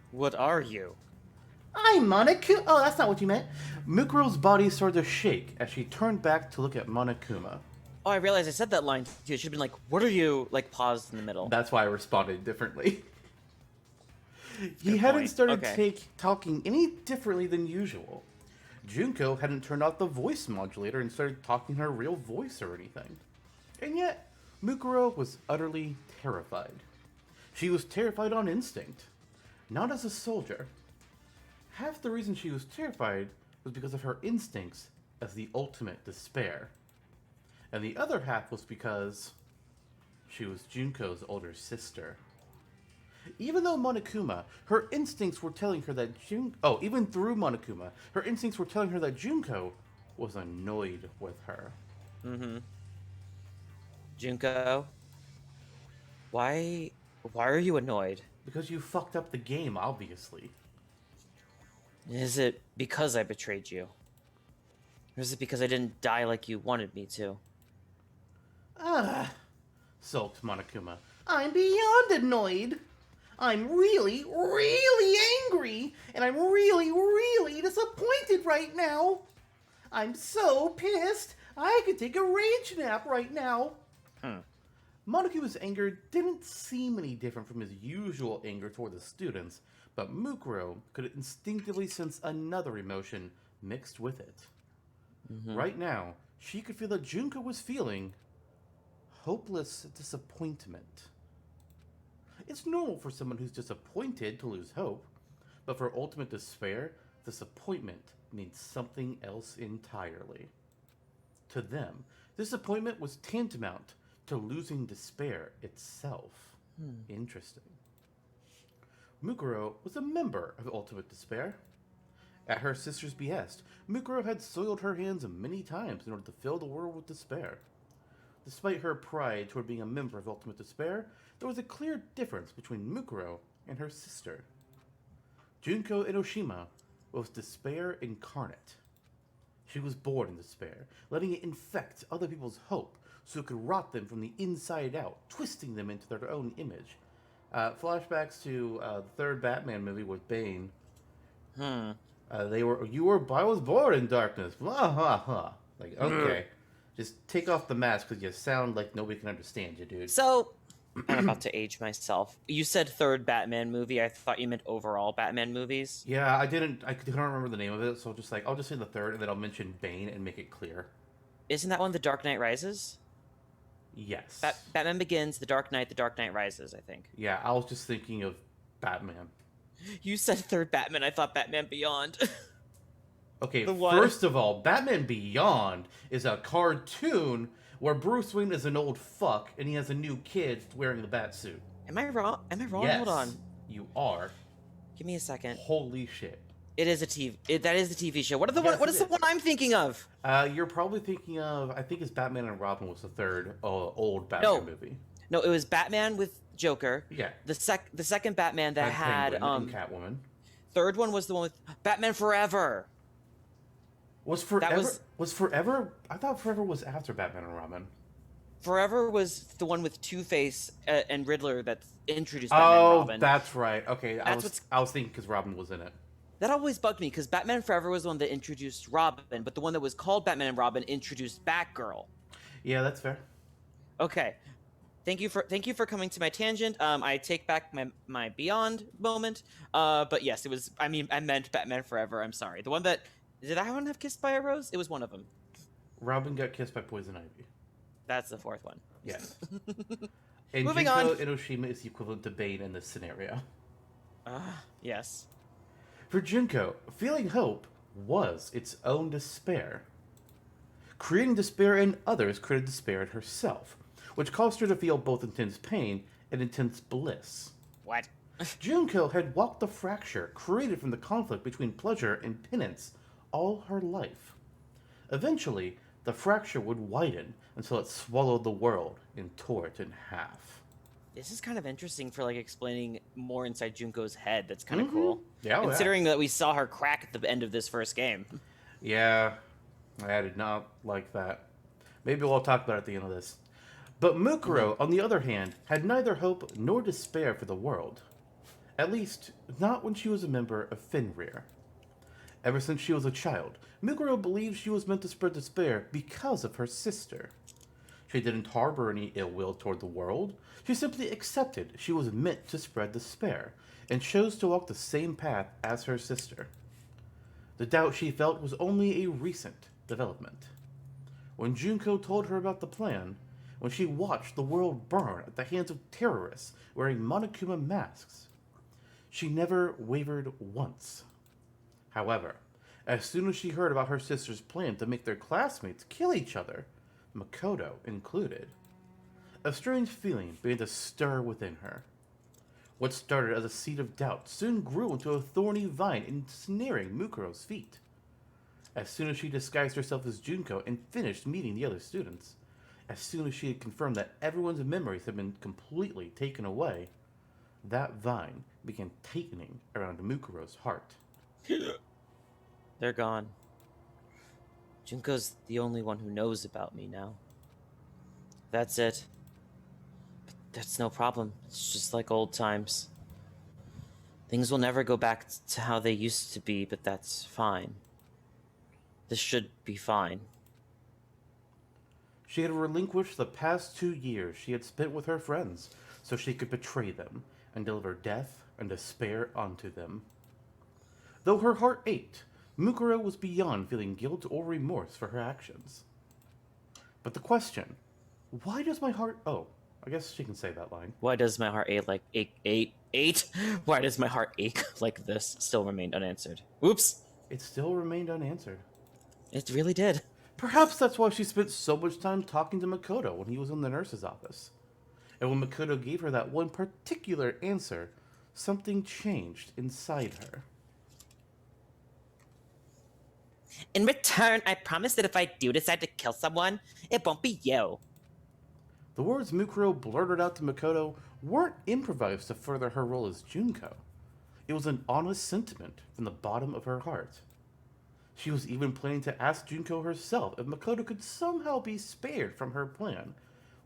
What are you? I'm Monokuma. Oh, that's not what you meant. Mukuro's body started to shake as she turned back to look at Monokuma. Oh, I realized I said that line too. It should have been like, what are you? Like, paused in the middle. That's why I responded differently. He Good hadn't point. started Okay. talking any differently than usual. Junko hadn't turned off the voice modulator and started talking her real voice or anything. And yet, Mukuro was utterly terrified. She was terrified on instinct, not as a soldier. Half the reason she was terrified was because of her instincts as the ultimate despair. And the other half was because she was Junko's older sister. Even though Monokuma, her instincts were telling her that even through Monokuma, her instincts were telling her that Junko was annoyed with her. Junko, why are you annoyed? Because you fucked up the game, obviously. Is it because I betrayed you? Or is it because I didn't die like you wanted me to? Sulked Monokuma. I'm beyond annoyed. I'm really, really angry, and I'm really, really disappointed right now. I'm so pissed, I could take a rage nap right now. Monokuma's anger didn't seem any different from his usual anger toward the students, but Mukuro could instinctively sense another emotion mixed with it. Right now, she could feel that Junko was feeling hopeless disappointment. It's normal for someone who's disappointed to lose hope, but for ultimate despair, disappointment means something else entirely. To them, disappointment was tantamount to losing despair itself. Interesting. Mukuro was a member of Ultimate Despair. At her sister's behest, Mukuro had soiled her hands many times in order to fill the world with despair. Despite her pride toward being a member of Ultimate Despair, there was a clear difference between Mukuro and her sister. Junko Enoshima was despair incarnate. She was born in despair, letting it infect other people's hope so it could rot them from the inside out, twisting them into their own image. Flashbacks to the third Batman movie with Bane. I was born in darkness. Blah, blah, blah. Like, okay. Just take off the mask because you sound like nobody can understand you, dude. So, I'm about to age myself. You said third Batman movie. I thought you meant overall Batman movies. Yeah, I couldn't remember the name of it, so I'll just say the third, and then I'll mention Bane and make it clear. Isn't that one The Dark Knight Rises? Yes. Batman Begins, The Dark Knight Rises, I think. Yeah, I was just thinking of Batman. You said third Batman. I thought Batman Beyond. Okay, The what? first of all, Batman Beyond is a cartoon where Bruce Wayne is an old fuck and he has a new kid wearing the bat suit. Am I wrong? Yes, Hold on. you are. Give me a second. Holy shit. It is a TV. That is the TV show. What Yes, is it the one I'm thinking of? You're probably thinking of, I think it's Batman and Robin was the third old Batman movie. No, it was Batman with Joker. Yeah. The second Batman that had Penguin and Catwoman. Third one was the one with Batman Forever. Was Forever? I thought Forever was after Batman and Robin. Forever was the one with Two-Face and Riddler that introduced Batman and Robin. Oh, that's right. Okay, I was thinking because Robin was in it. That always bugged me because Batman Forever was the one that introduced Robin, but the one that was called Batman and Robin introduced Batgirl. Yeah, that's fair. Okay. Thank you for coming to my tangent. I take back my Beyond moment. But yes, I meant Batman Forever. I'm sorry. The one that did I one have Kissed by a Rose? It was one of them. Robin got kissed by Poison Ivy. That's the fourth one. Yes. And Moving Junko on. Enoshima is the equivalent to Bane in this scenario. Yes. For Junko, feeling hope was its own despair. Creating despair in others created despair in herself, which caused her to feel both intense pain and intense bliss. What? Junko had walked the fracture created from the conflict between pleasure and penance all her life. Eventually, the fracture would widen until it swallowed the world and tore it in half. This is kind of interesting for like explaining more inside Junko's head. That's kind of cool. Yeah, Considering that we saw her crack at the end of this first game. Yeah, I did not like that. Maybe we'll talk about it at the end of this. But Mukuro, on the other hand, had neither hope nor despair for the world. At least, not when she was a member of Fenrir. Ever since she was a child, Mukuro believed she was meant to spread despair because of her sister. She didn't harbor any ill will toward the world. She simply accepted she was meant to spread despair, and chose to walk the same path as her sister. The doubt she felt was only a recent development. When Junko told her about the plan, when she watched the world burn at the hands of terrorists wearing Monokuma masks, she never wavered once. However, as soon as she heard about her sister's plan to make their classmates kill each other, Makoto included, a strange feeling began to stir within her. What started as a seed of doubt soon grew into a thorny vine ensnaring Mukuro's feet. As soon as she disguised herself as Junko and finished meeting the other students, as soon as she had confirmed that everyone's memories had been completely taken away, that vine began tightening around Mukuro's heart. They're gone. Junko's the only one who knows about me now. That's it. But that's no problem. It's just like old times. Things will never go back to how they used to be, but that's fine. This should be fine. She had relinquished the past 2 years she had spent with her friends so she could betray them and deliver death and despair onto them. Though her heart ached, Mukuro was beyond feeling guilt or remorse for her actions. But the question, why does my heart... Oh, I guess she can say that line. Why does my heart ache? Why does my heart ache like this? Still remained unanswered. Oops! It still remained unanswered. It really did. Perhaps that's why she spent so much time talking to Makoto when he was in the nurse's office. And when Makoto gave her that one particular answer, something changed inside her. In return, I promise that if I do decide to kill someone, it won't be you. The words Mukuro blurted out to Makoto weren't improvised to further her role as Junko. It was an honest sentiment from the bottom of her heart. She was even planning to ask Junko herself if Makoto could somehow be spared from her plan,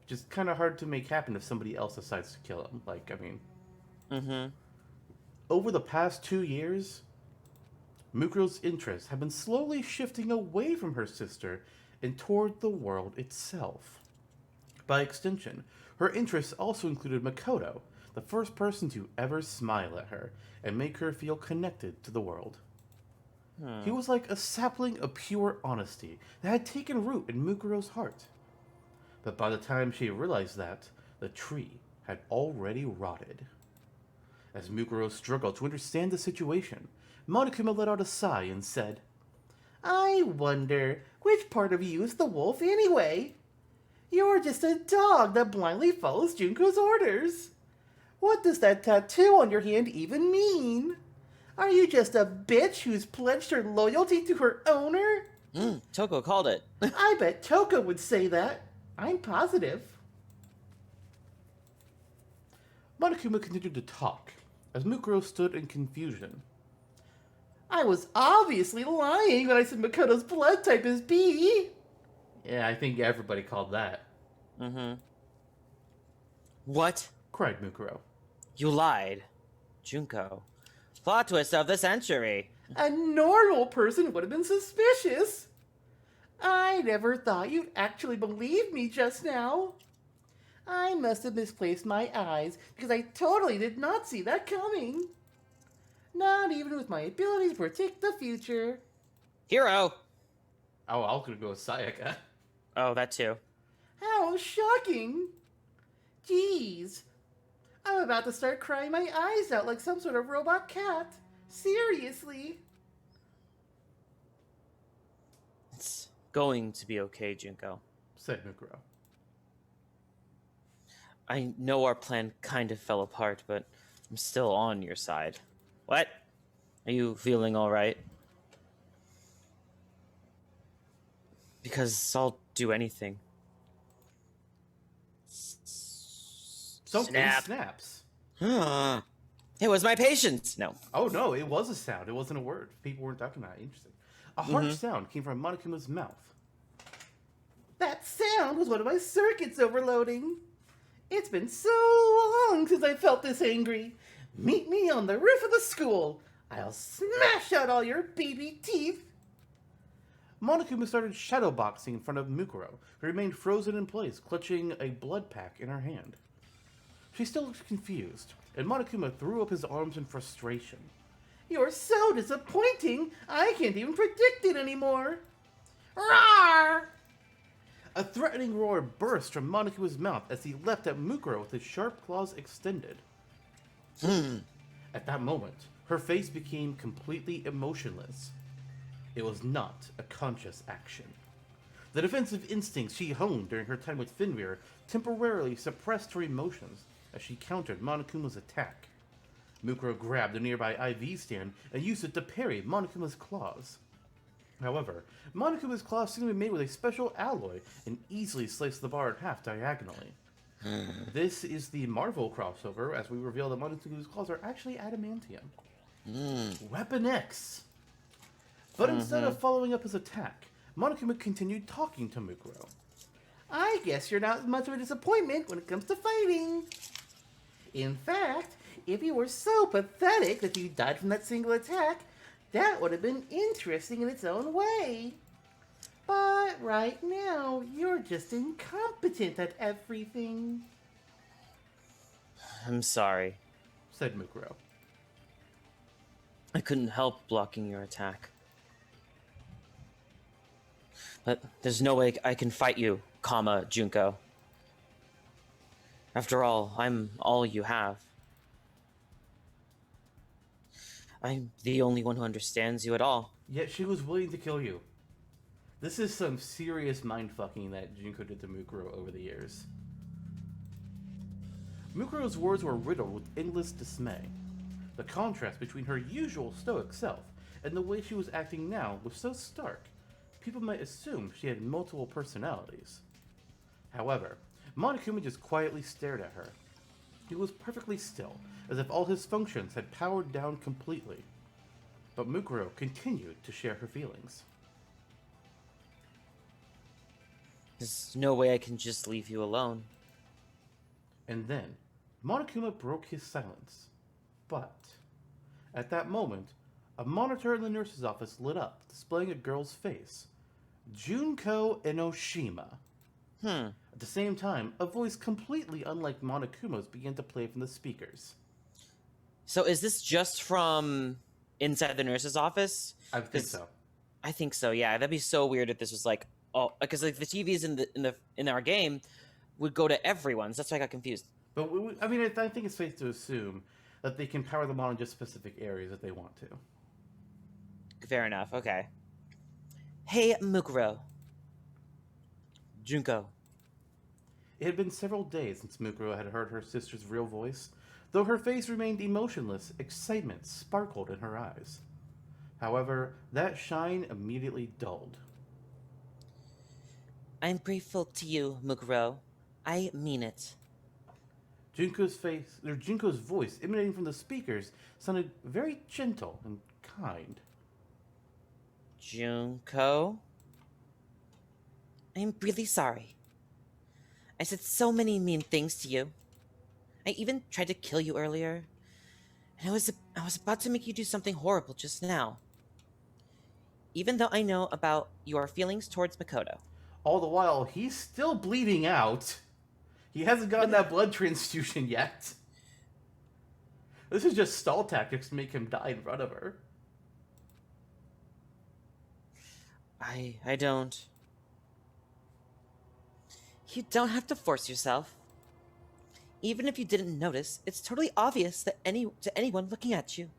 which is kind of hard to make happen if somebody else decides to kill him. Over the past 2 years, Mukuro's interests have been slowly shifting away from her sister and toward the world itself. By extension, her interests also included Makoto, the first person to ever smile at her and make her feel connected to the world. He was like a sapling of pure honesty that had taken root in Mukuro's heart. But by the time she realized that, the tree had already rotted. As Mukuro struggled to understand the situation, Monokuma let out a sigh and said, I wonder, which part of you is the wolf anyway? You're just a dog that blindly follows Junko's orders. What does that tattoo on your hand even mean? Are you just a bitch who's pledged her loyalty to her owner? Toko called it. I bet Toko would say that. I'm positive. Monokuma continued to talk, as Mukuro stood in confusion. I was obviously lying when I said Makoto's blood type is B. Yeah, I think everybody called that. What? Cried Mukuro. You lied. Junko. Plot twist of the century. A normal person would have been suspicious. I never thought you'd actually believe me just now. I must have misplaced my eyes because I totally did not see that coming. Not even with my ability to predict the future. Hero. Oh, I was gonna go with Sayaka. Oh, that too. How shocking! Jeez. I'm about to start crying my eyes out like some sort of robot cat. Seriously. It's going to be okay, Junko. said Mukuro. I know our plan kind of fell apart, but I'm still on your side. What? Are you feeling all right? Because I'll do anything. Something Snap. snaps. It was my patience. No. Oh no, it was a sound. It wasn't a word. People weren't talking about it. Interesting. A harsh sound came from Monokuma's mouth. That sound was one of my circuits overloading. It's been so long since I felt this angry. Meet me on the roof of the school. I'll smash out all your baby teeth. Monokuma started shadowboxing in front of Mukuro, who remained frozen in place, clutching a blood pack in her hand. She still looked confused, and Monokuma threw up his arms in frustration. You're so disappointing, I can't even predict it anymore. Roar! A threatening roar burst from Monokuma's mouth as he leapt at Mukuro with his sharp claws extended. At that moment, her face became completely emotionless. It was not a conscious action. The defensive instincts she honed during her time with Fenrir temporarily suppressed her emotions as she countered Monokuma's attack. Mukuro grabbed a nearby IV stand and used it to parry Monokuma's claws. However, Monokuma's claws seemed to be made with a special alloy and easily sliced the bar in half diagonally. This is the Marvel crossover, as we reveal that Monokuma's claws are actually adamantium. Weapon X! But instead of following up his attack, Monokuma continued talking to Mukuro. I guess you're not much of a disappointment when it comes to fighting. In fact, if you were so pathetic that you died from that single attack, that would have been interesting in its own way. But right now, you're just incompetent at everything. I'm sorry. Said Mukuro. I couldn't help blocking your attack. But there's no way I can fight you, Junko. After all, I'm all you have. I'm the only one who understands you at all. Yet she was willing to kill you. This is some serious mindfucking that Junko did to Mukuro over the years. Mukuro's words were riddled with endless dismay. The contrast between her usual stoic self and the way she was acting now was so stark, people might assume she had multiple personalities. However, Monokuma just quietly stared at her. He was perfectly still, as if all his functions had powered down completely. But Mukuro continued to share her feelings. There's no way I can just leave you alone. And then, Monokuma broke his silence. But, at that moment, a monitor in the nurse's office lit up, displaying a girl's face. Junko Enoshima. At the same time, a voice completely unlike Monokuma's began to play from the speakers. So is this just from inside the nurse's office? I think so. I think so. Yeah, that'd be so weird if this was like, oh, because like the TVs in our game would go to everyone's. That's why I got confused. But I think it's safe to assume that they can power them on in just specific areas if they want to. Fair enough. Okay. Hey, Mukuro. Junko. It had been several days since Mukuro had heard her sister's real voice. Though her face remained emotionless, excitement sparkled in her eyes. However, that shine immediately dulled. I'm grateful to you, Mukuro. I mean it. Junko's voice emanating from the speakers sounded very gentle and kind. Junko? I'm really sorry. I said so many mean things to you. I even tried to kill you earlier. And I was about to make you do something horrible just now. Even though I know about your feelings towards Makoto. All the while, he's still bleeding out. He hasn't gotten that blood transfusion yet. This is just stall tactics to make him die in front of her. I don't. You don't have to force yourself. Even if you didn't notice, it's totally obvious that to anyone looking at you.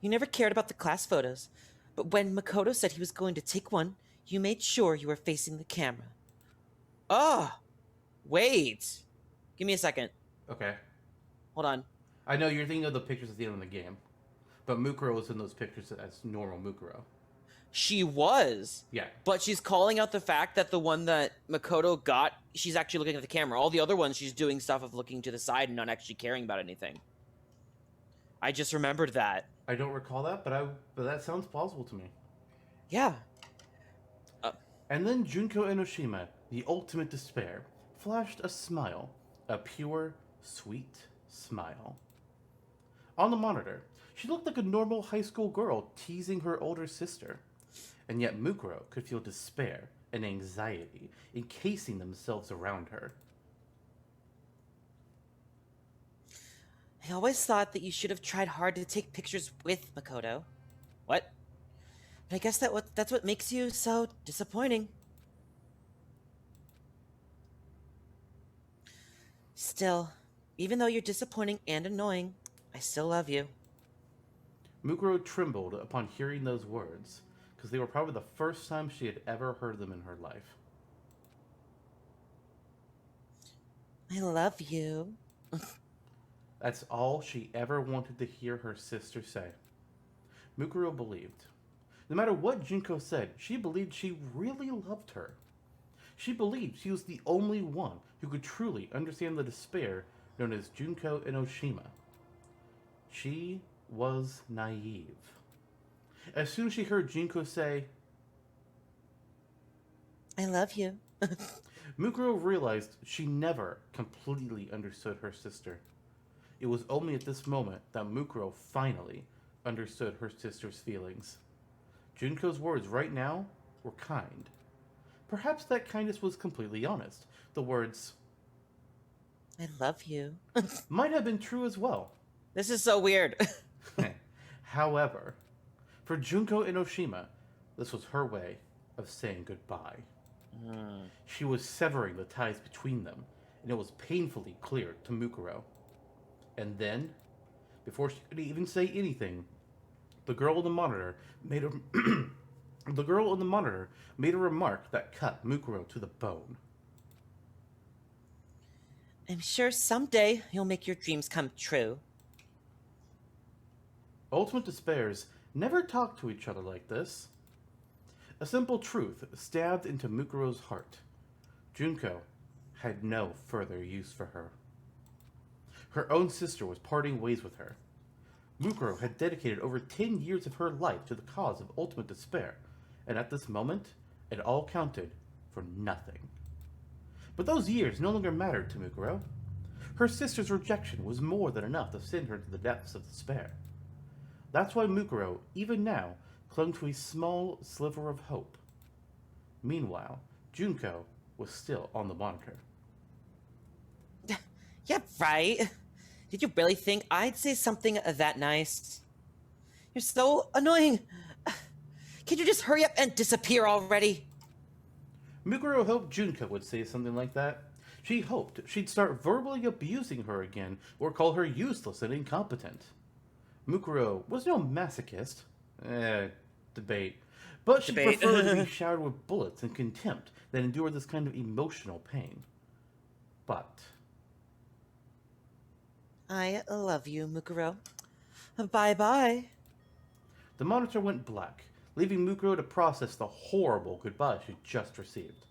You never cared about the class photos, but when Makoto said he was going to take one, you made sure you were facing the camera. Oh, wait. Give me a second. Okay. Hold on. I know you're thinking of the pictures at the end of the game, but Mukuro was in those pictures as normal Mukuro. She was. Yeah. But she's calling out the fact that the one that Makoto got, she's actually looking at the camera. All the other ones, she's doing stuff of looking to the side and not actually caring about anything. I just remembered that. I don't recall that, but that sounds plausible to me. Yeah. And then Junko Enoshima, the ultimate despair, flashed a smile, a pure, sweet smile. On the monitor, she looked like a normal high school girl teasing her older sister. And yet Mukuro could feel despair and anxiety encasing themselves around her. I always thought that you should have tried hard to take pictures with Makoto. What? But I guess that's what makes you so disappointing. Still, even though you're disappointing and annoying, I still love you. Mukuro trembled upon hearing those words, because they were probably the first time she had ever heard them in her life. I love you. That's all she ever wanted to hear her sister say. Mukuro believed. No matter what Junko said, she believed she really loved her. She believed she was the only one who could truly understand the despair known as Junko Enoshima. She was naive. As soon as she heard Junko say, I love you. Mukuro realized she never completely understood her sister. It was only at this moment that Mukuro finally understood her sister's feelings. Junko's words right now were kind. Perhaps that kindness was completely honest. The words, I love you. might have been true as well. This is so weird. However, for Junko Enoshima, this was her way of saying goodbye. She was severing the ties between them, and it was painfully clear to Mukuro. And then, before she could even say anything, the girl on the monitor made a remark that cut Mukuro to the bone. I'm sure someday you'll make your dreams come true. Ultimate Despairs never talked to each other like this. A simple truth stabbed into Mukuro's heart. Junko had no further use for her. Her own sister was parting ways with her. Mukuro had dedicated over 10 years of her life to the cause of ultimate despair, and at this moment, it all counted for nothing. But those years no longer mattered to Mukuro. Her sister's rejection was more than enough to send her to the depths of despair. That's why Mukuro, even now, clung to a small sliver of hope. Meanwhile, Junko was still on the monitor. Yeah, right. Did you really think I'd say something that nice? You're so annoying. Can you just hurry up and disappear already? Mukuro hoped Junko would say something like that. She hoped she'd start verbally abusing her again or call her useless and incompetent. Mukuro was no masochist. Debate. But she preferred to be showered with bullets and contempt than endure this kind of emotional pain. But I love you, Mukuro. Bye-bye. the monitor went black, leaving Mukuro to process the horrible goodbye she just received.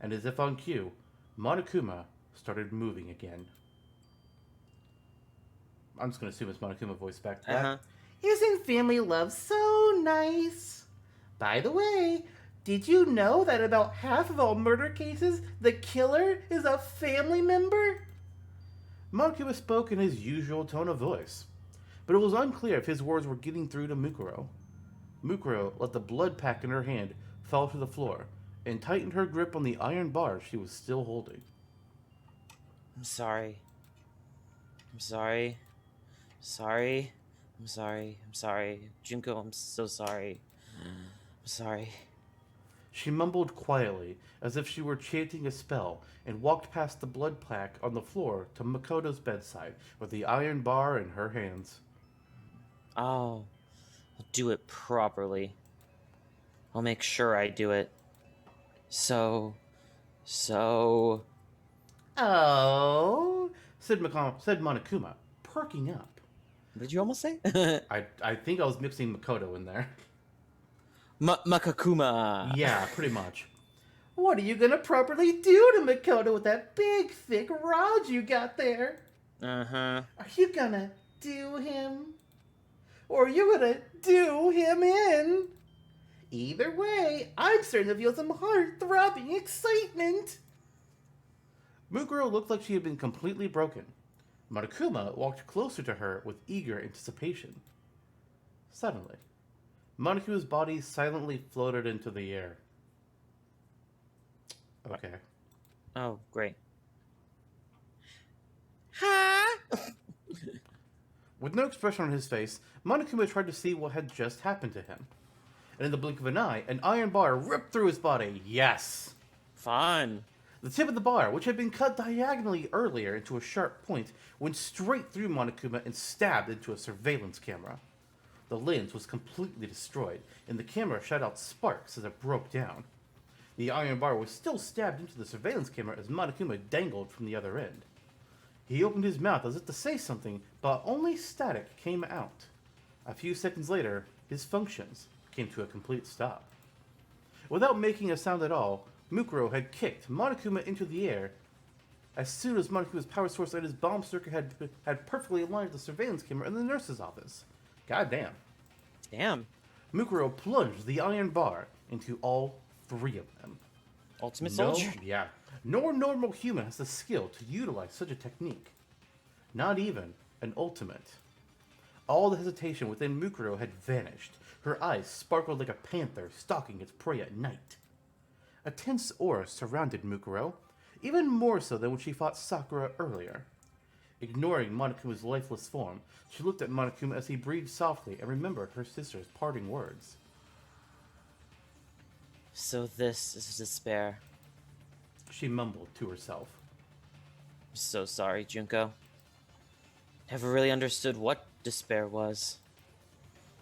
And as if on cue, Monokuma started moving again. I'm just going to assume it's Monokuma voice back to that. Isn't family love so nice? By the way, did you know that about half of all murder cases, the killer is a family member? Monokuma spoke in his usual tone of voice, but it was unclear if his words were getting through to Mukuro. Mukuro let the blood pack in her hand fall to the floor and tightened her grip on the iron bar she was still holding. I'm sorry. I'm sorry. Sorry. I'm sorry. I'm sorry. Junko, I'm so sorry. I'm sorry. She mumbled quietly, as if she were chanting a spell, and walked past the blood plaque on the floor to Makoto's bedside, with the iron bar in her hands. Oh, I'll do it properly. I'll make sure I do it. So... Oh, said Monokuma, perking up. What did you almost say? I think I was mixing Makoto in there. Makakuma. Yeah, pretty much. What are you gonna properly do to Makoto with that big, thick rod you got there? Uh-huh. Are you gonna do him? Or are you gonna do him in? Either way, I'm starting to feel some heart-throbbing excitement. Mukuro looked like she had been completely broken. Monokuma walked closer to her with eager anticipation. Suddenly, Monokuma's body silently floated into the air. Okay. Oh, great. Huh? With no expression on his face, Monokuma tried to see what had just happened to him. And in the blink of an eye, an iron bar ripped through his body. Yes! Fun. The tip of the bar, which had been cut diagonally earlier into a sharp point, went straight through Monokuma and stabbed into a surveillance camera. The lens was completely destroyed, and the camera shot out sparks as it broke down. The iron bar was still stabbed into the surveillance camera as Monokuma dangled from the other end. He opened his mouth as if to say something, but only static came out. A few seconds later, his functions came to a complete stop. Without making a sound at all, Mukuro had kicked Monokuma into the air. As soon as Monokuma's power source and his bomb circuit had perfectly aligned with the surveillance camera in the nurse's office. God damn. Damn. Mukuro plunged the iron bar into all three of them. Ultimate soldier. Yeah. No normal human has the skill to utilize such a technique. Not even an ultimate. All the hesitation within Mukuro had vanished. Her eyes sparkled like a panther stalking its prey at night. A tense aura surrounded Mukuro, even more so than when she fought Sakura earlier. Ignoring Monokuma's lifeless form, she looked at Monokuma as he breathed softly and remembered her sister's parting words. So this is despair. She mumbled to herself. I'm so sorry, Junko. Never really understood what despair was.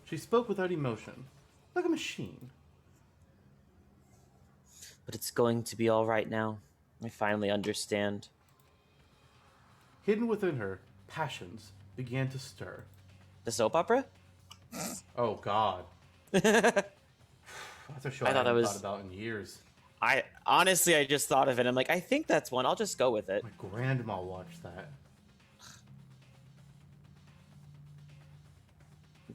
She spoke without emotion, like a machine. But it's going to be all right now. I finally understand. Hidden within her, passions began to stir. The soap opera? Oh, God. That's a show I haven't thought about in years. I just thought of it. I'm like, I think that's one. I'll just go with it. My grandma watched that.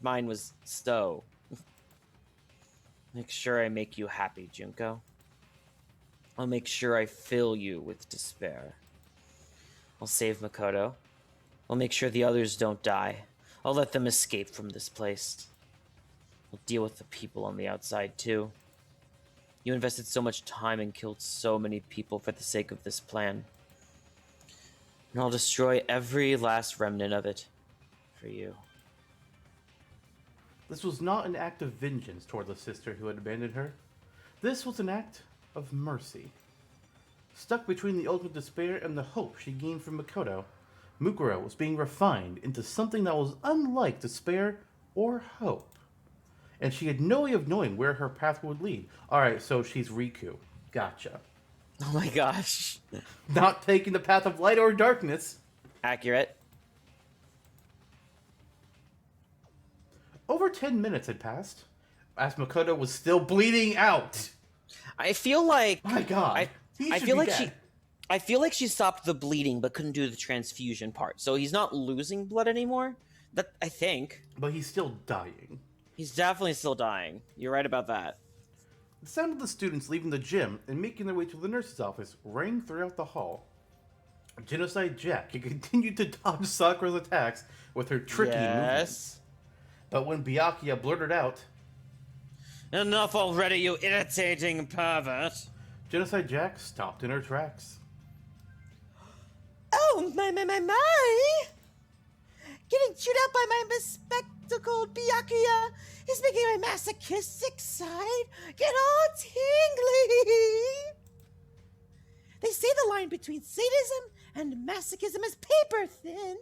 Mine was Stowe. Make sure I make you happy, Junko. I'll make sure I fill you with despair. I'll save Makoto. I'll make sure the others don't die. I'll let them escape from this place. I'll deal with the people on the outside, too. You invested so much time and killed so many people for the sake of this plan. And I'll destroy every last remnant of it for you. This was not an act of vengeance toward the sister who had abandoned her. This was an act of mercy. Stuck between the ultimate despair and the hope she gained from Makoto, Mukuro was being refined into something that was unlike despair or hope. And she had no way of knowing where her path would lead. Alright, so she's Riku. Gotcha. Oh my gosh. Not taking the path of light or darkness. Accurate. Over 10 minutes had passed, as Makoto was still bleeding out. I feel like... My God. I feel like she stopped the bleeding but couldn't do the transfusion part. So he's not losing blood anymore? That I think. But he's still dying. He's definitely still dying. You're right about that. The sound of the students leaving the gym and making their way to the nurse's office rang throughout the hall. Genocide Jack had continued to dodge Sakura's attacks with her tricky movements. But when Byakuya blurted out, "Enough already, you irritating pervert!" Genocide Jack stopped in her tracks. Oh, my. Getting chewed out by my tentacled Byakuya is making my masochistic side get all tingly. They say the line between sadism and masochism is paper thin,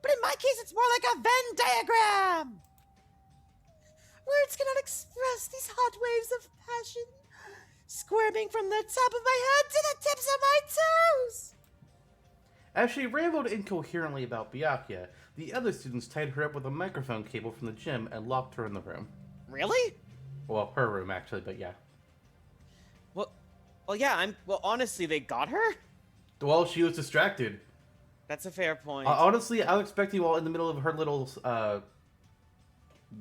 but in my case it's more like a Venn diagram. Words cannot express these hot waves of passion, squirming from the top of my head to the tips of my toes. As she rambled incoherently about Byakuya, the other students tied her up with a microphone cable from the gym and locked her in the room. Really? Well, her room, actually, but yeah. Well, yeah, well, honestly, they got her? Well, she was distracted. That's a fair point. Honestly, I was expecting while in the middle of her little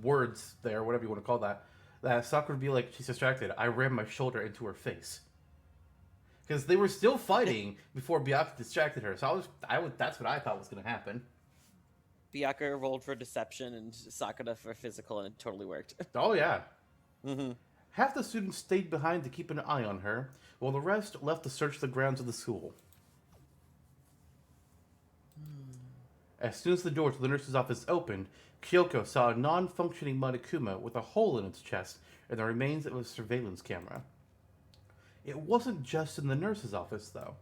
words there, whatever you want to call that Sakura would be like, she's distracted. I rammed my shoulder into her face. Because they were still fighting before Byakuya distracted her. So that's what I thought was going to happen. Byakuya rolled for deception and Sakura for physical, and it totally worked. Oh, yeah. Mm-hmm. Half the students stayed behind to keep an eye on her, while the rest left to search the grounds of the school. As soon as the door to the nurse's office opened, Kyoko saw a non-functioning Monokuma with a hole in its chest and the remains of a surveillance camera. It wasn't just in the nurse's office, though.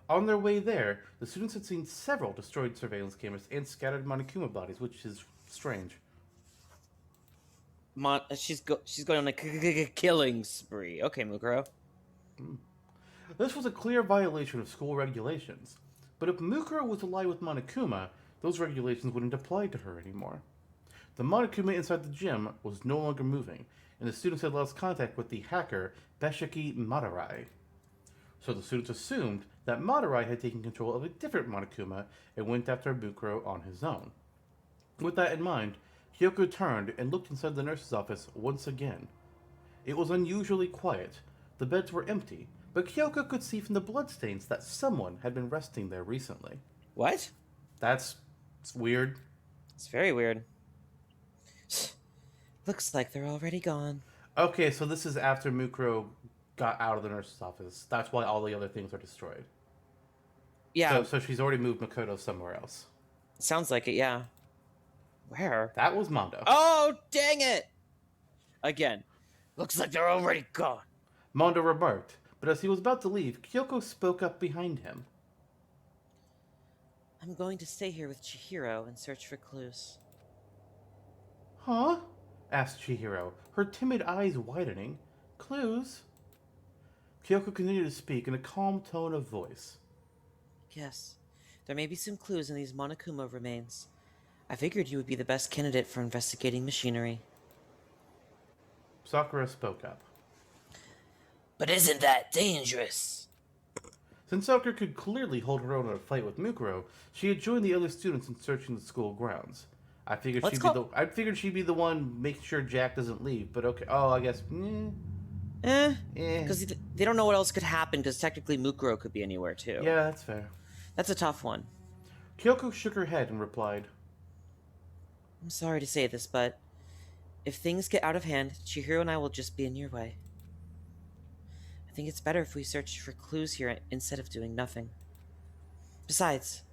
On their way there, the students had seen several destroyed surveillance cameras and scattered Monokuma bodies, which is strange. She's going on a killing spree. Okay, Mukuro. This was a clear violation of school regulations. But if Mukuro was alive with Monokuma, those regulations wouldn't apply to her anymore. The Monokuma inside the gym was no longer moving, and the students had lost contact with the hacker, Beshiki Madurai. So the students assumed that Madurai had taken control of a different Monokuma and went after Mukuro on his own. With that in mind, Kyoko turned and looked inside the nurse's office once again. It was unusually quiet. The beds were empty, but Kyoko could see from the bloodstains that someone had been resting there recently. What? That's weird. It's very weird. Looks like they're already gone. Okay, so this is after Mukuro got out of the nurse's office. That's why all the other things are destroyed. Yeah. So she's already moved Makoto somewhere else. Sounds like it, yeah. Where? That was Mondo. Oh, dang it! Again. Looks like they're already gone. Mondo remarked, but as he was about to leave, Kyoko spoke up behind him. I'm going to stay here with Chihiro and search for clues. Huh? Asked Chihiro, her timid eyes widening. Clues? Kyoko continued to speak in a calm tone of voice. Yes, there may be some clues in these Monokuma remains. I figured you would be the best candidate for investigating machinery. Sakura spoke up. But isn't that dangerous? Since Sakura could clearly hold her own in a fight with Mukuro, she had joined the other students in searching the school grounds. I figured she'd be the one making sure Jack doesn't leave, but okay. Oh, I guess. Because they don't know what else could happen, because technically Mukuro could be anywhere, too. Yeah, that's fair. That's a tough one. Kyoko shook her head and replied, I'm sorry to say this, but if things get out of hand, Chihiro and I will just be in your way. I think it's better if we search for clues here instead of doing nothing. Besides,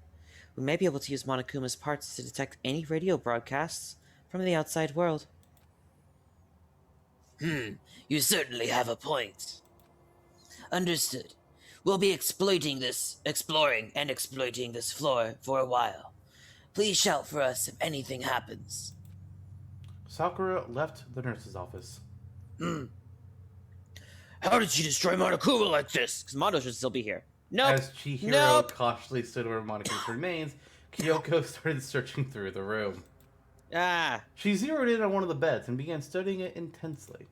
we may be able to use Monokuma's parts to detect any radio broadcasts from the outside world. You certainly have a point. Understood. We'll be exploring and exploiting this floor for a while. Please shout for us if anything happens. Sakura left the nurse's office. How did she destroy Monokuma like this? Because Mondo should still be here. Nope. As Chihiro cautiously stood over Monokuma's remains, Kyoko started searching through the room. Ah. She zeroed in on one of the beds and began studying it intensely.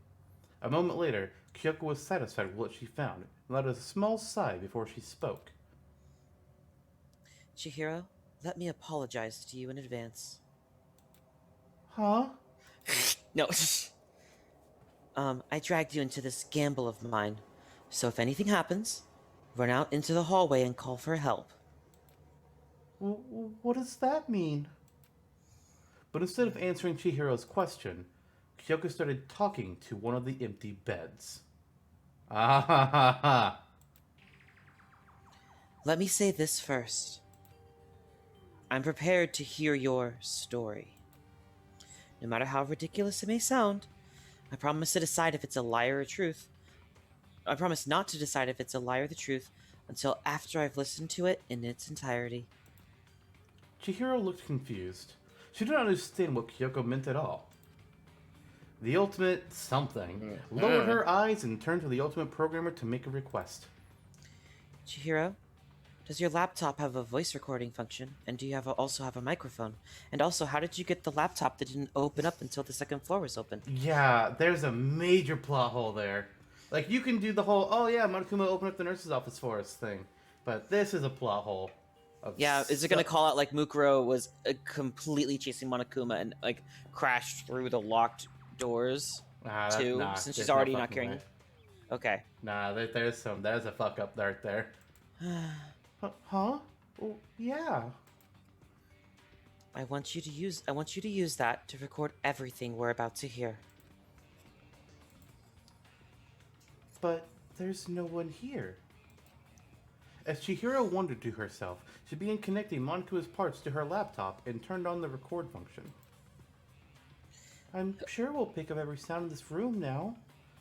A moment later, Kyoko was satisfied with what she found and let out a small sigh before she spoke. Chihiro, let me apologize to you in advance. Huh? No. I dragged you into this gamble of mine, so if anything happens, run out into the hallway and call for help. What does that mean? But instead of answering Chihiro's question, Kyoko started talking to one of the empty beds. Ah ha ha ha. Let me say this first. I'm prepared to hear your story. No matter how ridiculous it may sound, I promise to decide if it's a lie or a truth. I promise not to decide if it's a lie or the truth until after I've listened to it in its entirety. Chihiro looked confused. She did not understand what Kyoko meant at all. The ultimate something lowered her eyes and turned to the ultimate programmer to make a request. Chihiro, does your laptop have a voice recording function? And do you also have a microphone? And also, how did you get the laptop that didn't open up until the second floor was open? Yeah, there's a major plot hole there. Like, you can do the whole, oh yeah, Monokuma opened up the nurse's office for us thing. But this is a plot hole. Yeah, is it going to call out like Mukuro was completely chasing Monokuma and like crashed through the locked doors too, since she's already not carrying? Way. Okay. Nah, there's a fuck up right there. Huh? Oh, yeah. I want you to use that to record everything we're about to hear. But there's no one here. As Chihiro wondered to herself, she began connecting Monokuma's parts to her laptop and turned on the record function. I'm sure we'll pick up every sound in this room now,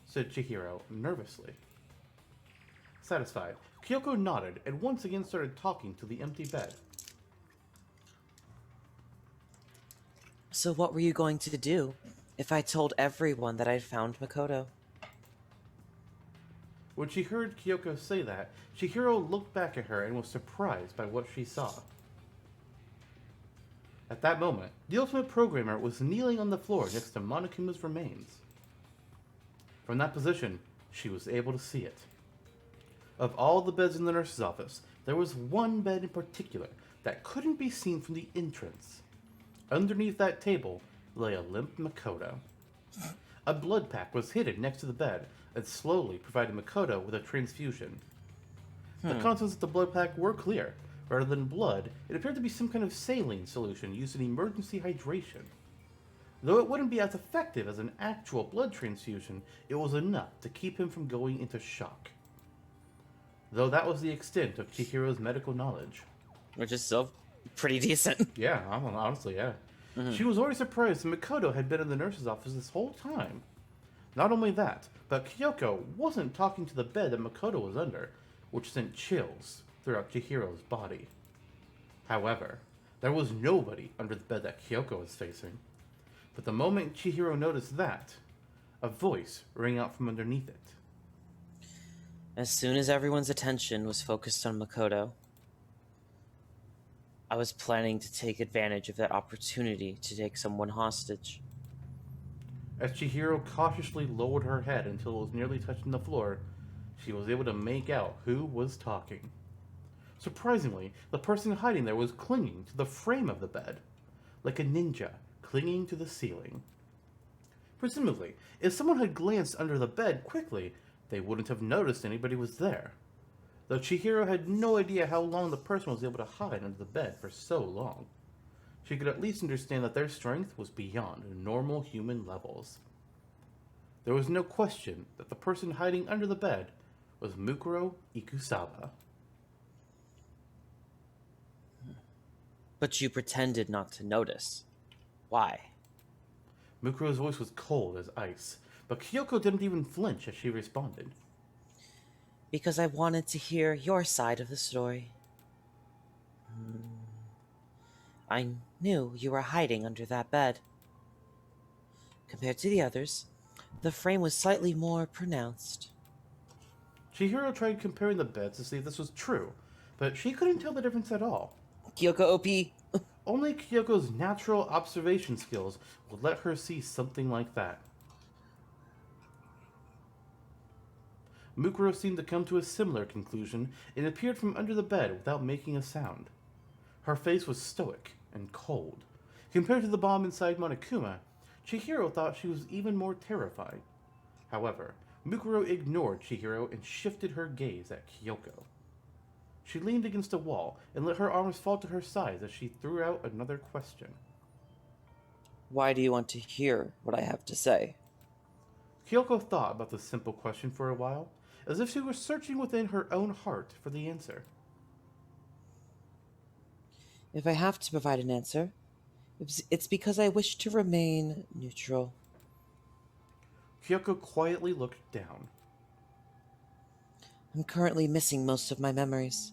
said Chihiro nervously. Satisfied, Kyoko nodded and once again started talking to the empty bed. So what were you going to do if I told everyone that I'd found Makoto? When she heard Kyoko say that, Chihiro looked back at her and was surprised by what she saw. At that moment, the ultimate programmer was kneeling on the floor next to Monokuma's remains. From that position, she was able to see it. Of all the beds in the nurse's office, there was one bed in particular that couldn't be seen from the entrance. Underneath that table lay a limp Makoto. A blood pack was hidden next to the bed and slowly provided Makoto with a transfusion. The contents of the blood pack were clear. Rather than blood, it appeared to be some kind of saline solution used in emergency hydration. Though it wouldn't be as effective as an actual blood transfusion, it was enough to keep him from going into shock. Though that was the extent of Chihiro's medical knowledge. Which is still pretty decent. Yeah, honestly, yeah. She was already surprised that Makoto had been in the nurse's office this whole time. Not only that, but Kyoko wasn't talking to the bed that Makoto was under, which sent chills throughout Chihiro's body. However, there was nobody under the bed that Kyoko was facing. But the moment Chihiro noticed that, a voice rang out from underneath it. As soon as everyone's attention was focused on Makoto, I was planning to take advantage of that opportunity to take someone hostage. As Chihiro cautiously lowered her head until it was nearly touching the floor, she was able to make out who was talking. Surprisingly, the person hiding there was clinging to the frame of the bed, like a ninja clinging to the ceiling. Presumably, if someone had glanced under the bed quickly, they wouldn't have noticed anybody was there. Though Chihiro had no idea how long the person was able to hide under the bed for so long. She could at least understand that their strength was beyond normal human levels. There was no question that the person hiding under the bed was Mukuro Ikusaba. But you pretended not to notice. Why? Mukuro's voice was cold as ice, but Kyoko didn't even flinch as she responded. Because I wanted to hear your side of the story. I knew you were hiding under that bed. Compared to the others, the frame was slightly more pronounced. Chihiro tried comparing the beds to see if this was true, but she couldn't tell the difference at all. Kyoko OP. Only Kyoko's natural observation skills would let her see something like that. Mukuro seemed to come to a similar conclusion and appeared from under the bed without making a sound. Her face was stoic and cold. Compared to the bomb inside Monokuma, Chihiro thought she was even more terrified. However, Mukuro ignored Chihiro and shifted her gaze at Kyoko. She leaned against a wall and let her arms fall to her sides as she threw out another question. Why do you want to hear what I have to say? Kyoko thought about this simple question for a while, as if she was searching within her own heart for the answer. If I have to provide an answer, It's because I wish to remain neutral. Kyoko quietly looked down. I'm currently missing most of my memories.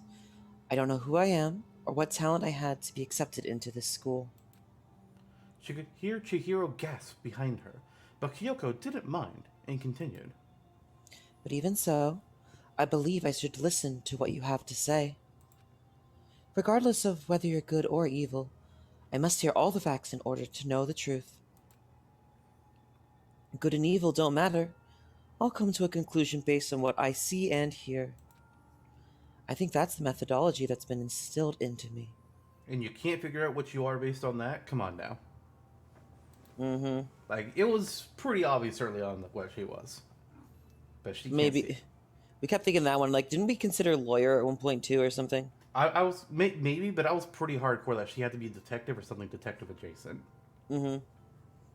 I don't know who I am or what talent I had to be accepted into this school. She could hear Chihiro gasp behind her, but Kyoko didn't mind and continued. But even so, I believe I should listen to what you have to say. Regardless of whether you're good or evil, I must hear all the facts in order to know the truth. Good and evil don't matter. I'll come to a conclusion based on what I see and hear. I think that's the methodology that's been instilled into me. And you can't figure out what you are based on that? Come on now. Mm-hmm. Like, it was pretty obvious early on what she was. But she can't Maybe. see. We kept thinking that one. Like, didn't we consider lawyer at one point too or something? I was, maybe, but I was pretty hardcore that she had to be a detective or something detective adjacent. Mm-hmm.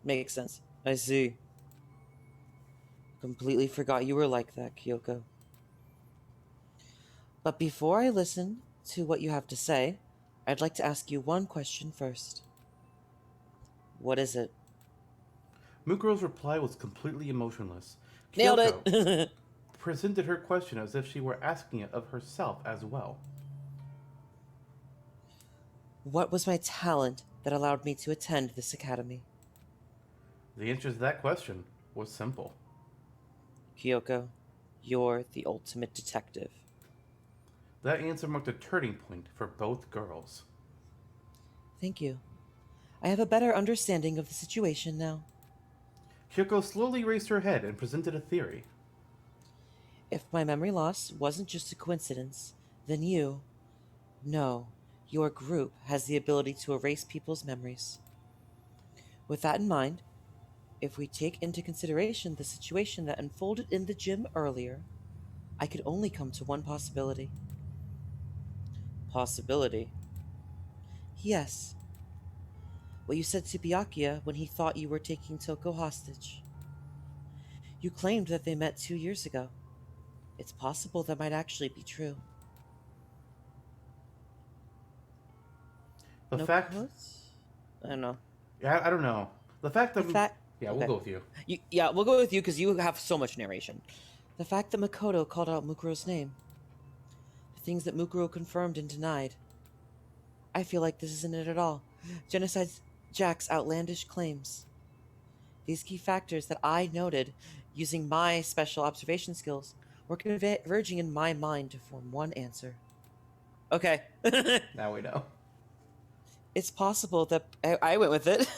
Makes sense. I see. Completely forgot you were like that, Kyoko. But before I listen to what you have to say, I'd like to ask you one question first. What is it? Mukuro's reply was completely emotionless. Nailed Kyoko it! presented her question as if she were asking it of herself as well. What was my talent that allowed me to attend this academy? The answer to that question was simple. Kyoko, you're the ultimate detective. That answer marked a turning point for both girls. Thank you. I have a better understanding of the situation now. Kyoko slowly raised her head and presented a theory. If my memory loss wasn't just a coincidence, then your group has the ability to erase people's memories. With that in mind, if we take into consideration the situation that unfolded in the gym earlier, I could only come to one possibility. Possibility? Yes. What you said to Byakuya when he thought you were taking Toko hostage. You claimed that they met 2 years ago. It's possible that might actually be true. The No fact... quotes? I don't know. Yeah, I don't know. The fact that... Yeah, Okay. we'll go with you. Yeah, we'll go with you because you have so much narration. The fact that Makoto called out Mukuro's name. The things that Mukuro confirmed and denied. I feel like this isn't it at all. Genocide's Jack's outlandish claims. These key factors that I noted using my special observation skills were converging in my mind to form one answer. Okay. Now we know. It's possible that... I went with it.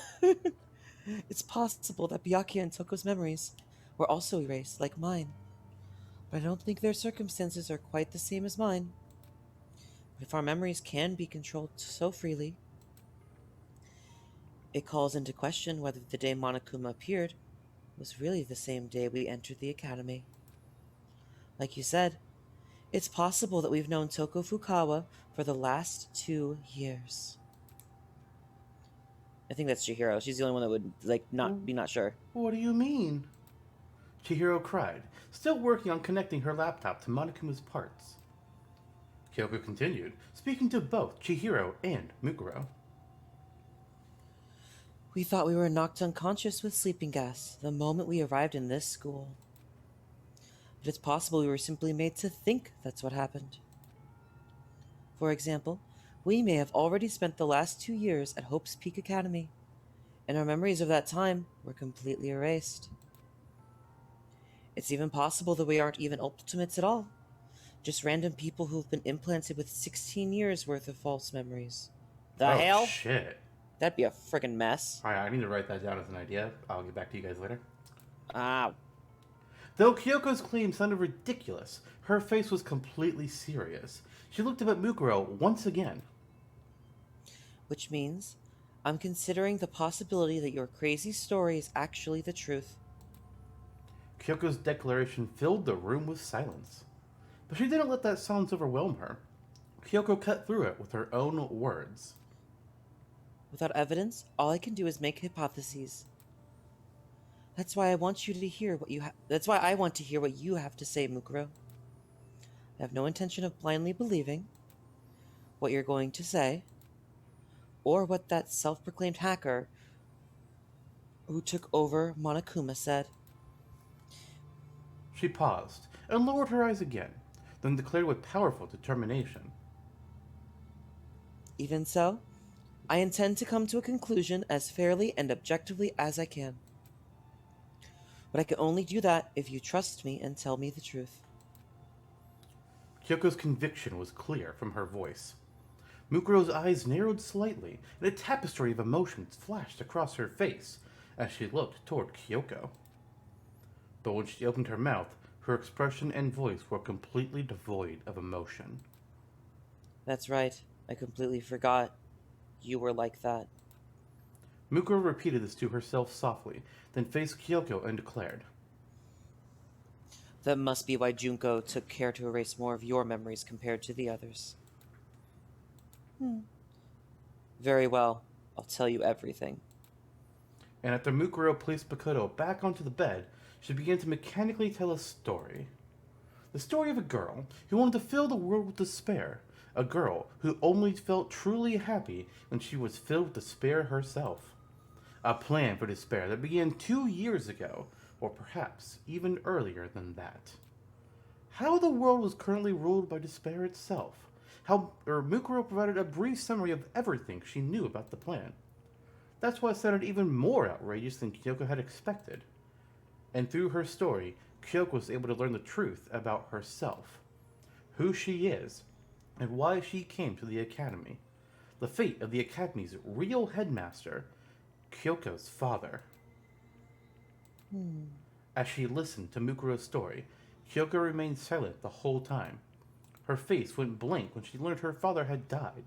It's possible that Byakuya and Toko's memories were also erased, like mine. But I don't think their circumstances are quite the same as mine. But if our memories can be controlled so freely, it calls into question whether the day Monokuma appeared was really the same day we entered the academy. Like you said, it's possible that we've known Toko Fukawa for the last 2 years. I think that's Chihiro. She's the only one that would, not sure. What do you mean? Chihiro cried, still working on connecting her laptop to Monokuma's parts. Kyoko continued, speaking to both Chihiro and Mukuro. We thought we were knocked unconscious with sleeping gas the moment we arrived in this school. But it's possible we were simply made to think that's what happened. For example, we may have already spent the last 2 years at Hope's Peak Academy, and our memories of that time were completely erased. It's even possible that we aren't even ultimates at all, just random people who've been implanted with 16 years worth of false memories. The hell? Shit. That'd be a friggin' mess. Alright, I need to write that down as an idea. I'll get back to you guys later. Ah. Though Kyoko's claim sounded ridiculous, her face was completely serious. She looked up at Mukuro once again. Which means I'm considering the possibility that your crazy story is actually the truth. Kyoko's declaration filled the room with silence. But she didn't let that silence overwhelm her. Kyoko cut through it with her own words. Without evidence, all I can do is make hypotheses. That's why I want you to hear what you That's why I want to hear what you have to say, Mukuro. I have no intention of blindly believing what you're going to say, or what that self-proclaimed hacker who took over Monokuma said. She paused and lowered her eyes again, then declared with powerful determination. Even so, I intend to come to a conclusion as fairly and objectively as I can. But I can only do that if you trust me and tell me the truth. Kyoko's conviction was clear from her voice. Mukuro's eyes narrowed slightly, and a tapestry of emotions flashed across her face as she looked toward Kyoko. But when she opened her mouth, her expression and voice were completely devoid of emotion. That's right. I completely forgot you were like that. Mukuro repeated this to herself softly, then faced Kyoko and declared, That must be why Junko took care to erase more of your memories compared to the others. Very well. I'll tell you everything. And after Mukuro placed Makoto back onto the bed, she began to mechanically tell a story. The story of a girl who wanted to fill the world with despair. A girl who only felt truly happy when she was filled with despair herself. A plan for despair that began 2 years ago, or perhaps even earlier than that. How the world was currently ruled by despair itself. How Mukuro provided a brief summary of everything she knew about the plan. That's why it sounded even more outrageous than Kyoko had expected. And through her story, Kyoko was able to learn the truth about herself. Who she is, and why she came to the Academy. The fate of the Academy's real headmaster, Kyoko's father. As she listened to Mukuro's story, Kyoko remained silent the whole time. Her face went blank when she learned her father had died.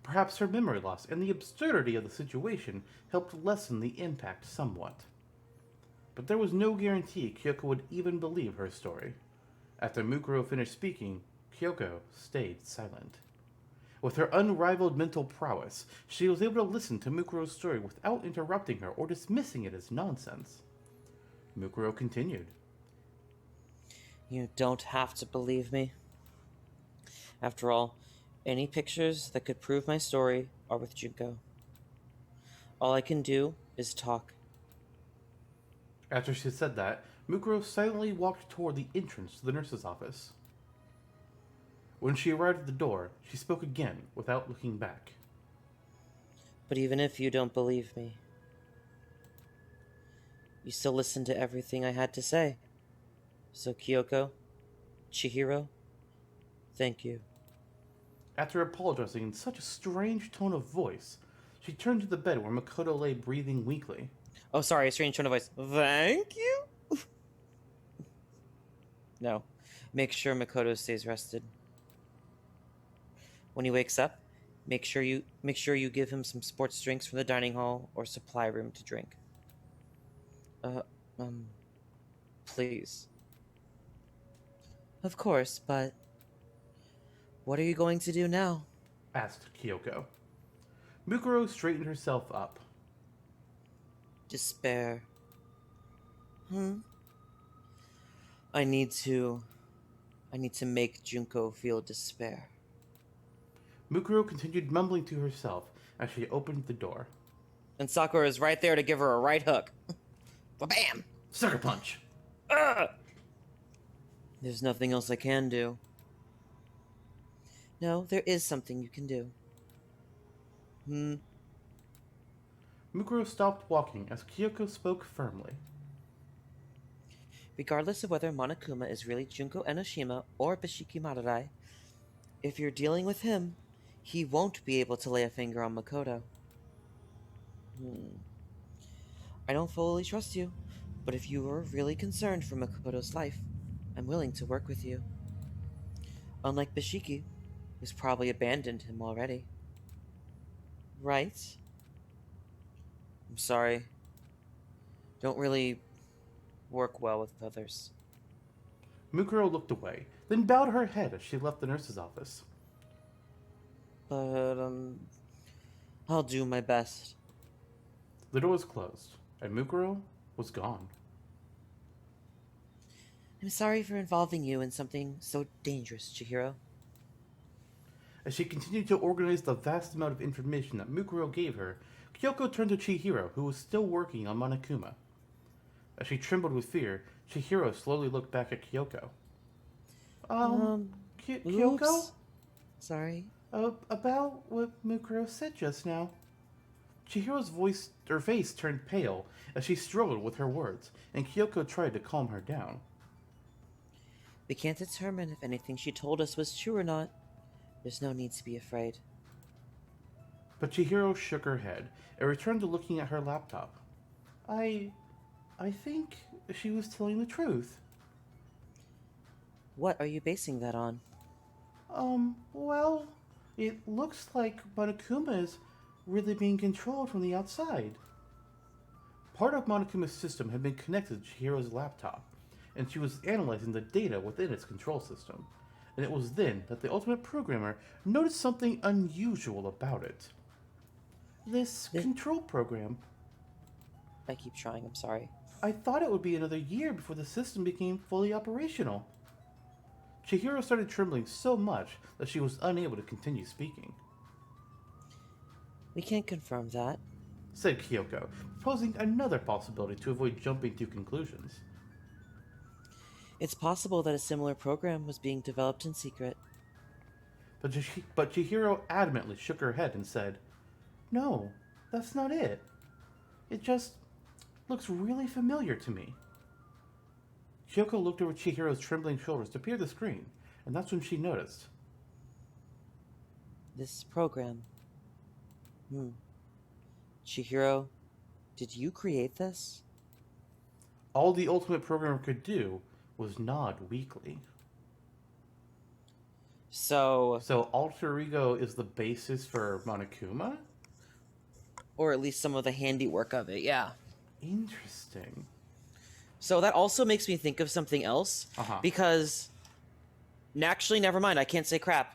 Perhaps her memory loss and the absurdity of the situation helped lessen the impact somewhat. But there was no guarantee Kyoko would even believe her story. After Mukuro finished speaking, Kyoko stayed silent. With her unrivaled mental prowess, she was able to listen to Mukuro's story without interrupting her or dismissing it as nonsense. Mukuro continued. You don't have to believe me. After all, any pictures that could prove my story are with Junko. All I can do is talk. After she said that, Mukuro silently walked toward the entrance to the nurse's office. When she arrived at the door, she spoke again without looking back. But even if you don't believe me, you still listened to everything I had to say. So Kyoko, Chihiro, thank you. After apologizing in such a strange tone of voice, she turned to the bed where Makoto lay breathing weakly. Oh, sorry, a strange tone of voice. Thank you? No. Make sure Makoto stays rested. When he wakes up, make sure you give him some sports drinks from the dining hall or supply room to drink. Please. Of course, but what are you going to do now? Asked Kyoko. Mukuro straightened herself up. Despair. I need to make Junko feel despair. Mukuro continued mumbling to herself as she opened the door. And Sakura is right there to give her a right hook. Bam! Sucker punch! There's nothing else I can do. No, there is something you can do. Mukuro stopped walking as Kyoko spoke firmly. Regardless of whether Monokuma is really Junko Enoshima or Bishiki Marurai, if you're dealing with him, he won't be able to lay a finger on Makoto. I don't fully trust you, but if you are really concerned for Makoto's life, I'm willing to work with you. Unlike Bishiki, who's probably abandoned him already. Right? I'm sorry. Don't really work well with others. Mukuro looked away, then bowed her head as she left the nurse's office. But, I'll do my best. The door was closed, and Mukuro was gone. I'm sorry for involving you in something so dangerous, Chihiro. As she continued to organize the vast amount of information that Mukuro gave her, Kyoko turned to Chihiro, who was still working on Monokuma. As she trembled with fear, Chihiro slowly looked back at Kyoko. Kyoko? Oops. Sorry. About what Mukuro said just now. Chihiro's face turned pale as she struggled with her words, and Kyoko tried to calm her down. We can't determine if anything she told us was true or not. There's no need to be afraid. But Chihiro shook her head and returned to looking at her laptop. I think she was telling the truth. What are you basing that on? Well, it looks like Monokuma is really being controlled from the outside. Part of Monokuma's system had been connected to Chihiro's laptop, and she was analyzing the data within its control system. And it was then that the ultimate programmer noticed something unusual about it. This control program. I keep trying, I'm sorry. I thought it would be another year before the system became fully operational. Chihiro started trembling so much that she was unable to continue speaking. We can't confirm that, said Kyoko, proposing another possibility to avoid jumping to conclusions. It's possible that a similar program was being developed in secret. But Chihiro adamantly shook her head and said, "No, that's not it. It just looks really familiar to me." Kyoko looked over Chihiro's trembling shoulders to peer the screen, and that's when she noticed. This program. Chihiro, did you create this? All the ultimate programmer could do was nod weakly. So Alter Ego is the basis for Monokuma? Or at least some of the handiwork of it, yeah. Interesting. So that also makes me think of something else, because... Actually, never mind, I can't say crap.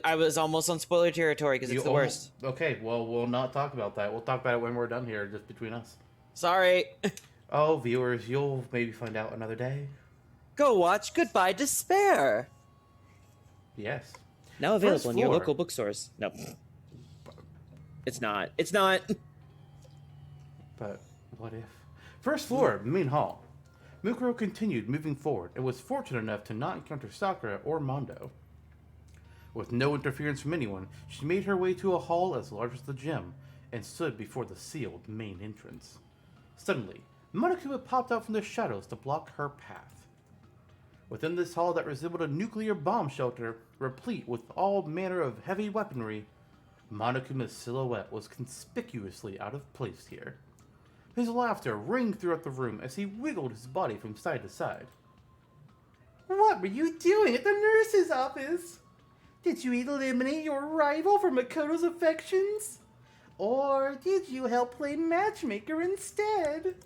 I was almost on spoiler territory, because it's the worst. Okay, well, we'll not talk about that. We'll talk about it when we're done here, just between us. Sorry. Oh, viewers, you'll maybe find out another day. Go watch Goodbye Despair! Yes. Now available First in your floor. local bookstores. No. It's not. It's not! But what if? First floor, main hall. Mukuro continued moving forward and was fortunate enough to not encounter Sakura or Mondo. With no interference from anyone, she made her way to a hall as large as the gym and stood before the sealed main entrance. Suddenly, Monokuma popped out from the shadows to block her path. Within this hall that resembled a nuclear bomb shelter, replete with all manner of heavy weaponry, Monokuma's silhouette was conspicuously out of place here. His laughter rang throughout the room as he wiggled his body from side to side. "What were you doing at the nurse's office? Did you eliminate your rival for Makoto's affections? Or did you help play matchmaker instead?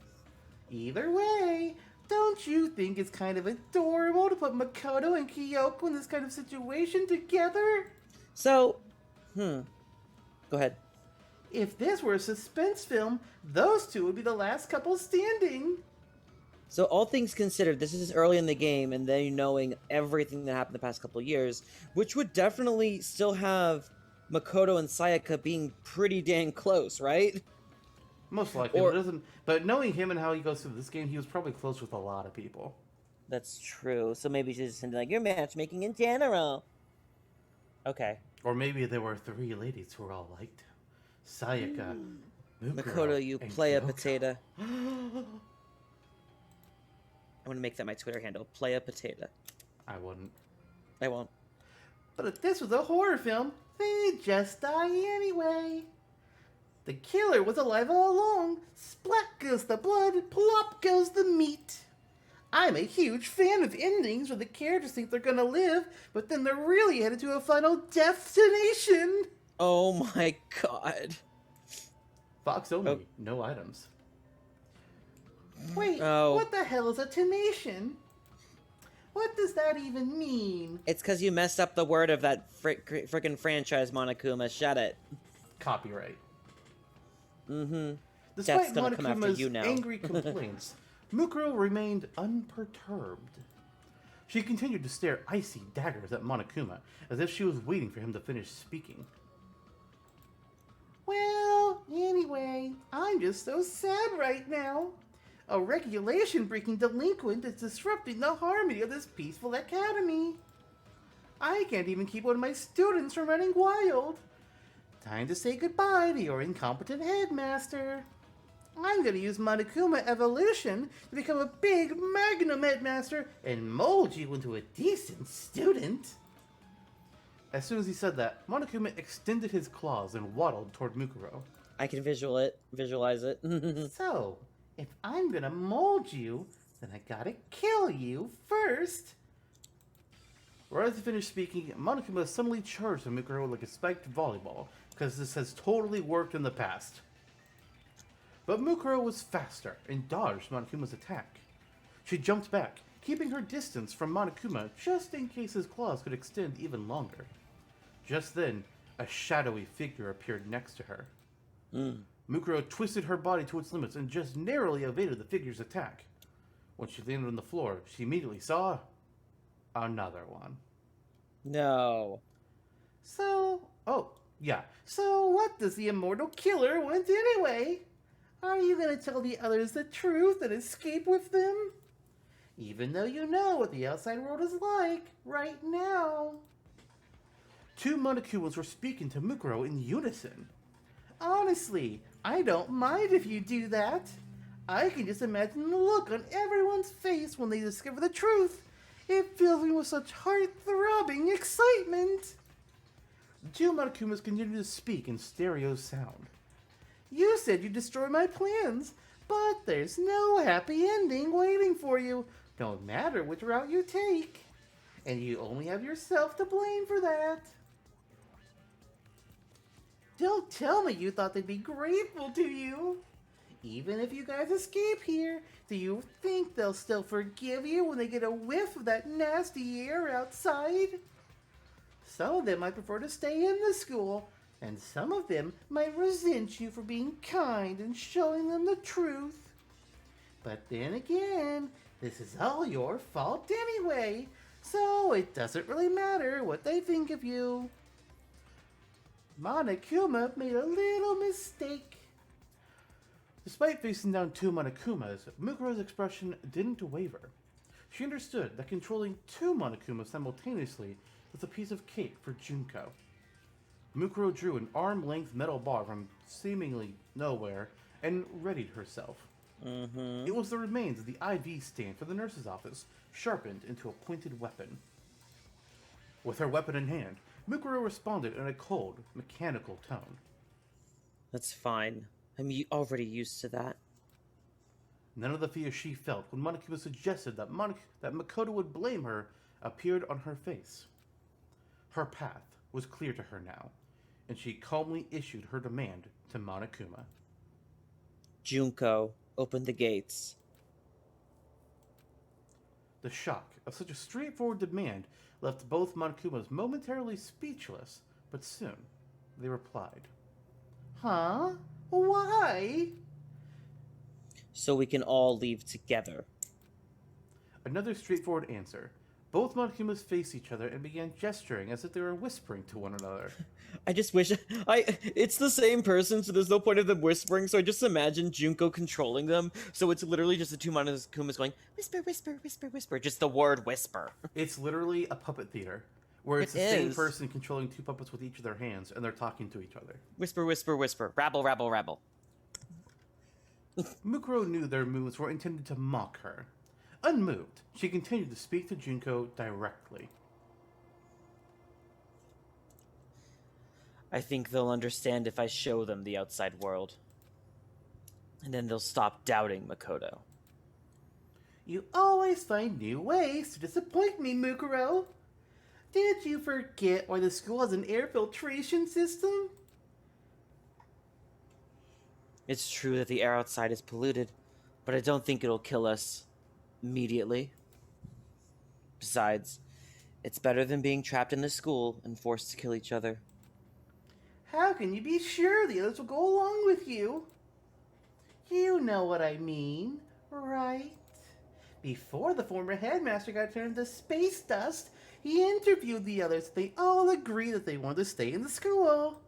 Either way, don't you think it's kind of adorable to put Makoto and Kyoko in this kind of situation together?" So, Go ahead. If this were a suspense film, those two would be the last couple standing. So all things considered, this is early in the game, and then knowing everything that happened the past couple of years, which would definitely still have Makoto and Sayaka being pretty dang close, right? Most likely, but knowing him and how he goes through this game, he was probably close with a lot of people. That's true. So maybe she's just like, you're matchmaking in general. Okay. Or maybe there were 3 ladies who were all liked. Sayaka, Makoto, you and play a Kyoko. potato. I'm gonna make that my Twitter handle. Play a potato. I wouldn't. I won't. But if this was a horror film, they'd just die anyway. The killer was alive all along. Splat goes the blood, plop goes the meat. I'm a huge fan of endings where the characters think they're gonna live, but then they're really headed to a final destination. Oh my god. Box only, Oh. no items. Wait, Oh. what the hell is a tenation? What does that even mean? It's because you messed up the word of that frickin' franchise, Monokuma. Shut it. Copyright. Mm-hmm. Despite Death's gonna come after Monokuma's you now. angry complaints, Mukuro remained unperturbed. She continued to stare icy daggers at Monokuma, as if she was waiting for him to finish speaking. Well, anyway, I'm just so sad right now. A regulation-breaking delinquent is disrupting the harmony of this peaceful academy. I can't even keep one of my students from running wild. Time to say goodbye to your incompetent headmaster. I'm gonna use Monokuma Evolution to become a big Magnum Headmaster and mold you into a decent student. As soon as he said that, Monokuma extended his claws and waddled toward Mukuro. I can visualize it. So, if I'm gonna mold you, then I gotta kill you first. Right as he finished speaking, Monokuma suddenly charged at Mukuro like a spiked volleyball, because this has totally worked in the past. But Mukuro was faster and dodged Monokuma's attack. She jumped back, keeping her distance from Monokuma just in case his claws could extend even longer. Just then, a shadowy figure appeared next to her. Mukuro twisted her body to its limits and just narrowly evaded the figure's attack. When she landed on the floor, she immediately saw another one. No. So what does the immortal killer want anyway? Are you gonna tell the others the truth and escape with them? Even though you know what the outside world is like right now. Two Monokumas were speaking to Mukuro in unison. Honestly, I don't mind if you do that. I can just imagine the look on everyone's face when they discover the truth. It fills me with such heart-throbbing excitement. The two Monokumas continued to speak in stereo sound. You said you'd destroy my plans, but there's no happy ending waiting for you, no matter which route you take. And you only have yourself to blame for that. Don't tell me you thought they'd be grateful to you. Even if you guys escape here, do you think they'll still forgive you when they get a whiff of that nasty air outside? Some of them might prefer to stay in the school, and some of them might resent you for being kind and showing them the truth. But then again, this is all your fault anyway, so it doesn't really matter what they think of you. Monokuma made a little mistake. Despite facing down two Monokumas, Mukuro's expression didn't waver. She understood that controlling two Monokumas simultaneously was a piece of cake for Junko. Mukuro drew an arm-length metal bar from seemingly nowhere and readied herself. It was the remains of the IV stand for the nurse's office, sharpened into a pointed weapon. With her weapon in hand, Mukuro responded in a cold, mechanical tone. That's fine. I'm already used to that. None of the fear she felt when Monokuma suggested that Makoto would blame her appeared on her face. Her path was clear to her now, and she calmly issued her demand to Monokuma. Junko, open the gates. The shock of such a straightforward demand left both Monokumas momentarily speechless, but soon they replied. Huh? Why? So we can all leave together. Another straightforward answer. Both Monokumas faced each other and began gesturing as if they were whispering to one another. I just wish it's the same person, so there's no point of them whispering, so I just imagine Junko controlling them, so it's literally just the two Monokumas going, whisper, whisper, whisper, whisper, just the word whisper. It's literally a puppet theater, where it's the same person controlling two puppets with each of their hands, and they're talking to each other. Whisper, whisper, whisper, rabble, rabble, rabble. Mukuro knew their moves were intended to mock her. Unmoved, she continued to speak to Junko directly. I think they'll understand if I show them the outside world. And then they'll stop doubting Makoto. You always find new ways to disappoint me, Mukuro. Did you forget why the school has an air filtration system? It's true that the air outside is polluted, but I don't think it'll kill us immediately. Besides, it's better than being trapped in the school and forced to kill each other. How can you be sure the others will go along with you? You know what I mean, right? Before the former headmaster got turned into space dust, he interviewed the others. They all agreed that they wanted to stay in the school.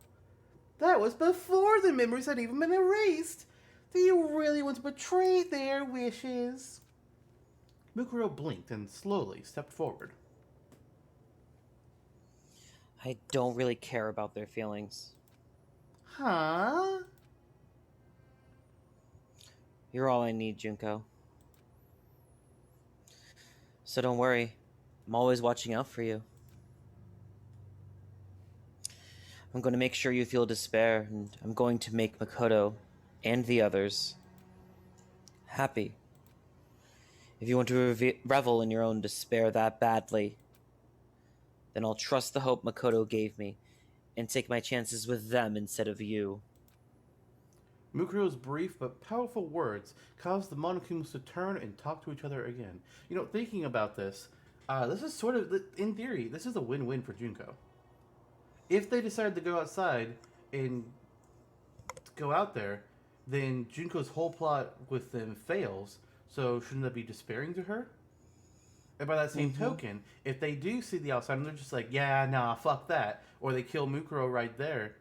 That was before the memories had even been erased. Do you really want to betray their wishes? Mukuro blinked and slowly stepped forward. I don't really care about their feelings. Huh? You're all I need, Junko. So don't worry. I'm always watching out for you. I'm going to make sure you feel despair, and I'm going to make Makoto and the others happy. If you want to revel in your own despair that badly, then I'll trust the hope Makoto gave me and take my chances with them instead of you. Mukuro's brief but powerful words caused the Monokumas to turn and talk to each other again. You know, thinking about this, this is sort of, in theory, this is a win-win for Junko. If they decide to go outside and go out there, then Junko's whole plot with them fails, so shouldn't that be despairing to her? And by that same token, if they do see the outside and they're just like, yeah, nah, fuck that, or they kill Mukuro right there,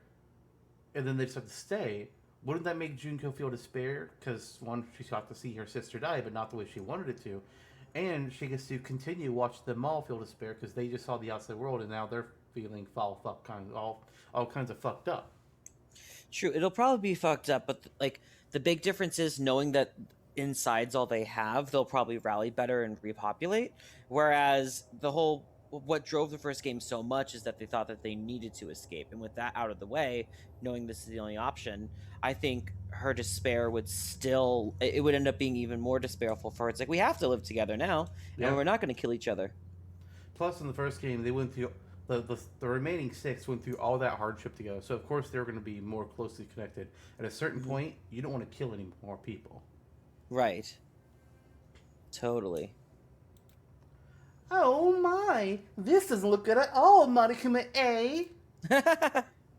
and then they decide to stay, wouldn't that make Junko feel despair? Because, one, she got to see her sister die, but not the way she wanted it to. And she gets to continue watch them all feel despair because they just saw the outside world and now they're feeling all kinds of fucked up. True, it'll probably be fucked up, but the big difference is knowing that inside's all they have, they'll probably rally better and repopulate. Whereas what drove the first game so much is that they thought that they needed to escape, and with that out of the way, knowing this is the only option, I think her despair would end up being even more despairful for her. It's like, we have to live together now, and we're not going to kill each other. Plus, in the first game, they went through the remaining 6 went through all that hardship together, so of course they're going to be more closely connected. At a certain point, you don't want to kill any more people. Right. Totally. Oh my, this doesn't look good at all, Monokuma A.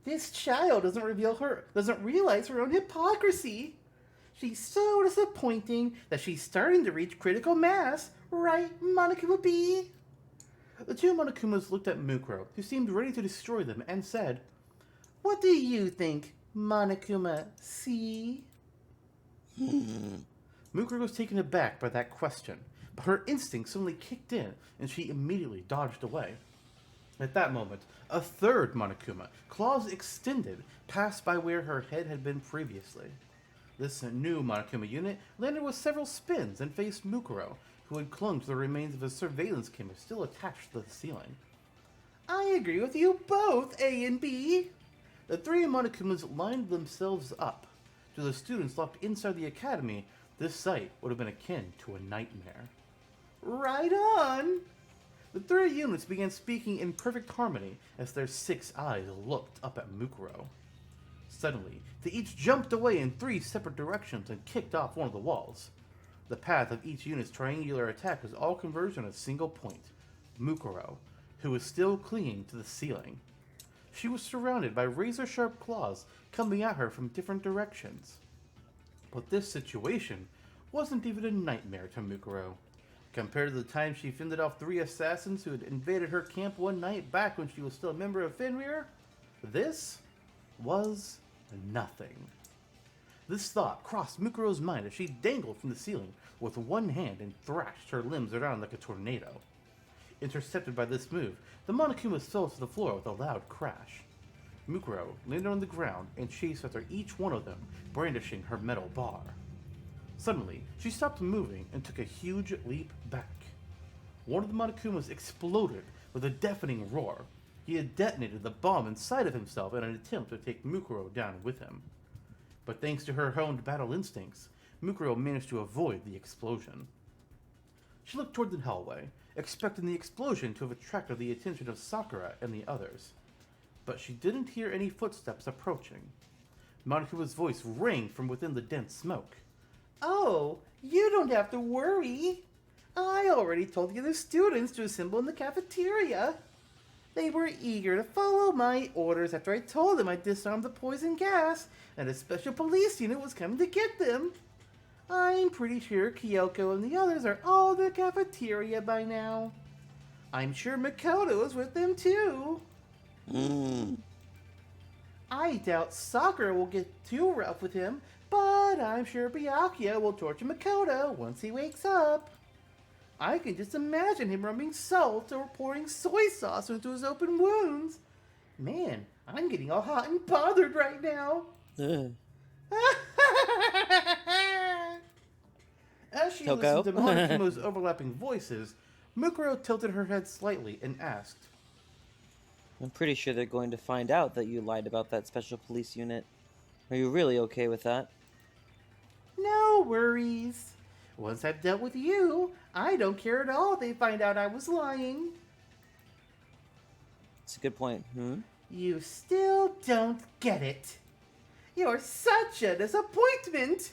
This child doesn't realize her own hypocrisy. She's so disappointing that she's starting to reach critical mass, right, Monokuma B? The two Monokumas looked at Mukuro, who seemed ready to destroy them, and said, "What do you think, Monokuma C?" Mukuro was taken aback by that question, but her instinct suddenly kicked in, and she immediately dodged away. At that moment, a third Monokuma, claws extended, passed by where her head had been previously. This new Monokuma unit landed with several spins and faced Mukuro, who had clung to the remains of a surveillance camera still attached to the ceiling. "I agree with you both, A and B." The three Monokumas lined themselves up. To the students locked inside the academy, this sight would have been akin to a nightmare. "Right on!" The three units began speaking in perfect harmony as their 6 eyes looked up at Mukuro. Suddenly, they each jumped away in 3 separate directions and kicked off one of the walls. The path of each unit's triangular attack was all converged on a single point, Mukuro, who was still clinging to the ceiling. She was surrounded by razor-sharp claws coming at her from different directions. But this situation wasn't even a nightmare to Mukuro. Compared to the time she fended off 3 assassins who had invaded her camp one night back when she was still a member of Fenrir, this was nothing. This thought crossed Mukuro's mind as she dangled from the ceiling with one hand and thrashed her limbs around like a tornado. Intercepted by this move, the Monokumas fell to the floor with a loud crash. Mukuro landed on the ground and chased after each one of them, brandishing her metal bar. Suddenly, she stopped moving and took a huge leap back. One of the Monokumas exploded with a deafening roar. He had detonated the bomb inside of himself in an attempt to take Mukuro down with him. But thanks to her honed battle instincts, Mukuro managed to avoid the explosion. She looked toward the hallway, expecting the explosion to have attracted the attention of Sakura and the others. But she didn't hear any footsteps approaching. Monokuma's voice rang from within the dense smoke. "Oh, you don't have to worry. I already told the other students to assemble in the cafeteria. They were eager to follow my orders after I told them I'd disarmed the poison gas and a special police unit was coming to get them. I'm pretty sure Kyoko and the others are all in the cafeteria by now. I'm sure Makoto is with them too. I doubt Sakura will get too rough with him, but I'm sure Byakuya will torture Makoto once he wakes up. I can just imagine him rubbing salt or pouring soy sauce into his open wounds. Man, I'm getting all hot and bothered right now. As she listened to Monokuma's overlapping voices, Mukuro tilted her head slightly and asked, I'm pretty sure they're going to find out that you lied about that special police unit. Are you really okay with that? No worries. Once I've dealt with you, I don't care at all if they find out I was lying. It's a good point. You still don't get it. You're such a disappointment.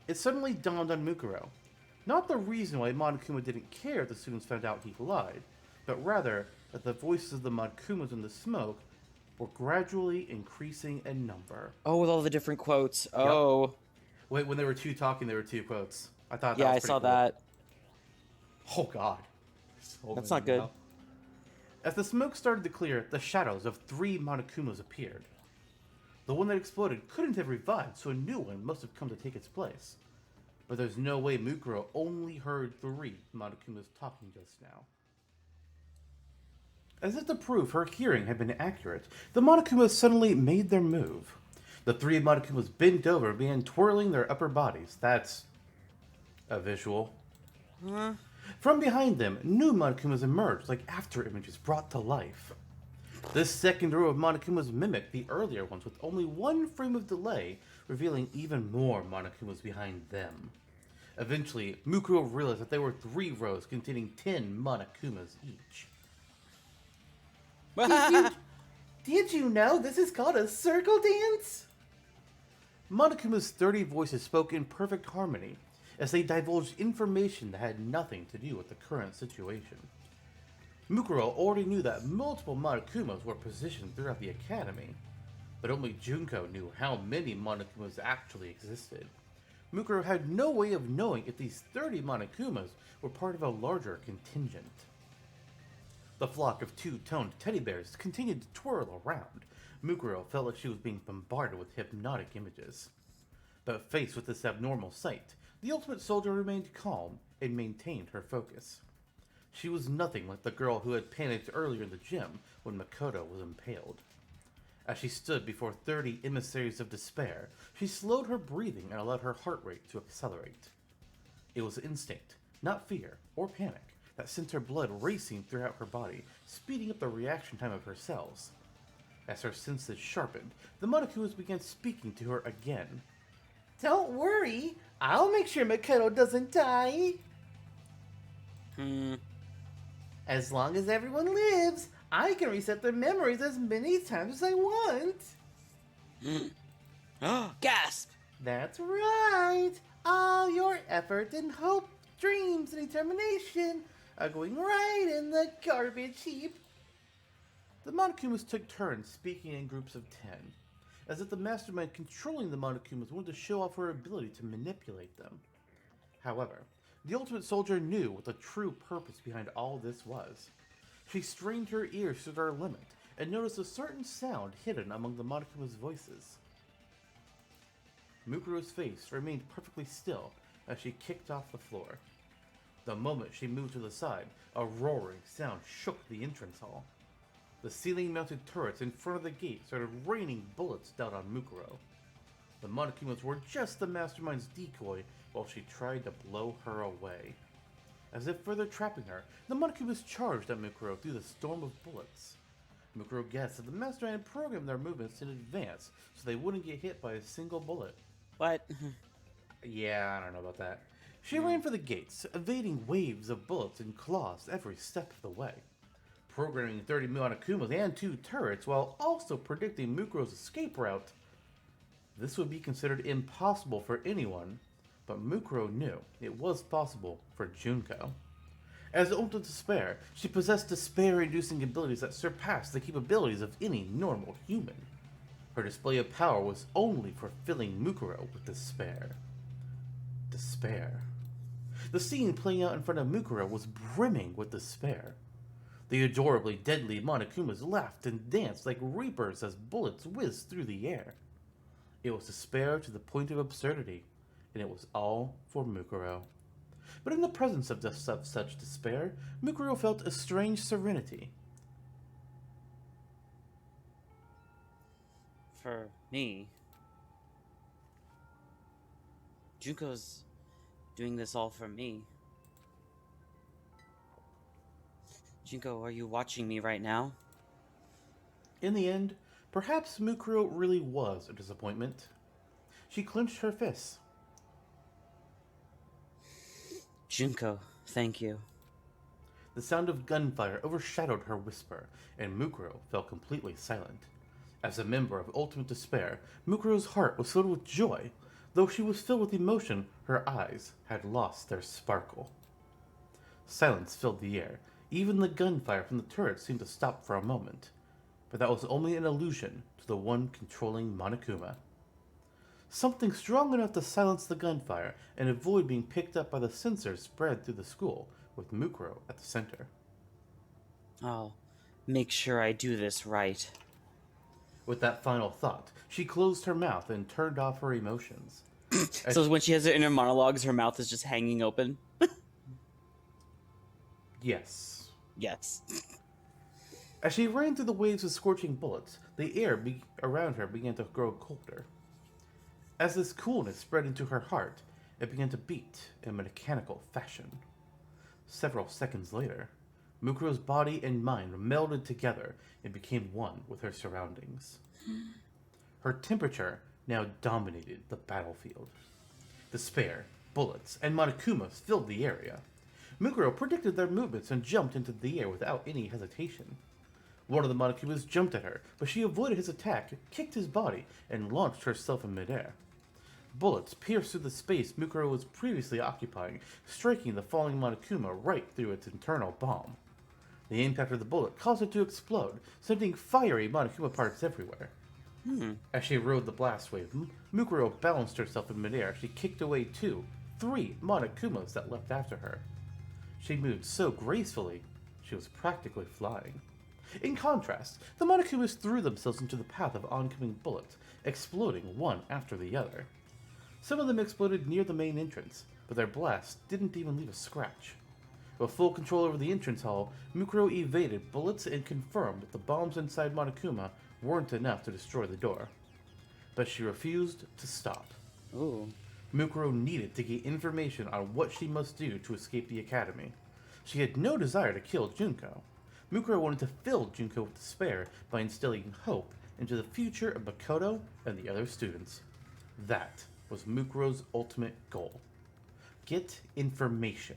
It suddenly dawned on Mukuro. Not the reason why Monokuma didn't care if the students found out he lied, but rather that the voices of the Monokumas in the smoke were gradually increasing in number. Oh, with all the different quotes. Oh. Yep. Wait, when they were two talking, there were two quotes. I thought that yeah, was I saw cool. that. Oh, God. So That's many not good. now. As the smoke started to clear, the shadows of 3 Monokumas appeared. The one that exploded couldn't have revived, so a new one must have come to take its place. But there's no way Mukuro only heard 3 Monokumas talking just now. As if to prove her hearing had been accurate, the Monokumas suddenly made their move. The 3 Monokumas bent over and began twirling their upper bodies. That's a visual. From behind them, new Monokumas emerged like after images brought to life. This second row of Monokumas mimicked the earlier ones with only 1 frame of delay, revealing even more Monokumas behind them. Eventually, Mukuro realized that there were 3 rows containing 10 Monokumas each. Did you know this is called a circle dance? Monokuma's 30 voices spoke in perfect harmony, as they divulged information that had nothing to do with the current situation. Mukuro already knew that multiple Monokumas were positioned throughout the academy, but only Junko knew how many Monokumas actually existed. Mukuro had no way of knowing if these 30 Monokumas were part of a larger contingent. The flock of 2-toned teddy bears continued to twirl around. Mukuro felt like she was being bombarded with hypnotic images. But faced with this abnormal sight, the ultimate soldier remained calm and maintained her focus. She was nothing like the girl who had panicked earlier in the gym when Makoto was impaled. As she stood before 30 emissaries of despair, she slowed her breathing and allowed her heart rate to accelerate. It was instinct, not fear or panic, that sent her blood racing throughout her body, speeding up the reaction time of her cells. As her senses sharpened, the Monokumas began speaking to her again. Don't worry, I'll make sure Makoto doesn't die. As long as everyone lives, I can reset their memories as many times as I want. Gasp! That's right. All your effort and hope, dreams, and determination are going right in the garbage heap. The Monokumas took turns speaking in groups of 10, as if the mastermind controlling the Monokumas wanted to show off her ability to manipulate them. However, the ultimate soldier knew what the true purpose behind all this was. She strained her ears to their limit and noticed a certain sound hidden among the Monokuma's voices. Mukuro's face remained perfectly still as she kicked off the floor. The moment she moved to the side, a roaring sound shook the entrance hall. The ceiling-mounted turrets in front of the gate started raining bullets down on Mukuro. The Monokumas were just the mastermind's decoy while she tried to blow her away. As if further trapping her, the Monokumas charged at Mukuro through the storm of bullets. Mukuro guessed that the mastermind programmed their movements in advance so they wouldn't get hit by a single bullet. What? Yeah, I don't know about that. She ran for the gates, evading waves of bullets and claws every step of the way. Programming 30 Monokumas and 2 turrets while also predicting Mukuro's escape route. This would be considered impossible for anyone, but Mukuro knew it was possible for Junko. As ultimate despair, she possessed despair-inducing abilities that surpassed the capabilities of any normal human. Her display of power was only for filling Mukuro with despair. despair. The scene playing out in front of Mukuro was brimming with despair. The adorably deadly Monokumas laughed and danced like reapers as bullets whizzed through the air. It was despair to the point of absurdity, and it was all for Mukuro. But in the presence of such despair, Mukuro felt a strange serenity. For me, Junko's doing this all for me. Junko, are you watching me right now? In the end, perhaps Mukuro really was a disappointment. She clenched her fists. Junko, thank you. The sound of gunfire overshadowed her whisper, and Mukuro fell completely silent. As a member of Ultimate Despair, Mukuro's heart was filled with joy. Though she was filled with emotion, her eyes had lost their sparkle. Silence filled the air. Even the gunfire from the turret seemed to stop for a moment. But that was only an illusion to the one controlling Monokuma. Something strong enough to silence the gunfire and avoid being picked up by the sensors spread through the school, with Mukuro at the center. I'll make sure I do this right. With that final thought, she closed her mouth and turned off her emotions. So when she has her inner monologues, her mouth is just hanging open? Yes. Yes. As she ran through the waves of scorching bullets, the air around her began to grow colder. As this coolness spread into her heart, it began to beat in a mechanical fashion. Several seconds later, Mukuro's body and mind melded together and became one with her surroundings. Her temperature now dominated the battlefield. Despair, bullets, and Monokumas filled the area. Mukuro predicted their movements and jumped into the air without any hesitation. One of the Monokumas jumped at her, but she avoided his attack, kicked his body, and launched herself in midair. Bullets pierced through the space Mukuro was previously occupying, striking the falling Monokuma right through its internal bomb. The impact of the bullet caused it to explode, sending fiery Monokuma parts everywhere. As she rode the blast wave, Mukuro balanced herself in midair. She kicked away 3 Monokumas that leapt after her. She moved so gracefully, she was practically flying. In contrast, the Monokumas threw themselves into the path of oncoming bullets, exploding one after the other. Some of them exploded near the main entrance, but their blasts didn't even leave a scratch. With full control over the entrance hall, Mukuro evaded bullets and confirmed that the bombs inside Monokuma weren't enough to destroy the door. But she refused to stop. Ooh. Mukuro needed to get information on what she must do to escape the academy. She had no desire to kill Junko. Mukuro wanted to fill Junko with despair by instilling hope into the future of Makoto and the other students. That was Mukuro's ultimate goal. Get information.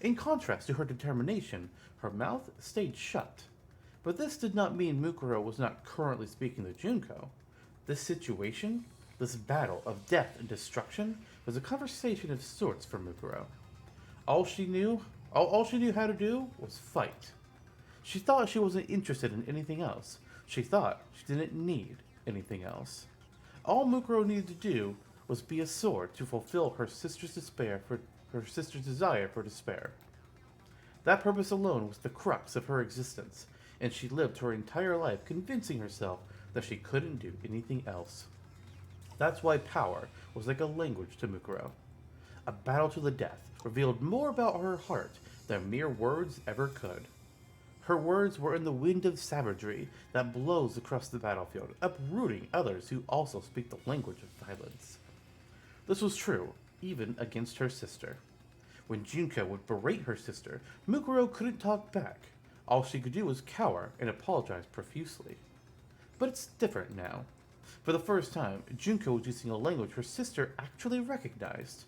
In contrast to her determination, her mouth stayed shut. But this did not mean Mukuro was not currently speaking to Junko. This situation, this battle of death and destruction, was a conversation of sorts for Mukuro. All she knew how to do was fight. She thought she wasn't interested in anything else. She thought she didn't need anything else. All Mukuro needed to do was be a sword to fulfill her sister's desire for despair. That purpose alone was the crux of her existence, and she lived her entire life convincing herself that she couldn't do anything else. That's why power was like a language to Mukuro. A battle to the death revealed more about her heart than mere words ever could. Her words were in the wind of savagery that blows across the battlefield, uprooting others who also speak the language of violence. This was true, even against her sister. When Junko would berate her sister, Mukuro couldn't talk back. All she could do was cower and apologize profusely. But it's different now. For the first time, Junko was using a language her sister actually recognized.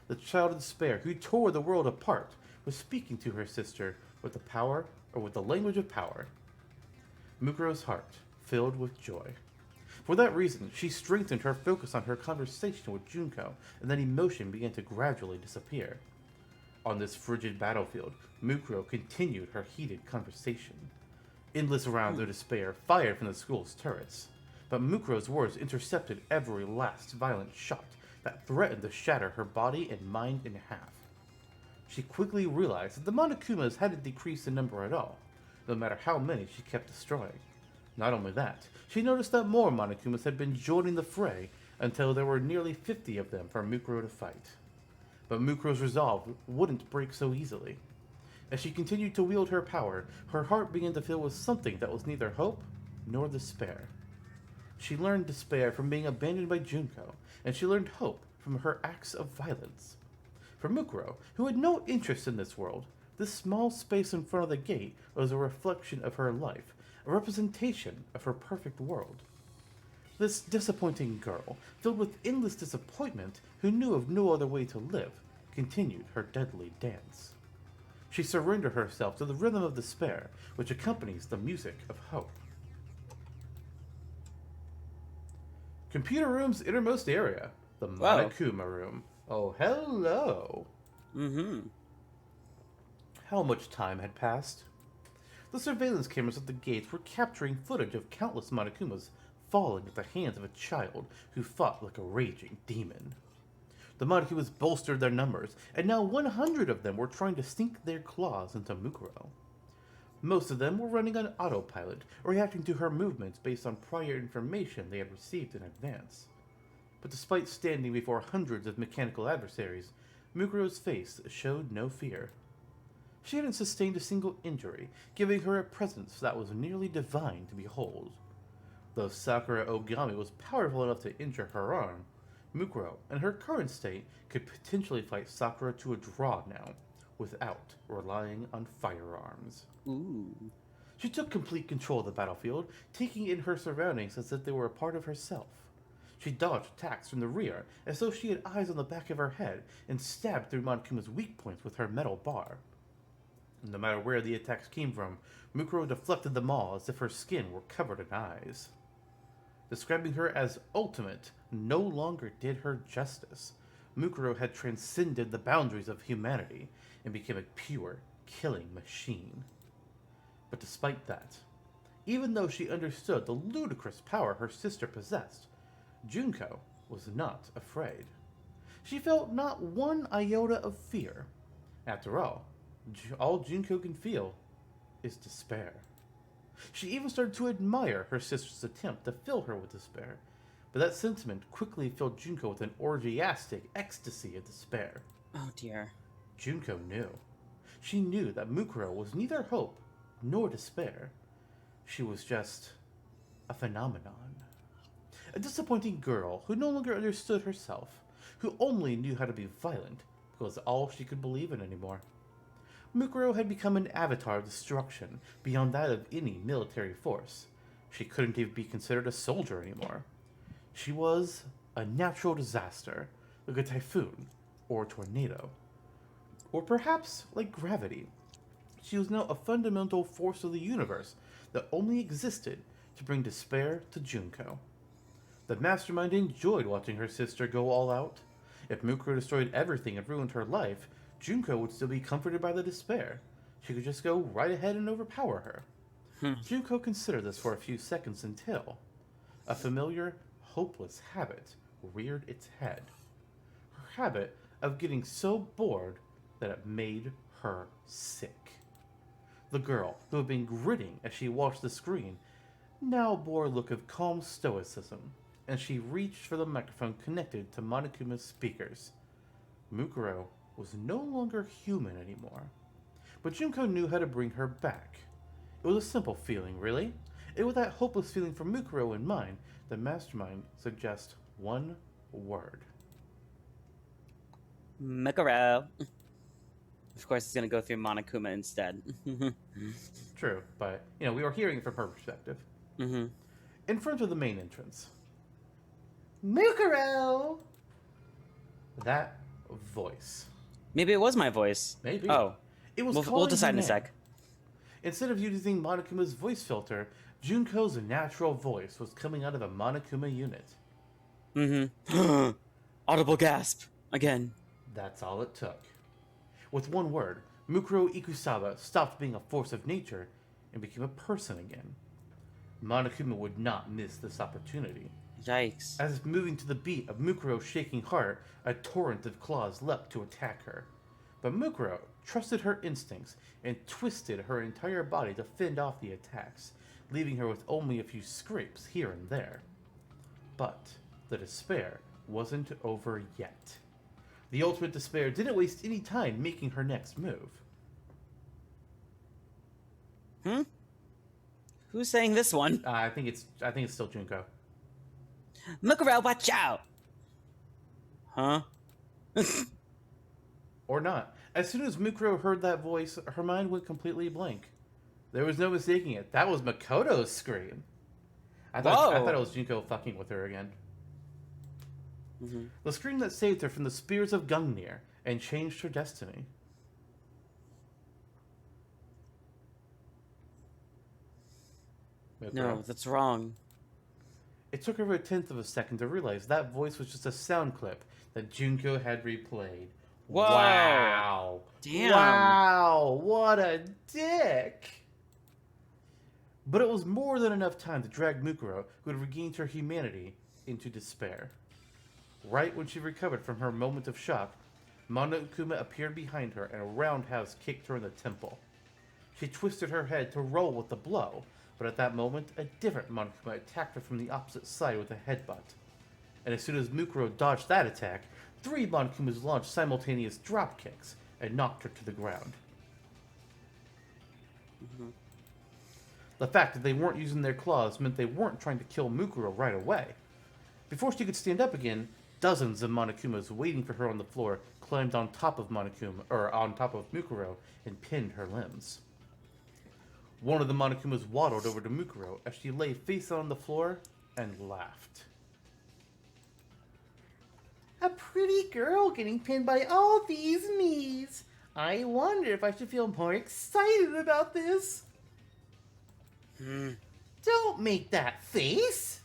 The child of despair who tore the world apart was speaking to her sister with the language of power. Mukuro's heart filled with joy. For that reason, she strengthened her focus on her conversation with Junko, and then emotion began to gradually disappear. On this frigid battlefield, Mukuro continued her heated conversation. Endless rounds of despair fired from the school's turrets, but Mukuro's words intercepted every last violent shot, that threatened to shatter her body and mind in half. She quickly realized that the Monokumas hadn't decreased in number at all, no matter how many she kept destroying. Not only that, she noticed that more Monokumas had been joining the fray until there were nearly 50 of them for Mukuro to fight. But Mukuro's resolve wouldn't break so easily. As she continued to wield her power, her heart began to fill with something that was neither hope nor despair. She learned despair from being abandoned by Junko, and she learned hope from her acts of violence. For Mukuro, who had no interest in this world, this small space in front of the gate was a reflection of her life, a representation of her perfect world. This disappointing girl, filled with endless disappointment, who knew of no other way to live, continued her deadly dance. She surrendered herself to the rhythm of despair, which accompanies the music of hope. Computer room's innermost area, the Monokuma room. Oh, hello! How much time had passed? The surveillance cameras at the gates were capturing footage of countless Monokumas falling at the hands of a child who fought like a raging demon. The Monokumas bolstered their numbers, and now 100 of them were trying to sink their claws into Mukuro. Most of them were running on autopilot, or reacting to her movements based on prior information they had received in advance. But despite standing before hundreds of mechanical adversaries, Mukuro's face showed no fear. She hadn't sustained a single injury, giving her a presence that was nearly divine to behold. Though Sakura Ogami was powerful enough to injure her arm, Mukuro, in her current state, could potentially fight Sakura to a draw now, without relying on firearms. Ooh. She took complete control of the battlefield, taking in her surroundings as if they were a part of herself. She dodged attacks from the rear, as though she had eyes on the back of her head, and stabbed through Monokuma's weak points with her metal bar. No matter where the attacks came from, Mukuro deflected them all as if her skin were covered in eyes. Describing her as ultimate no longer did her justice. Mukuro had transcended the boundaries of humanity and became a pure, killing machine. But despite that, even though she understood the ludicrous power her sister possessed, Junko was not afraid. She felt not one iota of fear. After all Junko can feel is despair. She even started to admire her sister's attempt to fill her with despair, but that sentiment quickly filled Junko with an orgiastic ecstasy of despair. Oh dear. Junko knew. She knew that Mukuro was neither hope nor despair. She was just a phenomenon. A disappointing girl who no longer understood herself, who only knew how to be violent because all she could believe in anymore. Mukuro had become an avatar of destruction beyond that of any military force. She couldn't even be considered a soldier anymore. She was a natural disaster, like a typhoon or a tornado. Or perhaps like gravity. She was now a fundamental force of the universe that only existed to bring despair to Junko. The mastermind enjoyed watching her sister go all out. If Mukuro destroyed everything and ruined her life, Junko would still be comforted by the despair. She could just go right ahead and overpower her. Junko considered this for a few seconds until a familiar, hopeless habit reared its head. Her habit of getting so bored that it made her sick. The girl, who had been grinning as she watched the screen, now bore a look of calm stoicism, and she reached for the microphone connected to Monokuma's speakers. Mukuro was no longer human anymore, but Junko knew how to bring her back. It was a simple feeling, really. And with that hopeless feeling for Mukuro in mind, the mastermind suggests one word. Mukuro. Of course, it's gonna go through Monokuma instead. True, but, we were hearing it from her perspective. In front of the main entrance. Mukuro! That voice. Maybe it was my voice. Maybe. Oh. It was We'll decide in a sec. Instead of using Monokuma's voice filter, Junko's natural voice was coming out of a Monokuma unit. Audible gasp. Again. That's all it took. With one word, Mukuro Ikusaba stopped being a force of nature and became a person again. Monokuma would not miss this opportunity. Yikes. As if moving to the beat of Mukuro's shaking heart, a torrent of claws leapt to attack her. But Mukuro trusted her instincts and twisted her entire body to fend off the attacks, leaving her with only a few scrapes here and there. But the despair wasn't over yet. The ultimate despair didn't waste any time making her next move. Who's saying this one? I think it's still Junko. Mukuro, watch out! Huh? Or not. As soon as Mukuro heard that voice, her mind went completely blank. There was no mistaking it. That was Makoto's scream. I thought it was Junko fucking with her again. The scream that saved her from the spears of Gungnir and changed her destiny. Mukuro. No, that's wrong. It took her a tenth of a second to realize that voice was just a sound clip that Junko had replayed. Whoa. Wow. Damn. Wow. What a dick. But it was more than enough time to drag Mukuro, who had regained her humanity, into despair. Right when she recovered from her moment of shock, Monokuma appeared behind her and a roundhouse kicked her in the temple. She twisted her head to roll with the blow, but at that moment, a different Monokuma attacked her from the opposite side with a headbutt. And as soon as Mukuro dodged that attack, 3 Monokumas launched simultaneous drop kicks and knocked her to the ground. The fact that they weren't using their claws meant they weren't trying to kill Mukuro right away. Before she could stand up again, dozens of Monokumas waiting for her on the floor climbed on top of Mukuro and pinned her limbs. One of the Monokumas waddled over to Mukuro as she lay face on the floor and laughed. A pretty girl getting pinned by all these me's. I wonder if I should feel more excited about this. Don't make that face.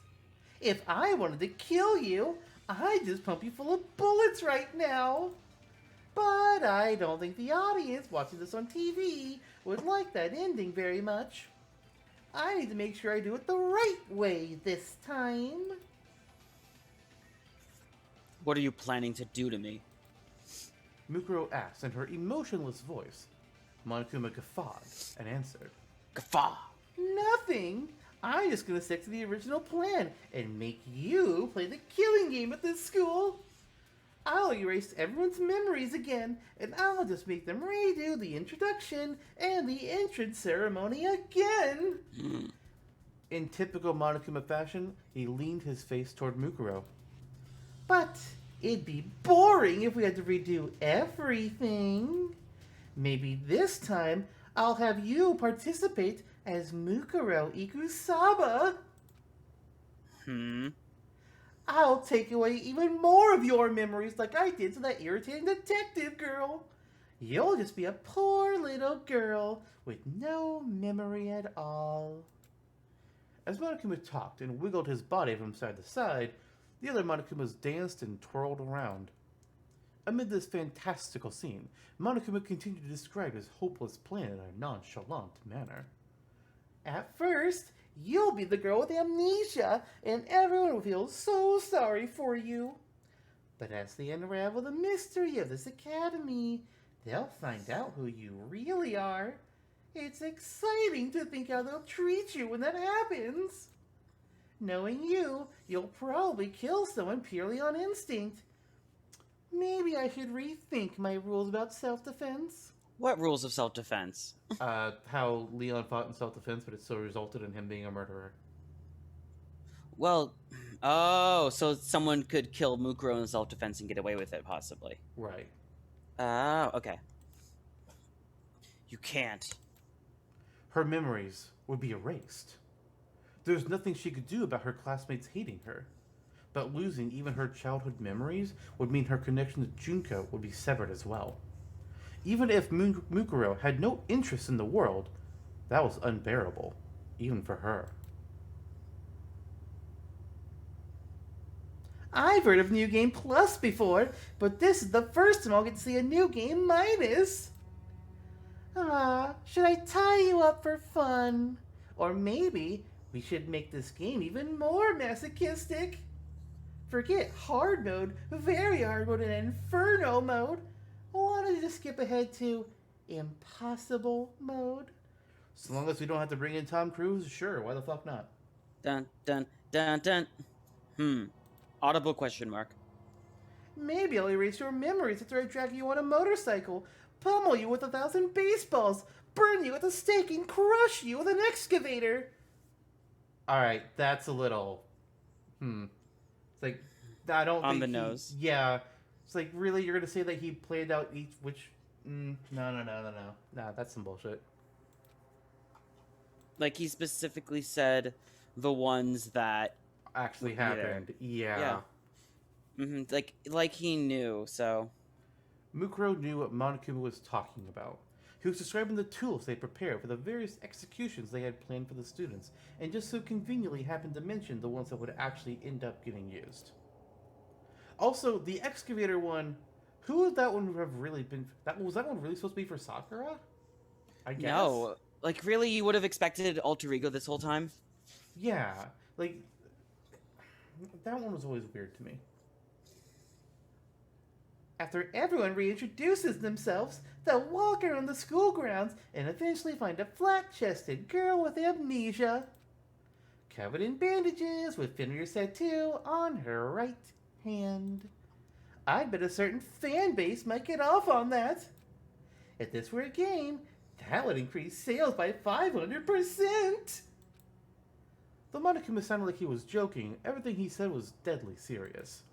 If I wanted to kill you, I'd just pump you full of bullets right now. But I don't think the audience watching this on TV would like that ending very much. I need to make sure I do it the right way this time. What are you planning to do to me? Mukuro asked in her emotionless voice. Monokuma guffawed and answered. Guffaw! Nothing. I'm just gonna stick to the original plan and make you play the killing game at this school. I'll erase everyone's memories again, and I'll just make them redo the introduction and the entrance ceremony again. In typical Monokuma fashion, he leaned his face toward Mukuro. But it'd be boring if we had to redo everything. Maybe this time I'll have you participate as Mukuro Ikusaba. I'll take away even more of your memories like I did to that irritating detective girl. You'll just be a poor little girl with no memory at all. As Monokuma talked and wiggled his body from side to side, the other Monokumas danced and twirled around. Amid this fantastical scene, Monokuma continued to describe his hopeless plan in a nonchalant manner. At first, you'll be the girl with amnesia, and everyone will feel so sorry for you. But as they unravel the mystery of this academy, they'll find out who you really are. It's exciting to think how they'll treat you when that happens. Knowing you, you'll probably kill someone purely on instinct. Maybe I should rethink my rules about self-defense. What rules of self-defense? How Leon fought in self-defense, but it still resulted in him being a murderer. Well, so someone could kill Mukuro in self-defense and get away with it, possibly. Right. Oh, okay. You can't. Her memories would be erased. There's nothing she could do about her classmates hating her. But losing even her childhood memories would mean her connection to Junko would be severed as well. Even if Mukuro had no interest in the world, that was unbearable, even for her. I've heard of New Game Plus before, but this is the first time I'll get to see a New Game Minus. Should I tie you up for fun? Or maybe We should make this game even more masochistic. Forget hard mode, very hard mode, and inferno mode. Why don't you just skip ahead to impossible mode? So long as we don't have to bring in Tom Cruise, sure, why the fuck not? Dun dun dun dun. Audible question mark. Maybe I'll erase your memories after I drag you on a motorcycle, pummel you with 1,000 baseballs, burn you with a stake, and crush you with an excavator. Alright, that's a little... It's like, I don't On think the nose. Yeah. It's like, really, you're gonna say that he played out each... Which... No, that's some bullshit. Like, he specifically said the ones that... Actually Yeah. happened. Yeah. Like he knew, so... Mukuro knew what Monokuma was talking about. He was describing the tools they prepared for the various executions they had planned for the students, and just so conveniently happened to mention the ones that would actually end up getting used. Also, the excavator one, who would that one have really been... Was that one really supposed to be for Sakura? I guess. No. Like, really, you would have expected Alter Ego this whole time? Yeah. Like, that one was always weird to me. After everyone reintroduces themselves, they'll walk around the school grounds and eventually find a flat-chested girl with amnesia, covered in bandages with Fenrir's tattoo on her right hand. I bet a certain fan base might get off on that. If this were a game, that would increase sales by 500%. Though Monokuma sounded like he was joking, everything he said was deadly serious.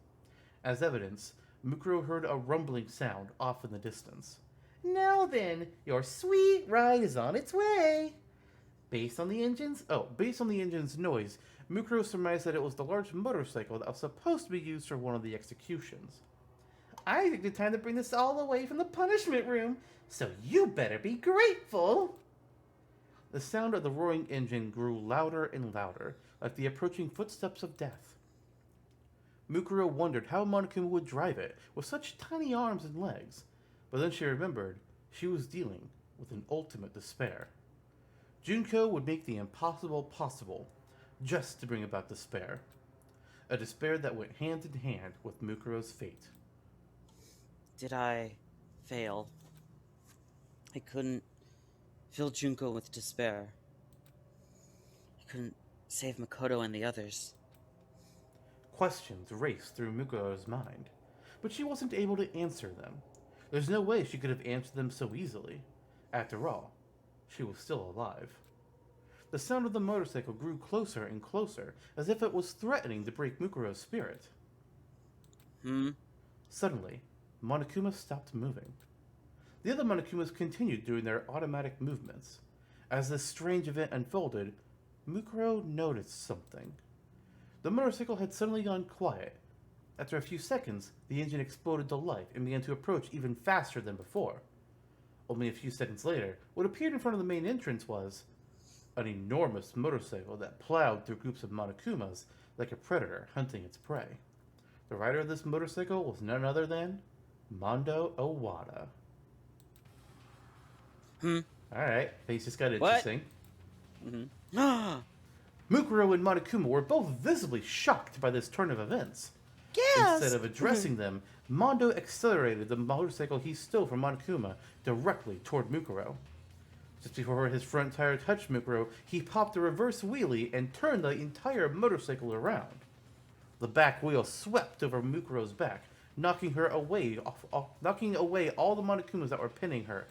As evidence, Mukuro heard a rumbling sound off in the distance. Now then, your sweet ride is on its way. Based on the engine's noise, Mukuro surmised that it was the large motorcycle that was supposed to be used for one of the executions. I think it's time to bring this all the way from the punishment room, so you better be grateful. The sound of the roaring engine grew louder and louder, like the approaching footsteps of death. Mukuro wondered how Monokuma would drive it with such tiny arms and legs, but then she remembered she was dealing with an ultimate despair. Junko would make the impossible possible just to bring about despair. A despair that went hand in hand with Mukuro's fate. Did I fail? I couldn't fill Junko with despair. I couldn't save Makoto and the others. Questions raced through Mukuro's mind, but she wasn't able to answer them. There's no way she could have answered them so easily. After all, she was still alive. The sound of the motorcycle grew closer and closer, as if it was threatening to break Mukuro's spirit. Suddenly, Monokuma stopped moving. The other Monokumas continued doing their automatic movements. As this strange event unfolded, Mukuro noticed something. The motorcycle had suddenly gone quiet. After a few seconds, the engine exploded to life and began to approach even faster than before. Only a few seconds later, what appeared in front of the main entrance was an enormous motorcycle that plowed through groups of Monokumas like a predator hunting its prey. The rider of this motorcycle was none other than Mondo Owada. Alright, things just got interesting. Mukuro and Monokuma were both visibly shocked by this turn of events. Yes! Instead of addressing them, Mondo accelerated the motorcycle he stole from Monokuma directly toward Mukuro. Just before his front tire touched Mukuro, he popped a reverse wheelie and turned the entire motorcycle around. The back wheel swept over Mukuro's back, knocking away all the Monokumas that were pinning her.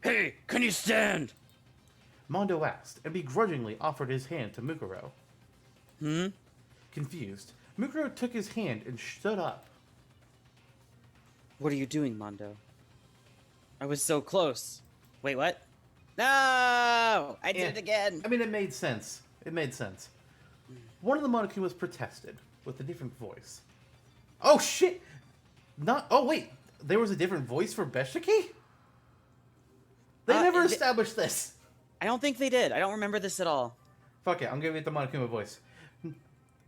Hey, can you stand? Mondo asked, and begrudgingly offered his hand to Mukuro. Confused, Mukuro took his hand and stood up. What are you doing, Mondo? I was so close. Wait, what? No! I did it again. I mean, it made sense. One of the Monokumas protested, with a different voice. Oh, shit! Oh, wait! There was a different voice for Beshiki? They never established this! I don't think they did. I don't remember this at all. Fuck it, I'm giving it the Monokuma voice.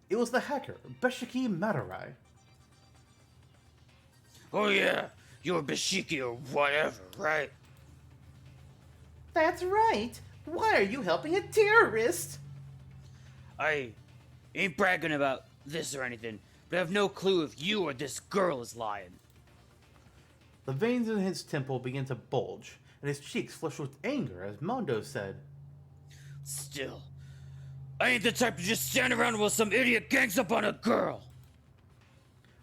It was the hacker, Beshiki Madarai. Oh yeah, you're Bashiki or whatever, right? That's right. Why are you helping a terrorist? I ain't bragging about this or anything, but I have no clue if you or this girl is lying. The veins in his temple began to bulge, and his cheeks flushed with anger as Mondo said, Still, I ain't the type to just stand around while some idiot gangs up on a girl.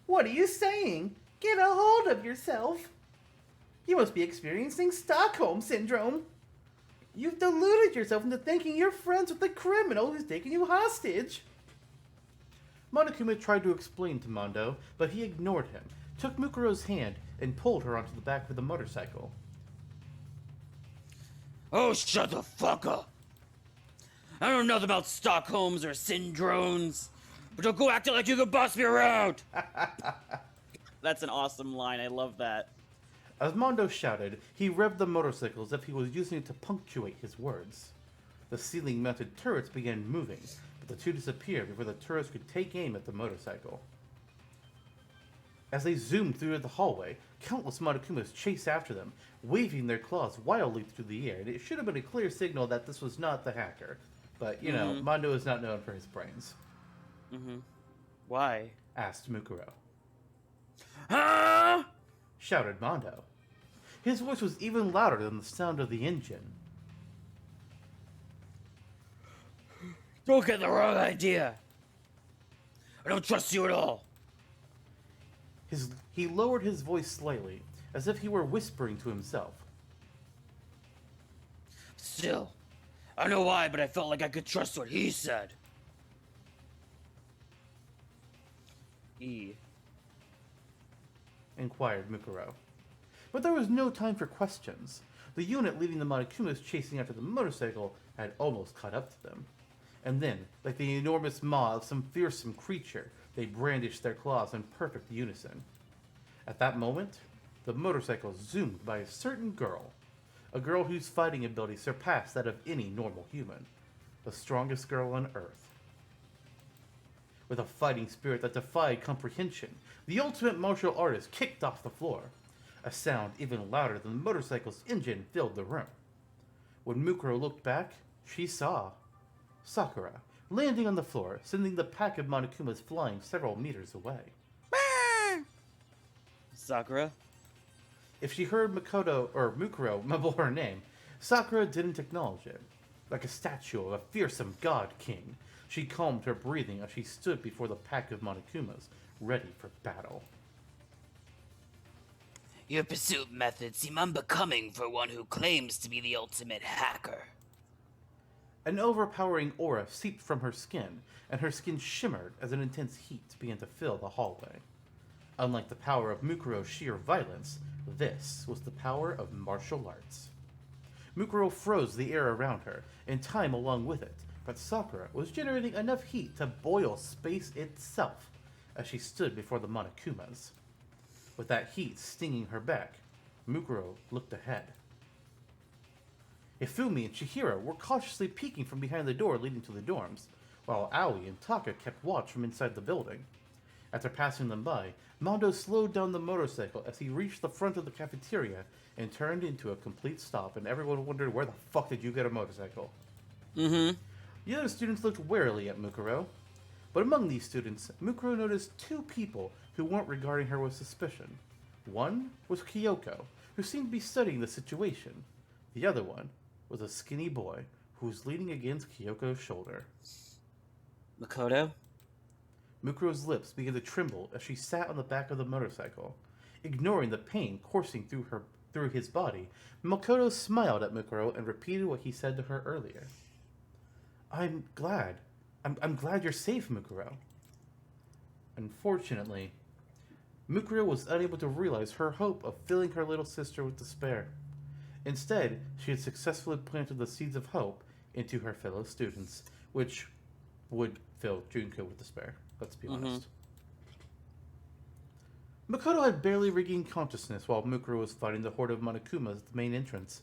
What are you saying? Get a hold of yourself. You must be experiencing Stockholm Syndrome. You've deluded yourself into thinking you're friends with the criminal who's taking you hostage. Monokuma tried to explain to Mondo, but he ignored him, took Mukuro's hand, and pulled her onto the back of the motorcycle. Oh, shut the fuck up. I don't know nothing about Stockholms or syndromes, but don't go acting like you can boss me around. That's an awesome line. I love that. As Mondo shouted, he revved the motorcycle as if he was using it to punctuate his words. The ceiling-mounted turrets began moving, but the two disappeared before the turrets could take aim at the motorcycle. As they zoomed through the hallway, countless Monokumas chased after them, waving their claws wildly through the air, and it should have been a clear signal that this was not the hacker. But, you know, Mondo is not known for his brains. Why? Asked Mukuro. Huh? Shouted Mondo. His voice was even louder than the sound of the engine. Don't get the wrong idea. I don't trust you at all. He lowered his voice slightly, as if he were whispering to himself. Still, I don't know why, but I felt like I could trust what he said. Inquired Mukuro. But there was no time for questions. The unit leading the Monokumas chasing after the motorcycle had almost caught up to them. And then, like the enormous maw of some fearsome creature, they brandished their claws in perfect unison. At that moment, the motorcycle zoomed by a certain girl. A girl whose fighting ability surpassed that of any normal human. The strongest girl on Earth. With a fighting spirit that defied comprehension, the ultimate martial artist kicked off the floor. A sound even louder than the motorcycle's engine filled the room. When Mukuro looked back, she saw Sakura landing on the floor, sending the pack of Monokumas flying several meters away. Sakura? If she heard Mukuro mumble her name, Sakura didn't acknowledge it. Like a statue of a fearsome god king, she calmed her breathing as she stood before the pack of Monokumas, ready for battle. Your pursuit methods seem unbecoming for one who claims to be the ultimate hacker. An overpowering aura seeped from her skin, and her skin shimmered as an intense heat began to fill the hallway. Unlike the power of Mukuro's sheer violence, this was the power of martial arts. Mukuro froze the air around her, and time along with it, but Sakura was generating enough heat to boil space itself as she stood before the Monokumas. With that heat stinging her back, Mukuro looked ahead. Ifumi and Chihiro were cautiously peeking from behind the door leading to the dorms, while Aoi and Taka kept watch from inside the building. After passing them by, Mondo slowed down the motorcycle as he reached the front of the cafeteria and turned into a complete stop, and everyone wondered, where the fuck did you get a motorcycle? The other students looked warily at Mukuro. But among these students, Mukuro noticed two people who weren't regarding her with suspicion. One was Kyoko, who seemed to be studying the situation. The other one was a skinny boy who was leaning against Kyoko's shoulder. Makoto? Mukuro's lips began to tremble as she sat on the back of the motorcycle. Ignoring the pain coursing through his body, Makoto smiled at Mukuro and repeated what he said to her earlier. I'm glad you're safe, Mukuro. Unfortunately, Mukuro was unable to realize her hope of filling her little sister with despair. Instead, she had successfully planted the seeds of hope into her fellow students, which would fill Junko with despair, let's be honest. Makoto had barely regained consciousness while Mukuro was fighting the horde of Monokumas at the main entrance.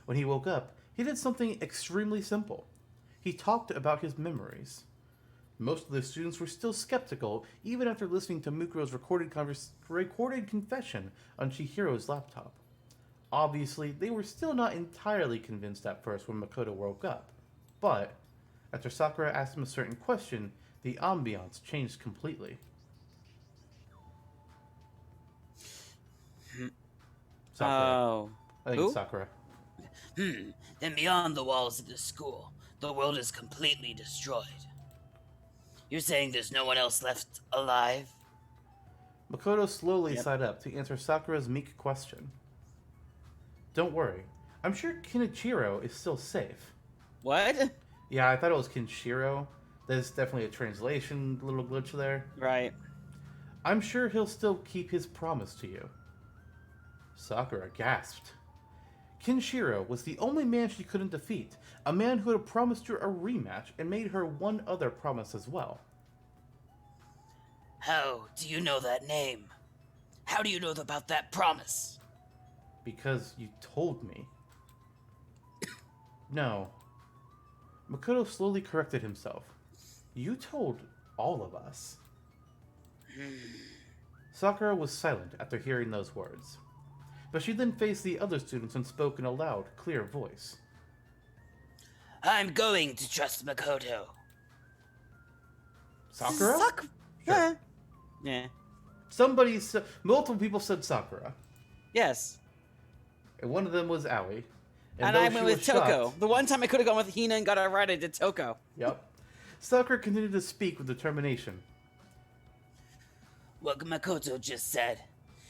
When he woke up, he did something extremely simple. He talked about his memories. Most of the students were still skeptical, even after listening to Mukuro's recorded confession on Chihiro's laptop. Obviously, they were still not entirely convinced at first when Makoto woke up, but after Sakura asked him a certain question, the ambiance changed completely. Sakura. Oh. I think Who? it's Sakura. Then beyond the walls of the school, the world is completely destroyed. You're saying there's no one else left alive? Makoto slowly sat up to answer Sakura's meek question. Don't worry, I'm sure Kenichiro is still safe. What? Yeah, I thought it was Kenshiro. There's definitely a translation little glitch there. Right. I'm sure he'll still keep his promise to you. Sakura gasped. Kenshiro was the only man she couldn't defeat, a man who had promised her a rematch and made her one other promise as well. How do you know that name? How do you know about that promise? Because you told me. No. Makoto slowly corrected himself. You told all of us. Sakura was silent after hearing those words. But she then faced the other students and spoke in a loud, clear voice. I'm going to trust Makoto. Sakura? Sure. Yeah. Multiple people said Sakura. Yes. And one of them was Aoi. And though I she went was with Toko. shocked- The one time I could have gone with Hina and got it right, I did Toko. Yep. Sakura continued to speak with determination. What Makoto just said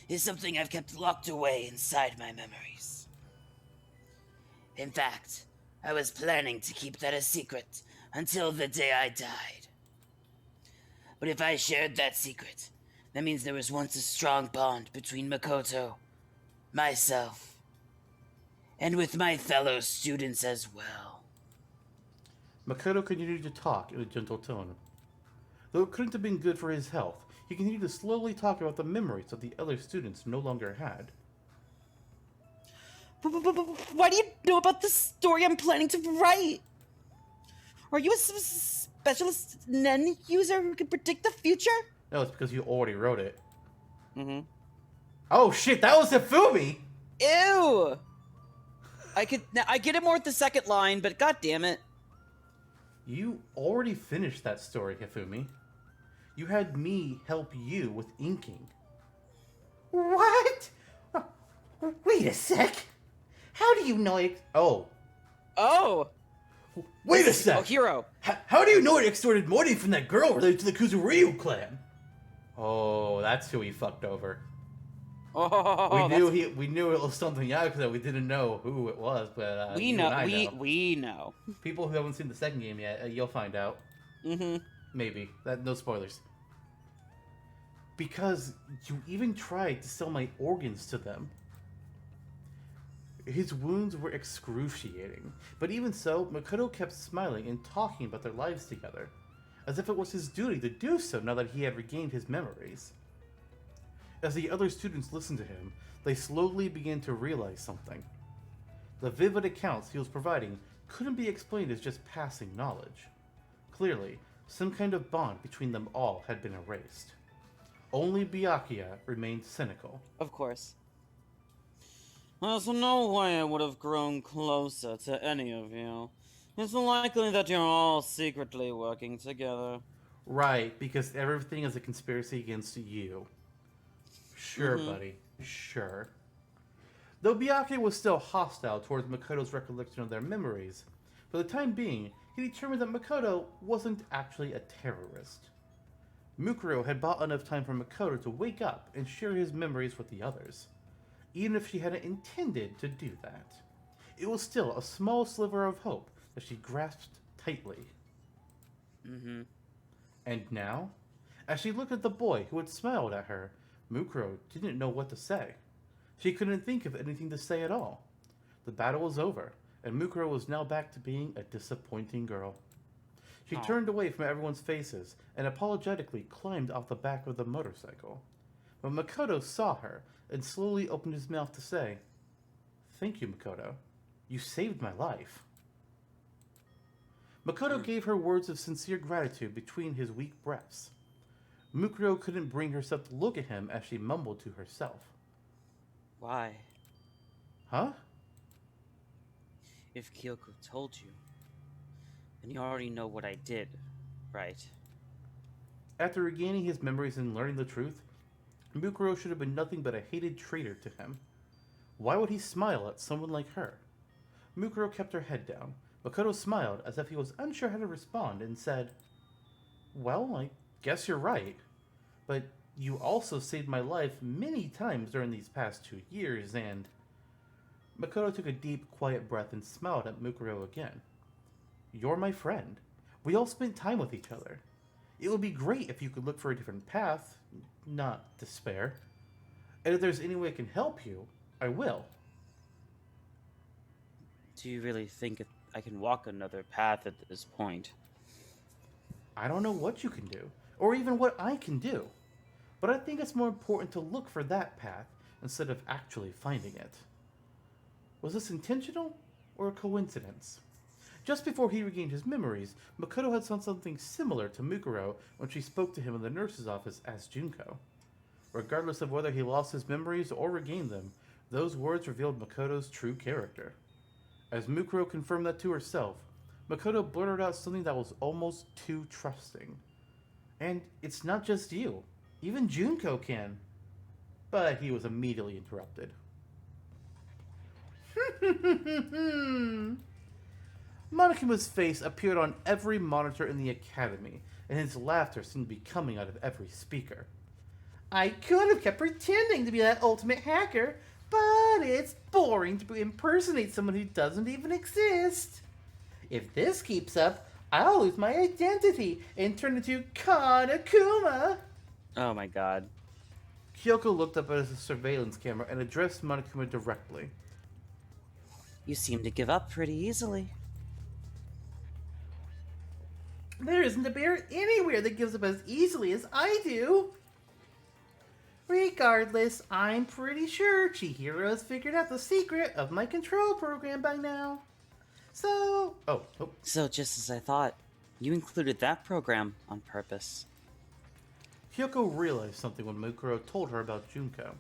is something I've kept locked away inside my memories. In fact, I was planning to keep that a secret until the day I died. But if I shared that secret, that means there was once a strong bond between Makoto, myself, and with my fellow students as well. Makoto continued to talk in a gentle tone. Though it couldn't have been good for his health, he continued to slowly talk about the memories that the other students no longer had. Why do you know about the story I'm planning to write? Are you a specialist Nen user who can predict the future? No, it's because you already wrote it. Mm-hmm. Oh shit, that was Hifumi! Ew! I get it more at the second line, but god damn it. You already finished that story, Hifumi. You had me help you with inking. What? Wait a sec. How do you know it? Oh, Oh! wait a sec! Oh, Hero. How do you know it extorted money from that girl related to the Kuzuryu clan? Oh, that's who he fucked over. Oh, We knew it was something else that we didn't know who it was, but we you know. and I We know. People who haven't seen the second game yet, you'll find out. Mm-hmm. Maybe. No spoilers. Because you even tried to sell my organs to them. His wounds were excruciating, but even so, Makoto kept smiling and talking about their lives together, as if it was his duty to do so now that he had regained his memories. As the other students listened to him, they slowly began to realize something. The vivid accounts he was providing couldn't be explained as just passing knowledge. Clearly, some kind of bond between them all had been erased. Only Byakuya remained cynical. Of course. There's no way I would have grown closer to any of you. It's likely that you're all secretly working together. Right, because everything is a conspiracy against you. Sure, buddy. Sure. Though Byakuya was still hostile towards Makoto's recollection of their memories, for the time being, he determined that Makoto wasn't actually a terrorist. Mukuro had bought enough time for Makoto to wake up and share his memories with the others, even if she hadn't intended to do that. It was still a small sliver of hope that she grasped tightly. And now, as she looked at the boy who had smiled at her, Mukuro didn't know what to say. She couldn't think of anything to say at all. The battle was over, and Mukuro was now back to being a disappointing girl. She turned away from everyone's faces and apologetically climbed off the back of the motorcycle. But Makoto saw her and slowly opened his mouth to say, "Thank you, Makoto. You saved my life." Makoto gave her words of sincere gratitude between his weak breaths. Mukuro couldn't bring herself to look at him as she mumbled to herself. Why? Huh? If Kyoko told you, then you already know what I did, right? After regaining his memories and learning the truth, Mukuro should have been nothing but a hated traitor to him. Why would he smile at someone like her? Mukuro kept her head down. Makoto smiled as if he was unsure how to respond and said, "Well, I guess you're right. But you also saved my life many times during these past 2 years, and..." Makoto took a deep, quiet breath and smiled at Mukuro again. "You're my friend. We all spent time with each other. It would be great if you could look for a different path, not despair. And if there's any way I can help you, I will." Do you really think I can walk another path at this point? I don't know what you can do, or even what I can do. But I think it's more important to look for that path instead of actually finding it. Was this intentional or a coincidence? Just before he regained his memories, Makoto had said something similar to Mukuro when she spoke to him in the nurse's office as Junko. Regardless of whether he lost his memories or regained them, those words revealed Makoto's true character. As Mukuro confirmed that to herself, Makoto blurted out something that was almost too trusting. "And it's not just you. Even Junko can." But he was immediately interrupted. Monokuma's face appeared on every monitor in the academy, and his laughter seemed to be coming out of every speaker. "I could have kept pretending to be that ultimate hacker, but it's boring to impersonate someone who doesn't even exist. If this keeps up, I'll lose my identity and turn into Monokuma." Oh my god. Kyoko looked up at his surveillance camera and addressed Monokuma directly. You seem to give up pretty easily. "There isn't a bear anywhere that gives up as easily as I do. Regardless, I'm pretty sure Chihiro has figured out the secret of my control program by now. So... Oh. So just as I thought, you included that program on purpose." Kyoko realized something when Mukuro told her about Junko.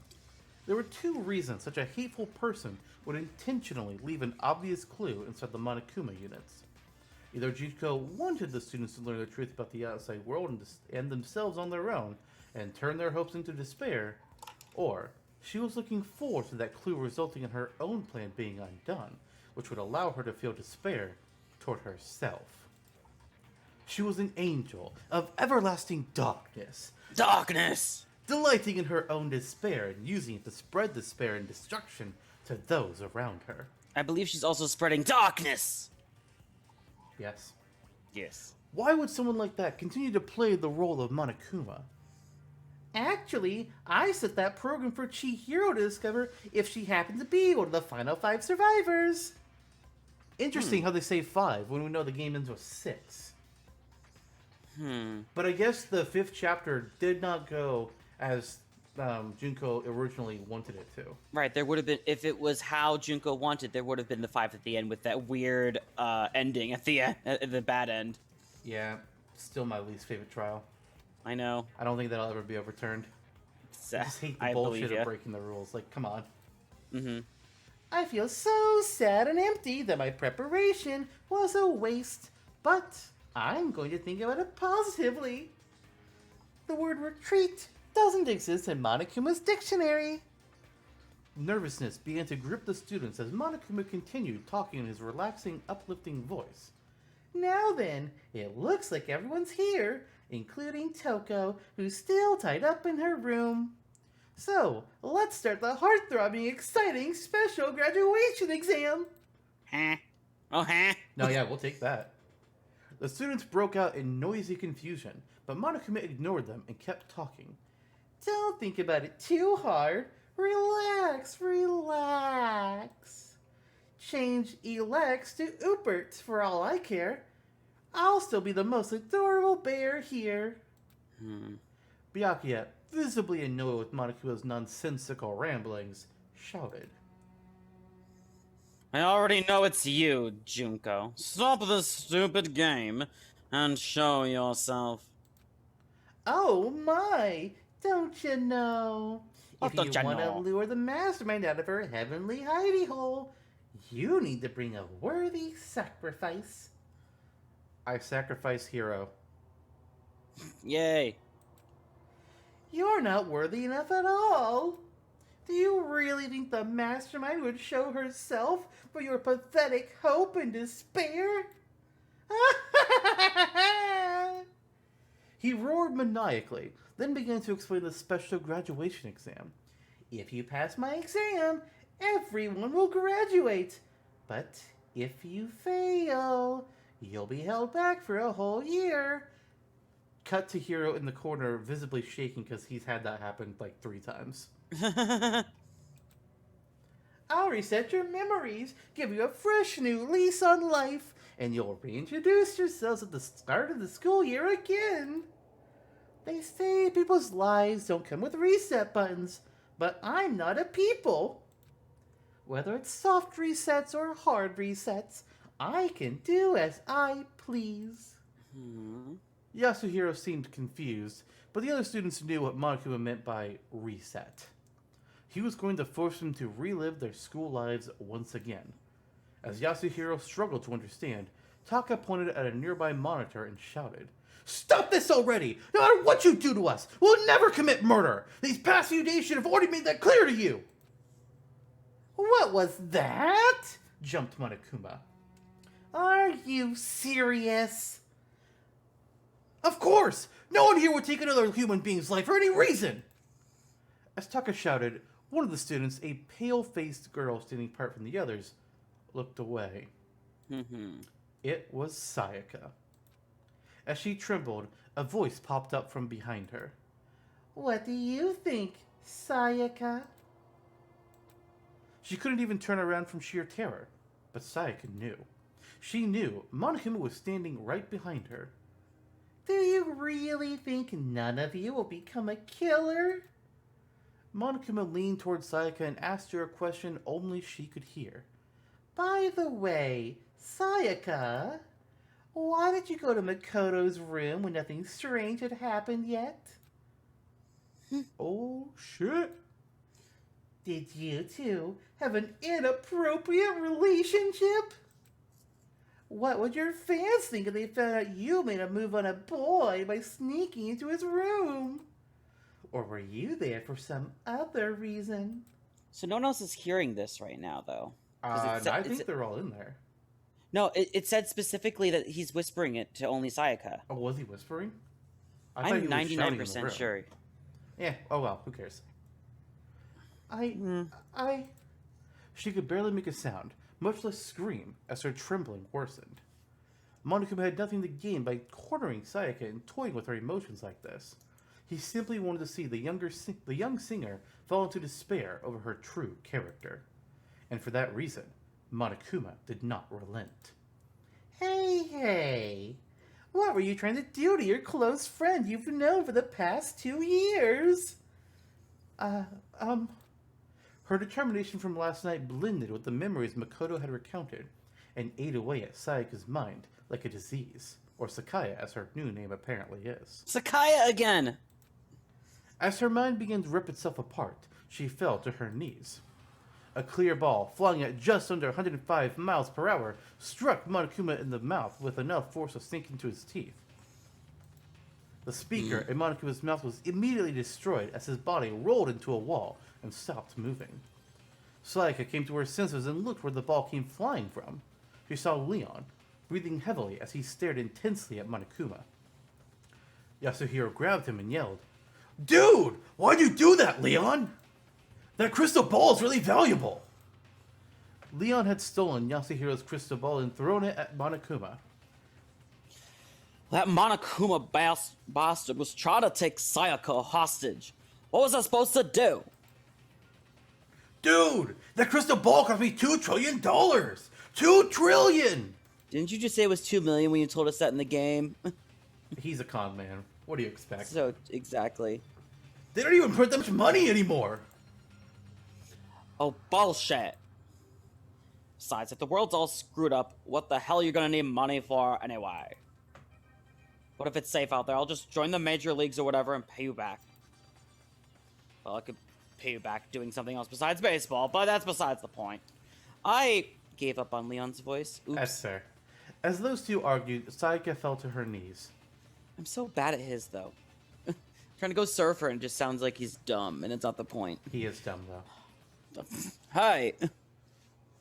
There were 2 reasons such a hateful person would intentionally leave an obvious clue inside the Monokuma units. Either Junko wanted the students to learn the truth about the outside world and themselves on their own, and turn their hopes into despair, or she was looking forward to that clue resulting in her own plan being undone, which would allow her to feel despair toward herself. She was an angel of everlasting darkness. Darkness! Delighting in her own despair and using it to spread despair and destruction to those around her. I believe she's also spreading darkness! Yes. Yes. Why would someone like that continue to play the role of Monokuma? "Actually, I set that program for Chihiro to discover if she happened to be one of the final 5 survivors." Interesting how they say 5 when we know the game ends with 6. But I guess the 5th chapter did not go as Junko originally wanted it to. Right, there would have been, if it was how Junko wanted, there would have been the 5 at the end with that weird ending at the end, the bad end. Yeah, still my least favorite trial. I know. I don't think that'll ever be overturned. I just hate the I bullshit believe of ya. breaking the rules. Like, come on. Mm-hmm. "I feel so sad and empty that my preparation was a waste, but I'm going to think about it positively. The word retreat doesn't exist in Monokuma's dictionary." Nervousness began to grip the students as Monokuma continued talking in his relaxing, uplifting voice. "Now then, it looks like everyone's here, including Toko, who's still tied up in her room. So, let's start the heart-throbbing, exciting special graduation exam." Huh? Oh, huh? No, yeah, we'll take that. The students broke out in noisy confusion, but Monokuma ignored them and kept talking. "Don't think about it too hard. Relax. Change Elex to Upert for all I care. I'll still be the most adorable bear here." Byakuya, visibly annoyed with Monokuma's nonsensical ramblings, shouted. I already know it's you, Junko. Stop this stupid game and show yourself. "Oh my, don't you know? If don't you ya want to know? lure the mastermind out of her heavenly hidey hole, you need to bring a worthy sacrifice. I sacrifice Hero. Yay. You're not worthy enough at all. Do you really think the mastermind would show herself for your pathetic hope and despair? He roared maniacally, then began to explain the special graduation exam. If you pass my exam, everyone will graduate. But if you fail, you'll be held back for a whole year. Cut to Hero in the corner, visibly shaking because he's had that happen like 3 times. I'll reset your memories, give you a fresh new lease on life, and you'll reintroduce yourselves at the start of the school year again. They say people's lives don't come with reset buttons, but I'm not a people. Whether it's soft resets or hard resets, I can do as I please. Yasuhiro seemed confused, but the other students knew what Monokuma meant by reset. He was going to force them to relive their school lives once again. As Yasuhiro struggled to understand, Taka pointed at a nearby monitor and shouted, "Stop this already! No matter what you do to us, we'll never commit murder! These past few days should have already made that clear to you!" What was that? Jumped Monokuma. Are you serious? Of course! No one here would take another human being's life for any reason! As Taka shouted, one of the students, a pale-faced girl standing apart from the others, looked away. It was Sayaka. As she trembled, a voice popped up from behind her. What do you think, Sayaka? She couldn't even turn around from sheer terror, but Sayaka knew. She knew Monokuma was standing right behind her. Do you really think none of you will become a killer? Monokuma leaned toward Sayaka and asked her a question only she could hear. By the way, Sayaka, why did you go to Makoto's room when nothing strange had happened yet? Oh, shit. Did you two have an inappropriate relationship? What would your fans think if they found out you made a move on a boy by sneaking into his room? Or were you there for some other reason? So no one else is hearing this right now, though. 'Cause I think they're all in there. No, it said specifically that he's whispering it to only Sayaka. Oh, was he whispering? I thought he I'm was shouting in the 99% room. sure. Yeah, oh well, who cares? I... She could barely make a sound, much less scream, as her trembling worsened. Monokuma had nothing to gain by cornering Sayaka and toying with her emotions like this. He simply wanted to see the young singer fall into despair over her true character. And for that reason, Monokuma did not relent. Hey, what were you trying to do to your close friend you've known for the past 2 years? Her determination from last night blended with the memories Makoto had recounted and ate away at Sayaka's mind like a disease, or Sakaya as her new name apparently is. Sakaya again! As her mind began to rip itself apart, she fell to her knees. A clear ball, flying at just under 105 miles per hour, struck Monokuma in the mouth with enough force to sink into his teeth. The speaker in Monokuma's mouth was immediately destroyed as his body rolled into a wall and stopped moving. Sayaka came to her senses and looked where the ball came flying from. She saw Leon, breathing heavily as he stared intensely at Monokuma. Yasuhiro grabbed him and yelled, "Dude! Why'd you do that, Leon? That crystal ball is really valuable!" Leon had stolen Yasuhiro's crystal ball and thrown it at Monokuma. That Monokuma bastard was trying to take Sayaka hostage. What was I supposed to do? Dude! That crystal ball cost me $2 trillion! $2 trillion! Didn't you just say it was 2 million when you told us that in the game? He's a con man. What do you expect? So, exactly. They don't even print that much money anymore! Oh, bullshit. Besides, if the world's all screwed up, what the hell are you gonna need money for anyway? What if it's safe out there? I'll just join the major leagues or whatever and pay you back. Well, pay you back doing something else besides baseball, but that's besides the point. I gave up on Leon's voice. Oops. That's fair. As those two argued, Sayaka fell to her knees. I'm so bad at his, though. Trying to go surfer and it just sounds like he's dumb, and it's not the point. He is dumb, though. Hi.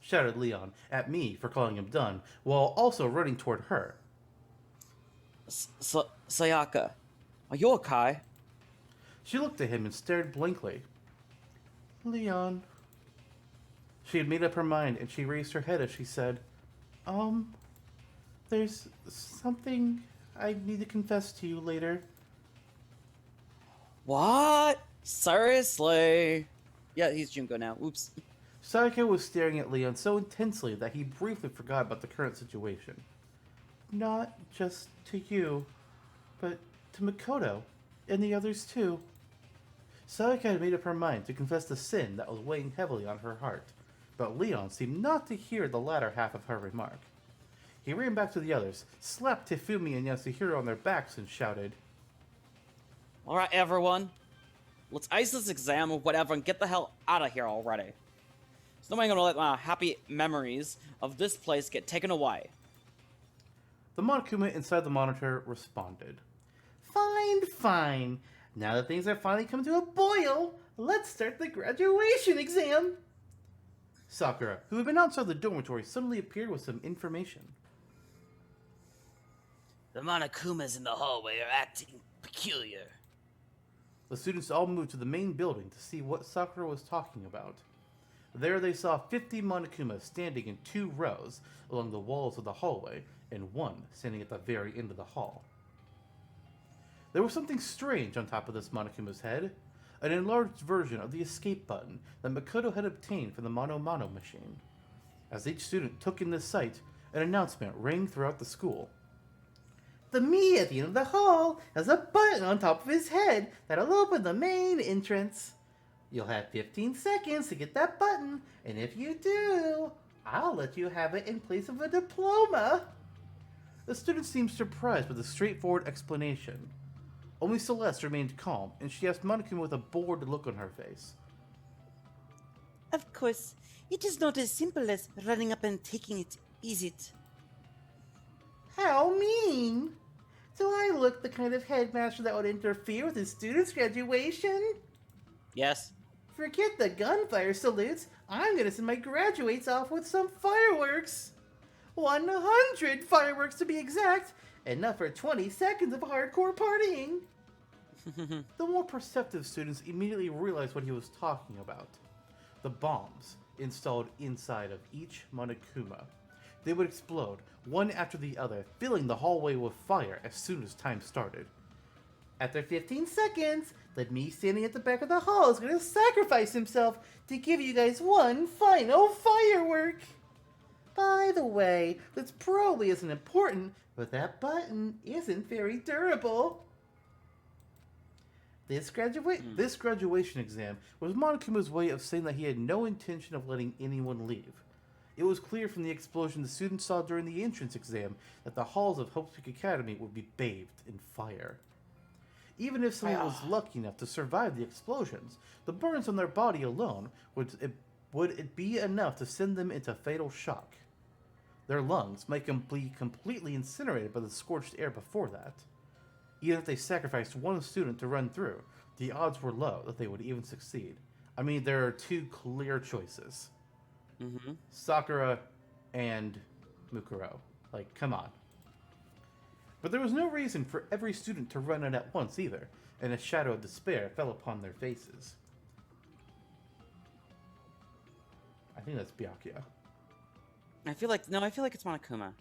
Shouted Leon at me for calling him dumb, while also running toward her. Sayaka, are you okay? She looked at him and stared blankly. Leon. She had made up her mind, and she raised her head as she said, there's something I need to confess to you later. What? Seriously? Yeah, he's Junko now. Oops. Sayaka was staring at Leon so intensely that he briefly forgot about the current situation. Not just to you, but to Makoto, and the others too. Sayaka had made up her mind to confess the sin that was weighing heavily on her heart, but Leon seemed not to hear the latter half of her remark. He ran back to the others, slapped Tifumi and Yasuhiro on their backs, and shouted, Alright, everyone. Let's ice this exam or whatever and get the hell out of here already. There's nobody gonna let my happy memories of this place get taken away. The Monokuma inside the monitor responded. Fine, fine. Now that things are finally come to a boil, let's start the graduation exam. Sakura, who had been outside the dormitory, suddenly appeared with some information. The Monokumas in the hallway are acting peculiar. The students all moved to the main building to see what Sakura was talking about. There they saw 50 Monokumas standing in 2 rows along the walls of the hallway, and 1 standing at the very end of the hall. There was something strange on top of this Monokuma's head, an enlarged version of the escape button that Makoto had obtained from the Mono machine. As each student took in this sight, an announcement rang throughout the school. The me at the end of the hall has a button on top of his head that'll open the main entrance. You'll have 15 seconds to get that button, and if you do, I'll let you have it in place of a diploma. The student seemed surprised by the straightforward explanation. Only Celeste remained calm, and she asked Monokuma with a bored look on her face. Of course, it is not as simple as running up and taking it, is it? How mean! Do I look the kind of headmaster that would interfere with his students' graduation? Yes. Forget the gunfire salutes. I'm gonna send my graduates off with some fireworks. 100 fireworks to be exact. Enough for 20 seconds of hardcore partying. The more perceptive students immediately realized what he was talking about. The bombs installed inside of each Monokuma. They would explode, one after the other, filling the hallway with fire as soon as time started. After 15 seconds, the me standing at the back of the hall is going to sacrifice himself to give you guys one final firework. By the way, this probably isn't important, but that button isn't very durable. This graduation exam was Monokuma's way of saying that he had no intention of letting anyone leave. It was clear from the explosion the students saw during the entrance exam that the halls of Hope's Peak Academy would be bathed in fire. Even if someone was lucky enough to survive the explosions, the burns on their body alone would it be enough to send them into fatal shock. Their lungs might be completely incinerated by the scorched air before that. Even if they sacrificed one student to run through, the odds were low that they would even succeed. I mean, there are 2 clear choices. Sakura and Mukuro. Like, come on. But there was no reason for every student to run out at once either, and a shadow of despair fell upon their faces. I think that's Byakuya. I feel like it's Monokuma.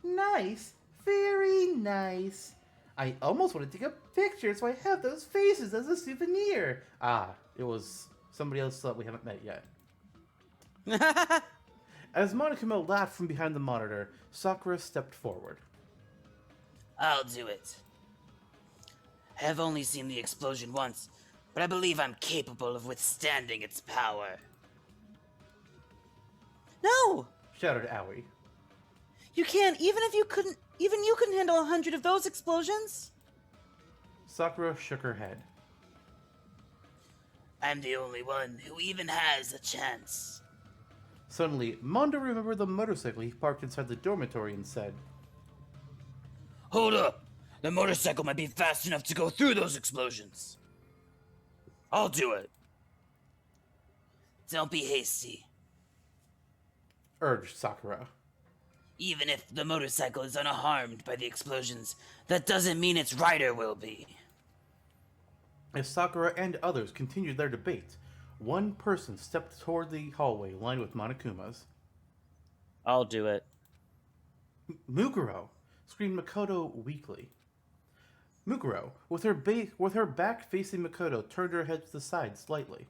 Nice. Very nice. I almost want to take a picture so I have those faces as a souvenir. Ah, it was somebody else that we haven't met yet. As Monokuma laughed from behind the monitor, Sakura stepped forward. I'll do it. I have only seen the explosion once, but I believe I'm capable of withstanding its power. No! Shouted Aoi. You can't, even you couldn't handle 100 of those explosions? Sakura shook her head. I'm the only one who even has a chance. Suddenly, Mondo remembered the motorcycle he parked inside the dormitory and said, Hold up! The motorcycle might be fast enough to go through those explosions. I'll do it. Don't be hasty. urged Sakura. Even if the motorcycle is unharmed by the explosions, that doesn't mean its rider will be. As Sakura and others continued their debate, one person stepped toward the hallway lined with Monokumas. I'll do it. Mukuro! Screamed Makoto weakly. Mukuro, with her back facing Makoto, turned her head to the side slightly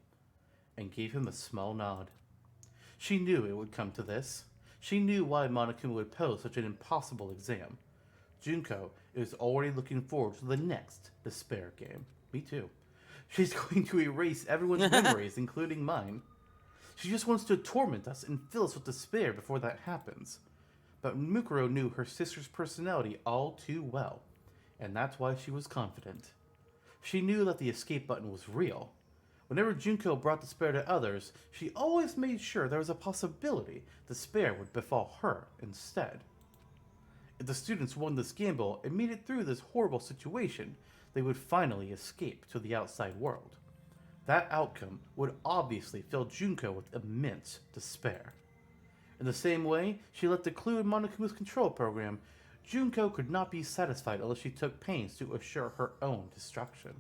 and gave him a small nod. She knew it would come to this. She knew why Monokuma would pose such an impossible exam. Junko is already looking forward to the next Despair game. Me too. She's going to erase everyone's memories, including mine. She just wants to torment us and fill us with despair before that happens. But Mukuro knew her sister's personality all too well, and that's why she was confident. She knew that the escape button was real. Whenever Junko brought despair to others, she always made sure there was a possibility despair would befall her instead. If the students won this gamble and made it through this horrible situation, they would finally escape to the outside world. That outcome would obviously fill Junko with immense despair. In the same way she let the clue in Monokuma's control program, Junko could not be satisfied unless she took pains to assure her own destruction.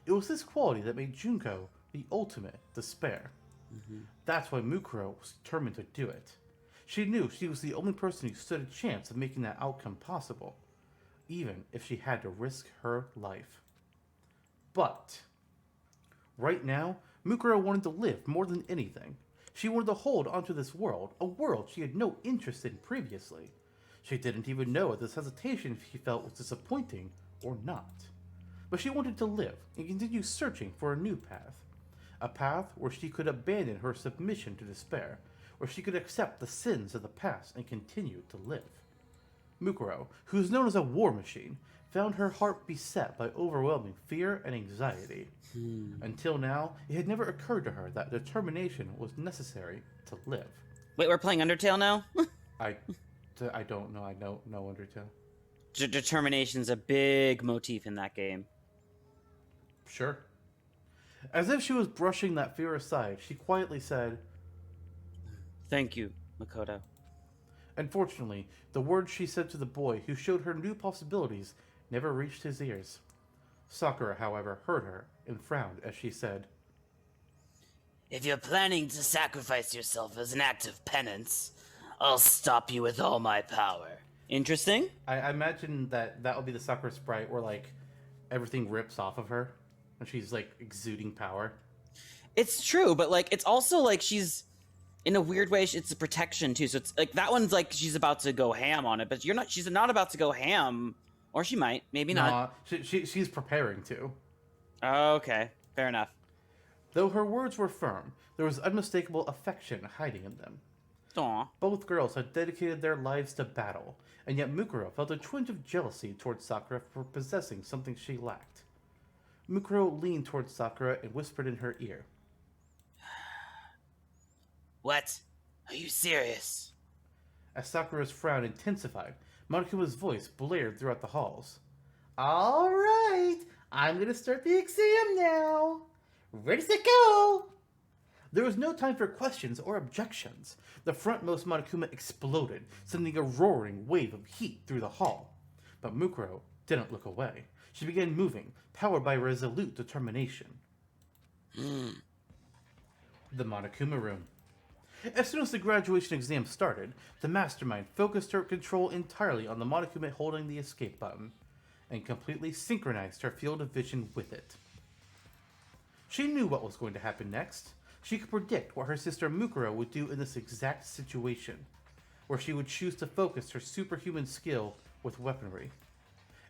It was this quality that made Junko the ultimate despair. That's why Mukuro was determined to do it. She knew she was the only person who stood a chance of making that outcome possible, even if she had to risk her life. But right now, Mukuro wanted to live more than anything. She wanted to hold onto this world, a world she had no interest in previously. She didn't even know if this hesitation she felt was disappointing or not. But she wanted to live and continue searching for a new path. A path where she could abandon her submission to despair, where she could accept the sins of the past and continue to live. Mukuro, who is known as a war machine, found her heart beset by overwhelming fear and anxiety. Until now, it had never occurred to her that determination was necessary to live. Wait, we're playing Undertale now? I don't know. I don't know Undertale. Determination's a big motif in that game. Sure. As if she was brushing that fear aside, she quietly said, Thank you, Makoto. Unfortunately, the words she said to the boy who showed her new possibilities never reached his ears. Sakura, however, heard her and frowned as she said, If you're planning to sacrifice yourself as an act of penance, I'll stop you with all my power. Interesting. I imagine that would be the Sakura sprite where, like, everything rips off of her and she's, like, exuding power. It's true, but, like, it's also, like, she's... In a weird way, it's a protection, too. So it's, like, that one's, like, she's about to go ham on it, but she's not about to go ham. Or she might. Maybe not. She's preparing to. Okay. Fair enough. Though her words were firm, there was unmistakable affection hiding in them. Aw. Both girls had dedicated their lives to battle, and yet Mukuro felt a twinge of jealousy towards Sakura for possessing something she lacked. Mukuro leaned towards Sakura and whispered in her ear. What? Are you serious? As Sakura's frown intensified, Monokuma's voice blared throughout the halls. All right, I'm gonna start the exam now. Ready to go? There was no time for questions or objections. The frontmost Monokuma exploded, sending a roaring wave of heat through the hall. But Mukuro didn't look away. She began moving, powered by resolute determination. The Monokuma room. As soon as the graduation exam started, the mastermind focused her control entirely on the Monokuma holding the escape button, and completely synchronized her field of vision with it. She knew what was going to happen next. She could predict what her sister Mukuro would do in this exact situation, where she would choose to focus her superhuman skill with weaponry.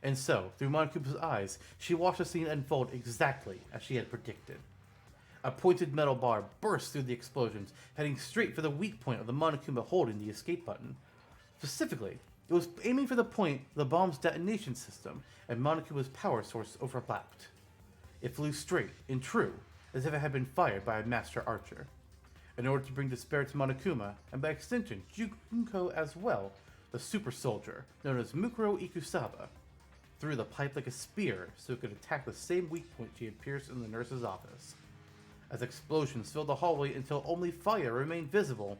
And so, through Monokuma's eyes, she watched the scene unfold exactly as she had predicted. A pointed metal bar burst through the explosions, heading straight for the weak point of the Monokuma holding the escape button. Specifically, it was aiming for the point of the bomb's detonation system, and Monokuma's power source overlapped. It flew straight and true, as if it had been fired by a master archer. In order to bring despair to Monokuma, and by extension Junko as well, the super soldier, known as Mukuro Ikusaba, threw the pipe like a spear so it could attack the same weak point she had pierced in the nurse's office. As explosions filled the hallway until only fire remained visible,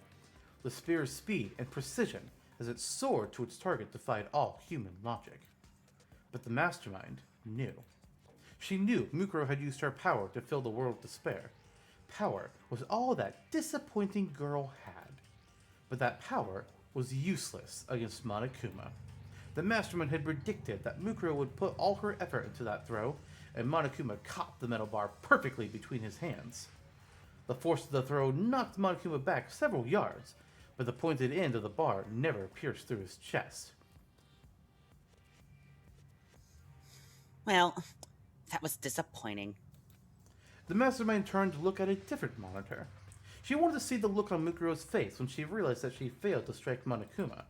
the spear's speed and precision as it soared to its target defied all human logic. But the mastermind knew. She knew Mukuro had used her power to fill the world with despair. Power was all that disappointing girl had. But that power was useless against Monokuma. The mastermind had predicted that Mukuro would put all her effort into that throw, and Monokuma caught the metal bar perfectly between his hands. The force of the throw knocked Monokuma back several yards, but the pointed end of the bar never pierced through his chest. Well, that was disappointing. The mastermind turned to look at a different monitor. She wanted to see the look on Mukuro's face when she realized that she failed to strike Monokuma.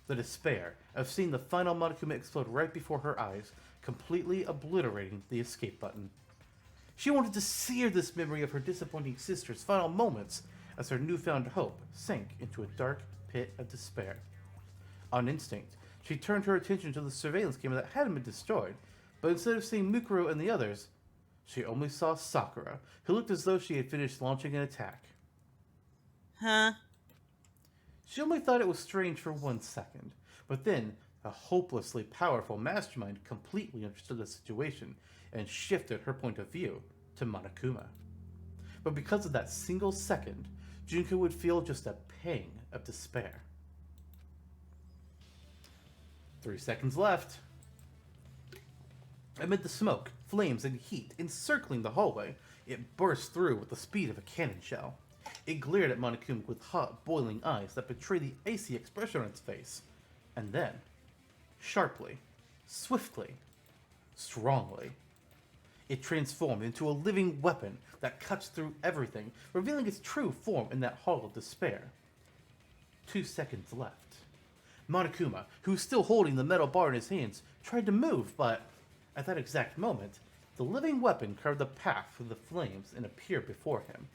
The despair of seeing the final Monokuma explode right before her eyes, completely obliterating the escape button. She wanted to sear this memory of her disappointing sister's final moments as her newfound hope sank into a dark pit of despair. On instinct, she turned her attention to the surveillance camera that hadn't been destroyed, but instead of seeing Mukuro and the others, she only saw Sakura, who looked as though she had finished launching an attack. Huh? She only thought it was strange for 1 second, but then a hopelessly powerful mastermind completely understood the situation and shifted her point of view to Monokuma. But because of that single second, Junko would feel just a pang of despair. 3 seconds left. Amid the smoke, flames, and heat encircling the hallway, it burst through with the speed of a cannon shell. It glared at Monokuma with hot, boiling eyes that betrayed the icy expression on its face. And then, sharply, swiftly, strongly, it transformed into a living weapon that cuts through everything, revealing its true form in that hall of despair. 2 seconds left. Monokuma, who was still holding the metal bar in his hands, tried to move, but at that exact moment, the living weapon carved a path through the flames and appeared before him.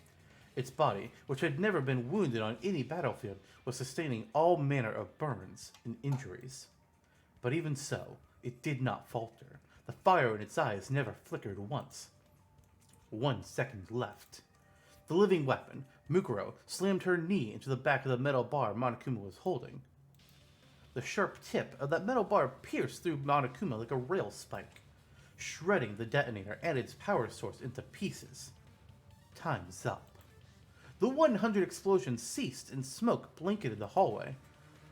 Its body, which had never been wounded on any battlefield, was sustaining all manner of burns and injuries. But even so, it did not falter. The fire in its eyes never flickered once. 1 second left. The living weapon, Mukuro, slammed her knee into the back of the metal bar Monokuma was holding. The sharp tip of that metal bar pierced through Monokuma like a rail spike, shredding the detonator and its power source into pieces. Time's up. The 100 explosions ceased and smoke blanketed the hallway.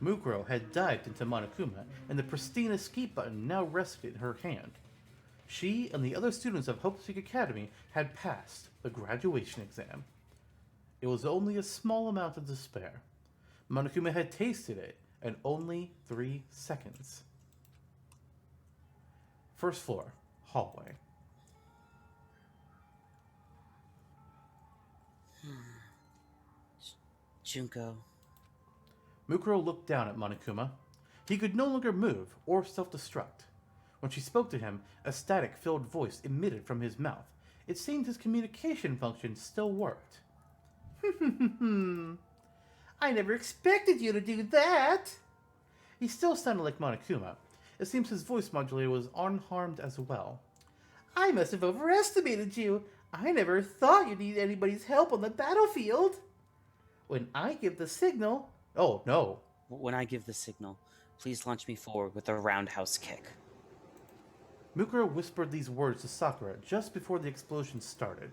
Mukuro had dived into Monokuma, and the pristine escape button now rested in her hand. She and the other students of Hope Peak Academy had passed the graduation exam. It was only a small amount of despair. Monokuma had tasted it in only 3 seconds. First floor, hallway. Junko. Mukuro looked down at Monokuma. He could no longer move or self-destruct. When she spoke to him, a static-filled voice emitted from his mouth. It seemed his communication function still worked. I never expected you to do that. He still sounded like Monokuma. It seems his voice modulator was unharmed as well. I must have overestimated you. I never thought you'd need anybody's help on the battlefield. When I give the signal... Oh, no. When I give the signal, please launch me forward with a roundhouse kick. Mukuro whispered these words to Sakura just before the explosion started.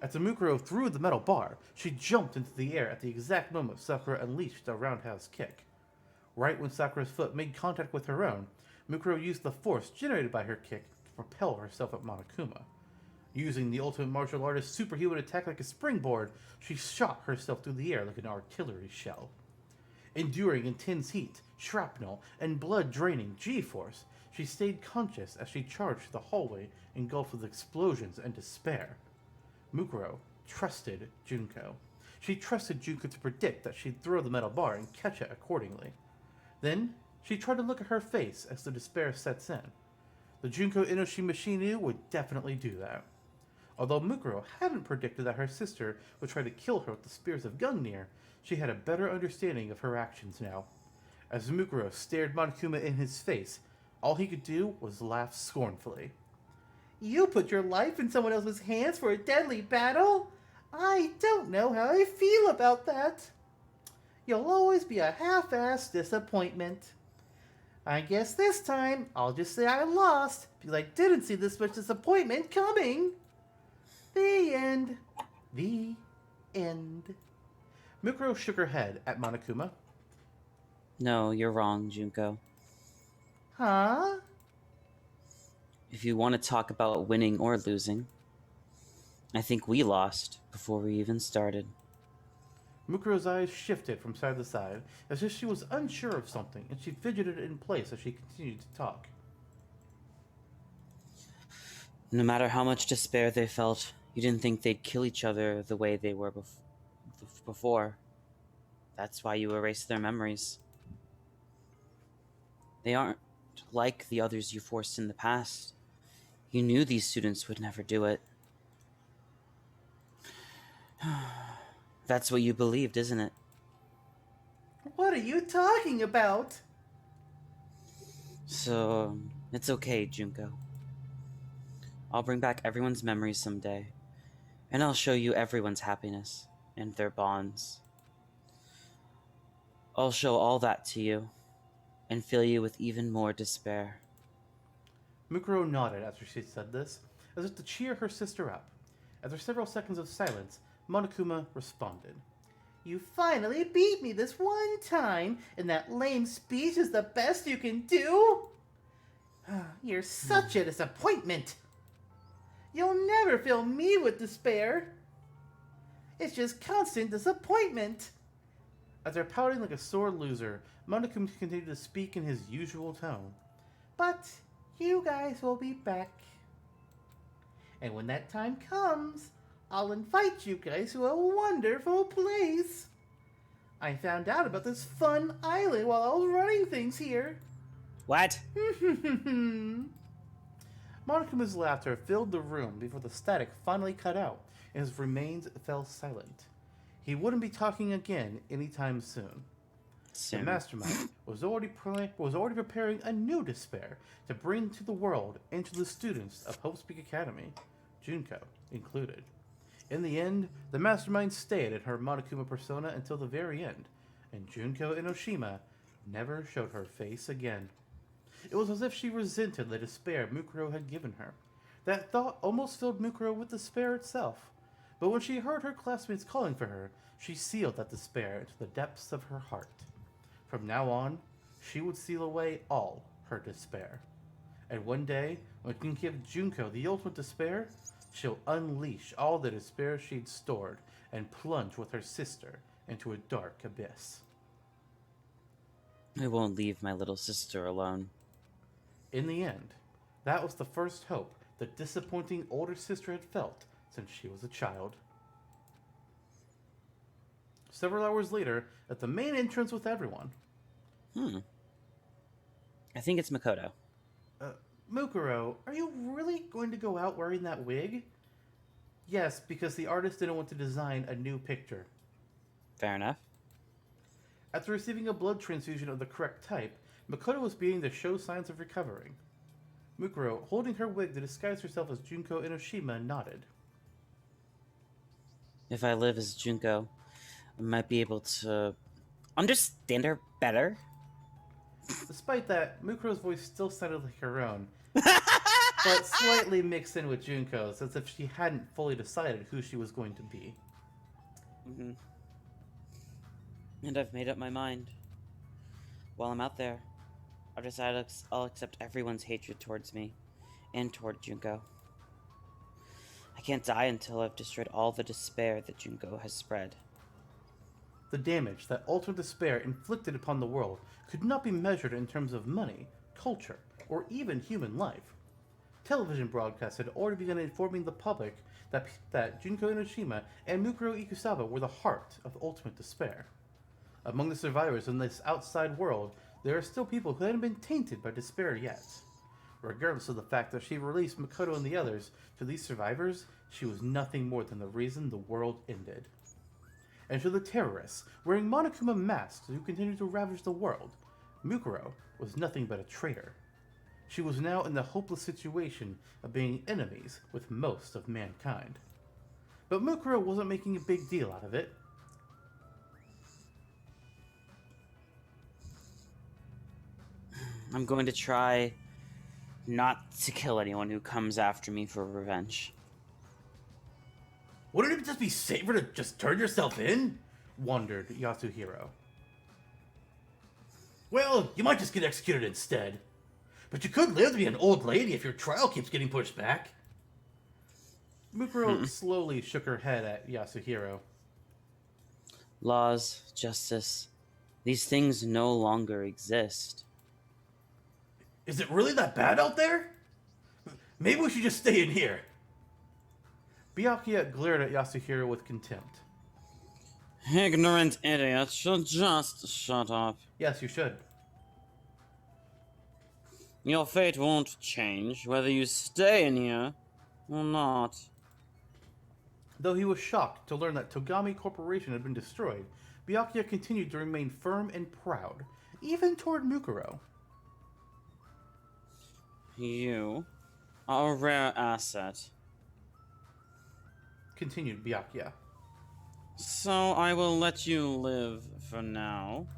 As Mukuro threw the metal bar, she jumped into the air at the exact moment Sakura unleashed a roundhouse kick. Right when Sakura's foot made contact with her own, Mukuro used the force generated by her kick to propel herself at Monokuma. Using the ultimate martial artist's superhuman attack like a springboard, she shot herself through the air like an artillery shell. Enduring intense heat, shrapnel, and blood-draining G-force, she stayed conscious as she charged the hallway engulfed with explosions and despair. Mukuro trusted Junko. She trusted Junko to predict that she'd throw the metal bar and catch it accordingly. Then, she tried to look at her face as the despair sets in. The Junko Inoshima she knew would definitely do that. Although Mukuro hadn't predicted that her sister would try to kill her with the spears of Gungnir, she had a better understanding of her actions now. As Mukuro stared Monokuma in his face, all he could do was laugh scornfully. You put your life in someone else's hands for a deadly battle? I don't know how I feel about that. You'll always be a half-assed disappointment. I guess this time, I'll just say I lost, because I didn't see this much disappointment coming. The end. The end. Mukuro shook her head at Monokuma. No, you're wrong, Junko. Huh? If you want to talk about winning or losing, I think we lost before we even started. Mukuro's eyes shifted from side to side, as if she was unsure of something, and she fidgeted in place as she continued to talk. No matter how much despair they felt, you didn't think they'd kill each other the way they were before. That's why you erased their memories. They aren't like the others you forced in the past. You knew these students would never do it. That's what you believed, isn't it? What are you talking about? So, it's okay, Junko. I'll bring back everyone's memories someday, and I'll show you everyone's happiness and their bonds. I'll show all that to you, and fill you with even more despair. Mukuro nodded after she said this, as if to cheer her sister up. After several seconds of silence, Monokuma responded. You finally beat me this one time, and that lame speech is the best you can do? You're such a disappointment. You'll never fill me with despair. It's just constant disappointment. After pouting like a sore loser, Monokuma continued to speak in his usual tone. But you guys will be back. And when that time comes, I'll invite you guys to a wonderful place. I found out about this fun island while I was running things here. What? Monokuma's laughter filled the room before the static finally cut out and his remains fell silent. He wouldn't be talking again anytime soon. The mastermind was already preparing a new despair to bring to the world and to the students of Hope Peak Academy, Junko included. In the end, the mastermind stayed in her Monokuma persona until the very end, and Junko Inoshima never showed her face again. It was as if she resented the despair Mukuro had given her. That thought almost filled Mukuro with despair itself. But when she heard her classmates calling for her, she sealed that despair into the depths of her heart. From now on, she would seal away all her despair. And one day, when she can give Junko the ultimate despair, she'll unleash all the despair she'd stored and plunge with her sister into a dark abyss. I won't leave my little sister alone. In the end, that was the first hope the disappointing older sister had felt since she was a child. Several hours later, at the main entrance with everyone. I think it's Makoto. Mukuro, are you really going to go out wearing that wig? Yes, because the artist didn't want to design a new picture. Fair enough. After receiving a blood transfusion of the correct type, Makoto was beginning to show signs of recovering. Mukuro, holding her wig to disguise herself as Junko Inoshima, nodded. If I live as Junko, I might be able to understand her better. Despite that, Mukuro's voice still sounded like her own, but slightly mixed in with Junko's, as if she hadn't fully decided who she was going to be. And I've made up my mind. While I'm out there, I've decided I'll accept everyone's hatred towards me, and toward Junko. I can't die until I've destroyed all the despair that Junko has spread. The damage that ultimate despair inflicted upon the world could not be measured in terms of money, culture, or even human life. Television broadcasts had already begun informing the public that Junko Inoshima and Mukuro Ikusawa were the heart of ultimate despair. Among the survivors in this outside world, there are still people who hadn't been tainted by despair yet. Regardless of the fact that she released Makoto and the others to these survivors, she was nothing more than the reason the world ended. And to the terrorists, wearing Monokuma masks who continued to ravage the world, Mukuro was nothing but a traitor. She was now in the hopeless situation of being enemies with most of mankind. But Mukuro wasn't making a big deal out of it. I'm going to try not to kill anyone who comes after me for revenge. Wouldn't it just be safer to just turn yourself in? Wondered Yasuhiro. Well, you might just get executed instead. But you could live to be an old lady if your trial keeps getting pushed back. Mukuro slowly shook her head at Yasuhiro. Laws, justice, these things no longer exist. Is it really that bad out there? Maybe we should just stay in here. Byakuya glared at Yasuhiro with contempt. Ignorant idiot should just shut up. Yes, you should. Your fate won't change whether you stay in here or not. Though he was shocked to learn that Togami Corporation had been destroyed, Byakuya continued to remain firm and proud, even toward Mukuro. You are a rare asset. Continued Byakuya. So I will let you live for now.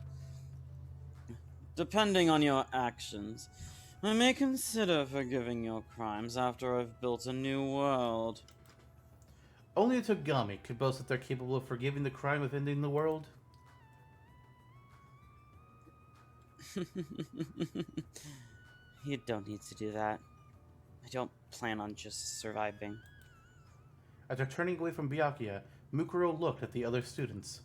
Depending on your actions, I may consider forgiving your crimes after I've built a new world. Only a Togami could boast that they're capable of forgiving the crime of ending the world. You don't need to do that. I don't plan on just surviving. After turning away from Byakuya, Mukuro looked at the other students.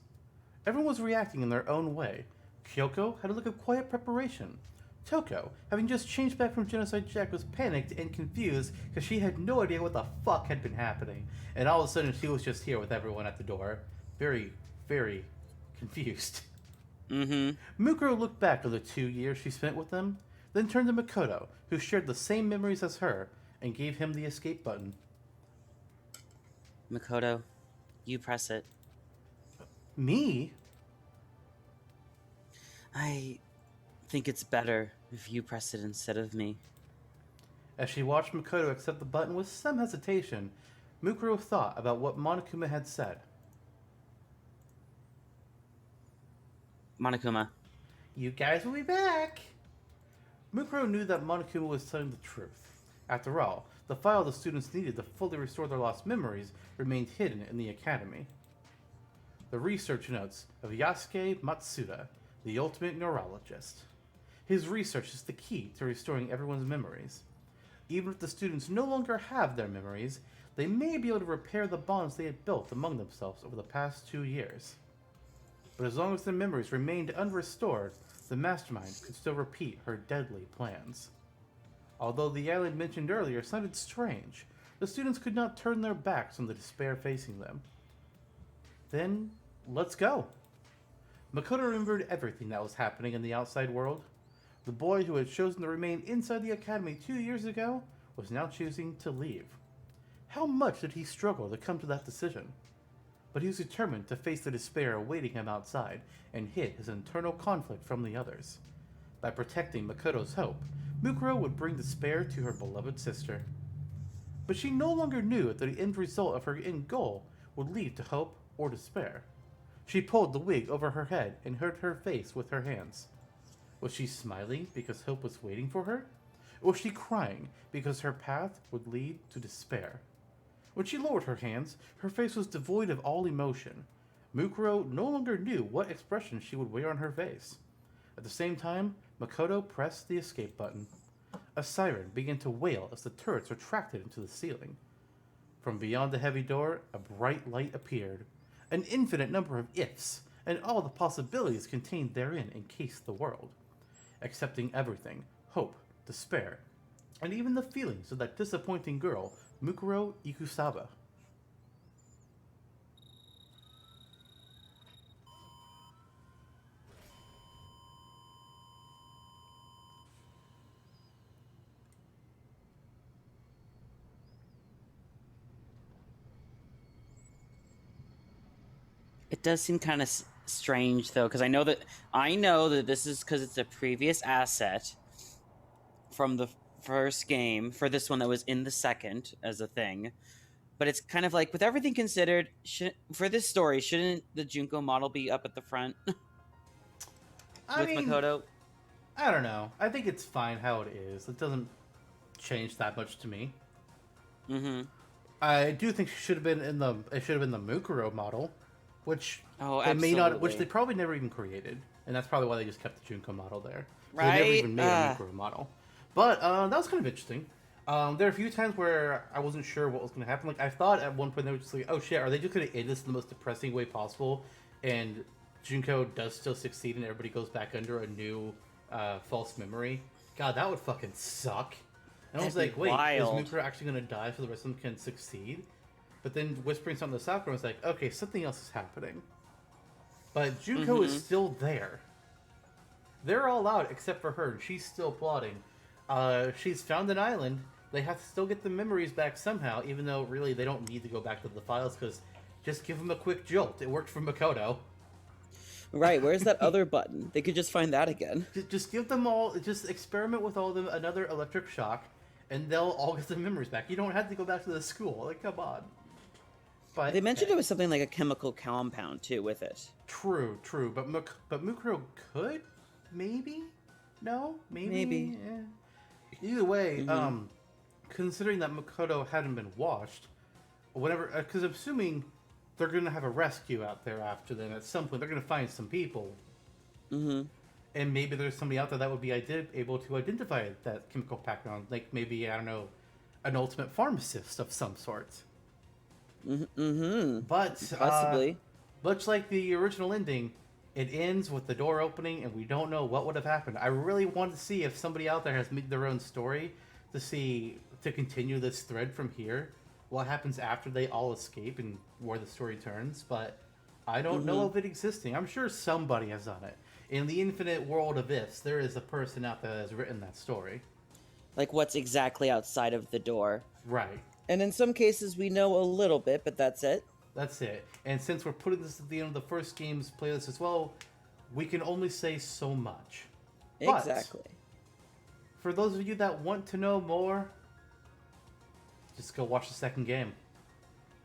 Everyone was reacting in their own way. Kyoko had a look of quiet preparation. Toko, having just changed back from Genocide Jack, was panicked and confused because she had no idea what the fuck had been happening. And all of a sudden she was just here with everyone at the door. Very, very confused. Mukuro looked back at the 2 years she spent with them, then turned to Makoto, who shared the same memories as her, and gave him the escape button. Makoto, you press it. Me? I think it's better if you press it instead of me. As she watched Makoto accept the button with some hesitation, Mukuro thought about what Monokuma had said. Monokuma. You guys will be back! Mukuro knew that Monokuma was telling the truth. After all, the file the students needed to fully restore their lost memories remained hidden in the academy. The research notes of Yasuke Matsuda, the ultimate neurologist. His research is the key to restoring everyone's memories. Even if the students no longer have their memories, they may be able to repair the bonds they had built among themselves over the past 2 years. But as long as their memories remained unrestored, the mastermind could still repeat her deadly plans. Although the island mentioned earlier sounded strange, the students could not turn their backs on the despair facing them. Then, let's go. Makoto remembered everything that was happening in the outside world. The boy who had chosen to remain inside the academy 2 years ago was now choosing to leave. How much did he struggle to come to that decision? But he was determined to face the despair awaiting him outside and hid his internal conflict from the others. By protecting Makoto's hope, Mukuro would bring despair to her beloved sister. But she no longer knew if the end result of her end goal would lead to hope or despair. She pulled the wig over her head and hid her face with her hands. Was she smiling because hope was waiting for her? Or was she crying because her path would lead to despair? When she lowered her hands, her face was devoid of all emotion. Mukuro no longer knew what expression she would wear on her face. At the same time, Makoto pressed the escape button. A siren began to wail as the turrets retracted into the ceiling. From beyond the heavy door, a bright light appeared. An infinite number of ifs, and all the possibilities contained therein encased the world. Accepting everything, hope, despair, and even the feelings of that disappointing girl, Mukuro Ikusaba. It does seem kind of strange though, because I know that this is because it's a previous asset from the first game for this one that was in the second as a thing. But it's kind of like, with everything considered, for this story, shouldn't the Junko model be up at the front with Makoto? I don't know. I think it's fine how it is. It doesn't change that much to me. Mm-hmm. I do think it should have been the Mukuro model, which which they probably never even created, and that's probably why they just kept the Junko model there. So Right? They never even made a Mukuro model. But that was kind of interesting. There are a few times where I wasn't sure what was going to happen. Like, I thought at one point they were just like, oh shit, are they just going to end this in the most depressing way possible? And Junko does still succeed and everybody goes back under a new false memory. God, that would fucking suck. And I was like, wait, wild. is Mukuro actually going to die so the rest of them can succeed? But then whispering something to Sakura was like, okay, something else is happening. But Junko is still there. They're all out except for her. She's still plotting. She's found an island. They have to still get the memories back somehow, even though really they don't need to go back to the files because just give them a quick jolt. It worked for Makoto. Right, where's that other button? They could just find that again. Just give them all, just experiment with all of them another electric shock, and they'll all get the memories back. You don't have to go back to the school. Like, come on. But They mentioned it was something like a chemical compound, too, with it. True. But Mukuro could? Maybe? No? Maybe? Yeah. Either way, considering that Makoto hadn't been washed, whatever, because I'm assuming they're going to have a rescue out there after them at some point. They're going to find some people. Mm-hmm. And maybe there's somebody out there that would be able to identify that chemical background. Like maybe, I don't know, an ultimate pharmacist of some sort. Mm-hmm. But, Possibly. much like the original ending, it ends with the door opening and we don't know what would have happened. I really want to see if somebody out there has made their own story to continue this thread from here. What happens after they all escape and where the story turns, but I don't know of it existing. I'm sure somebody has done it. In the infinite world of ifs, there is a person out there that has written that story. Like what's exactly outside of the door. Right. And in some cases we know a little bit, but that's it. That's it. And since we're putting this at the end of the first game's playlist as well, we can only say so much. Exactly. But for those of you that want to know more, just go watch the second game.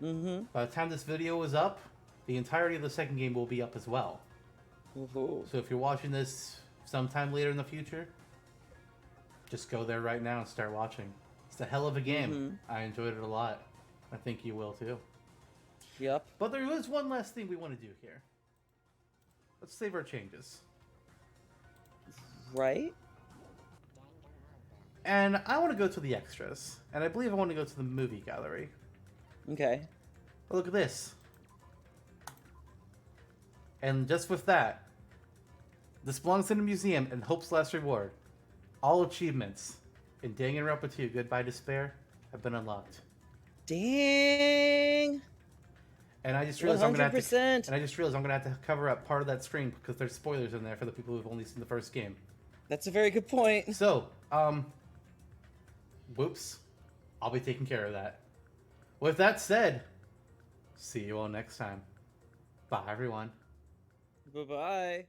Mm-hmm. By the time this video is up, the entirety of the second game will be up as well. Ooh. So if you're watching this sometime later in the future, just go there right now and start watching. It's a hell of a game. I enjoyed it a lot. I think you will too. Yep. But there is one last thing we want to do here. Let's save our changes. Right? And I want to go to the extras. And I believe I want to go to the movie gallery. Okay. Oh, look at this. And just with that, this belongs in a museum and Hope's Last Reward. All achievements in Danganronpa 2 Goodbye Despair have been unlocked. Dang. And I just realized I'm gonna have to 100%. cover up part of that screen because there's spoilers in there for the people who've only seen the first game. That's a very good point. So, whoops. I'll be taking care of that. With that said, see you all next time. Bye, everyone. Bye-bye.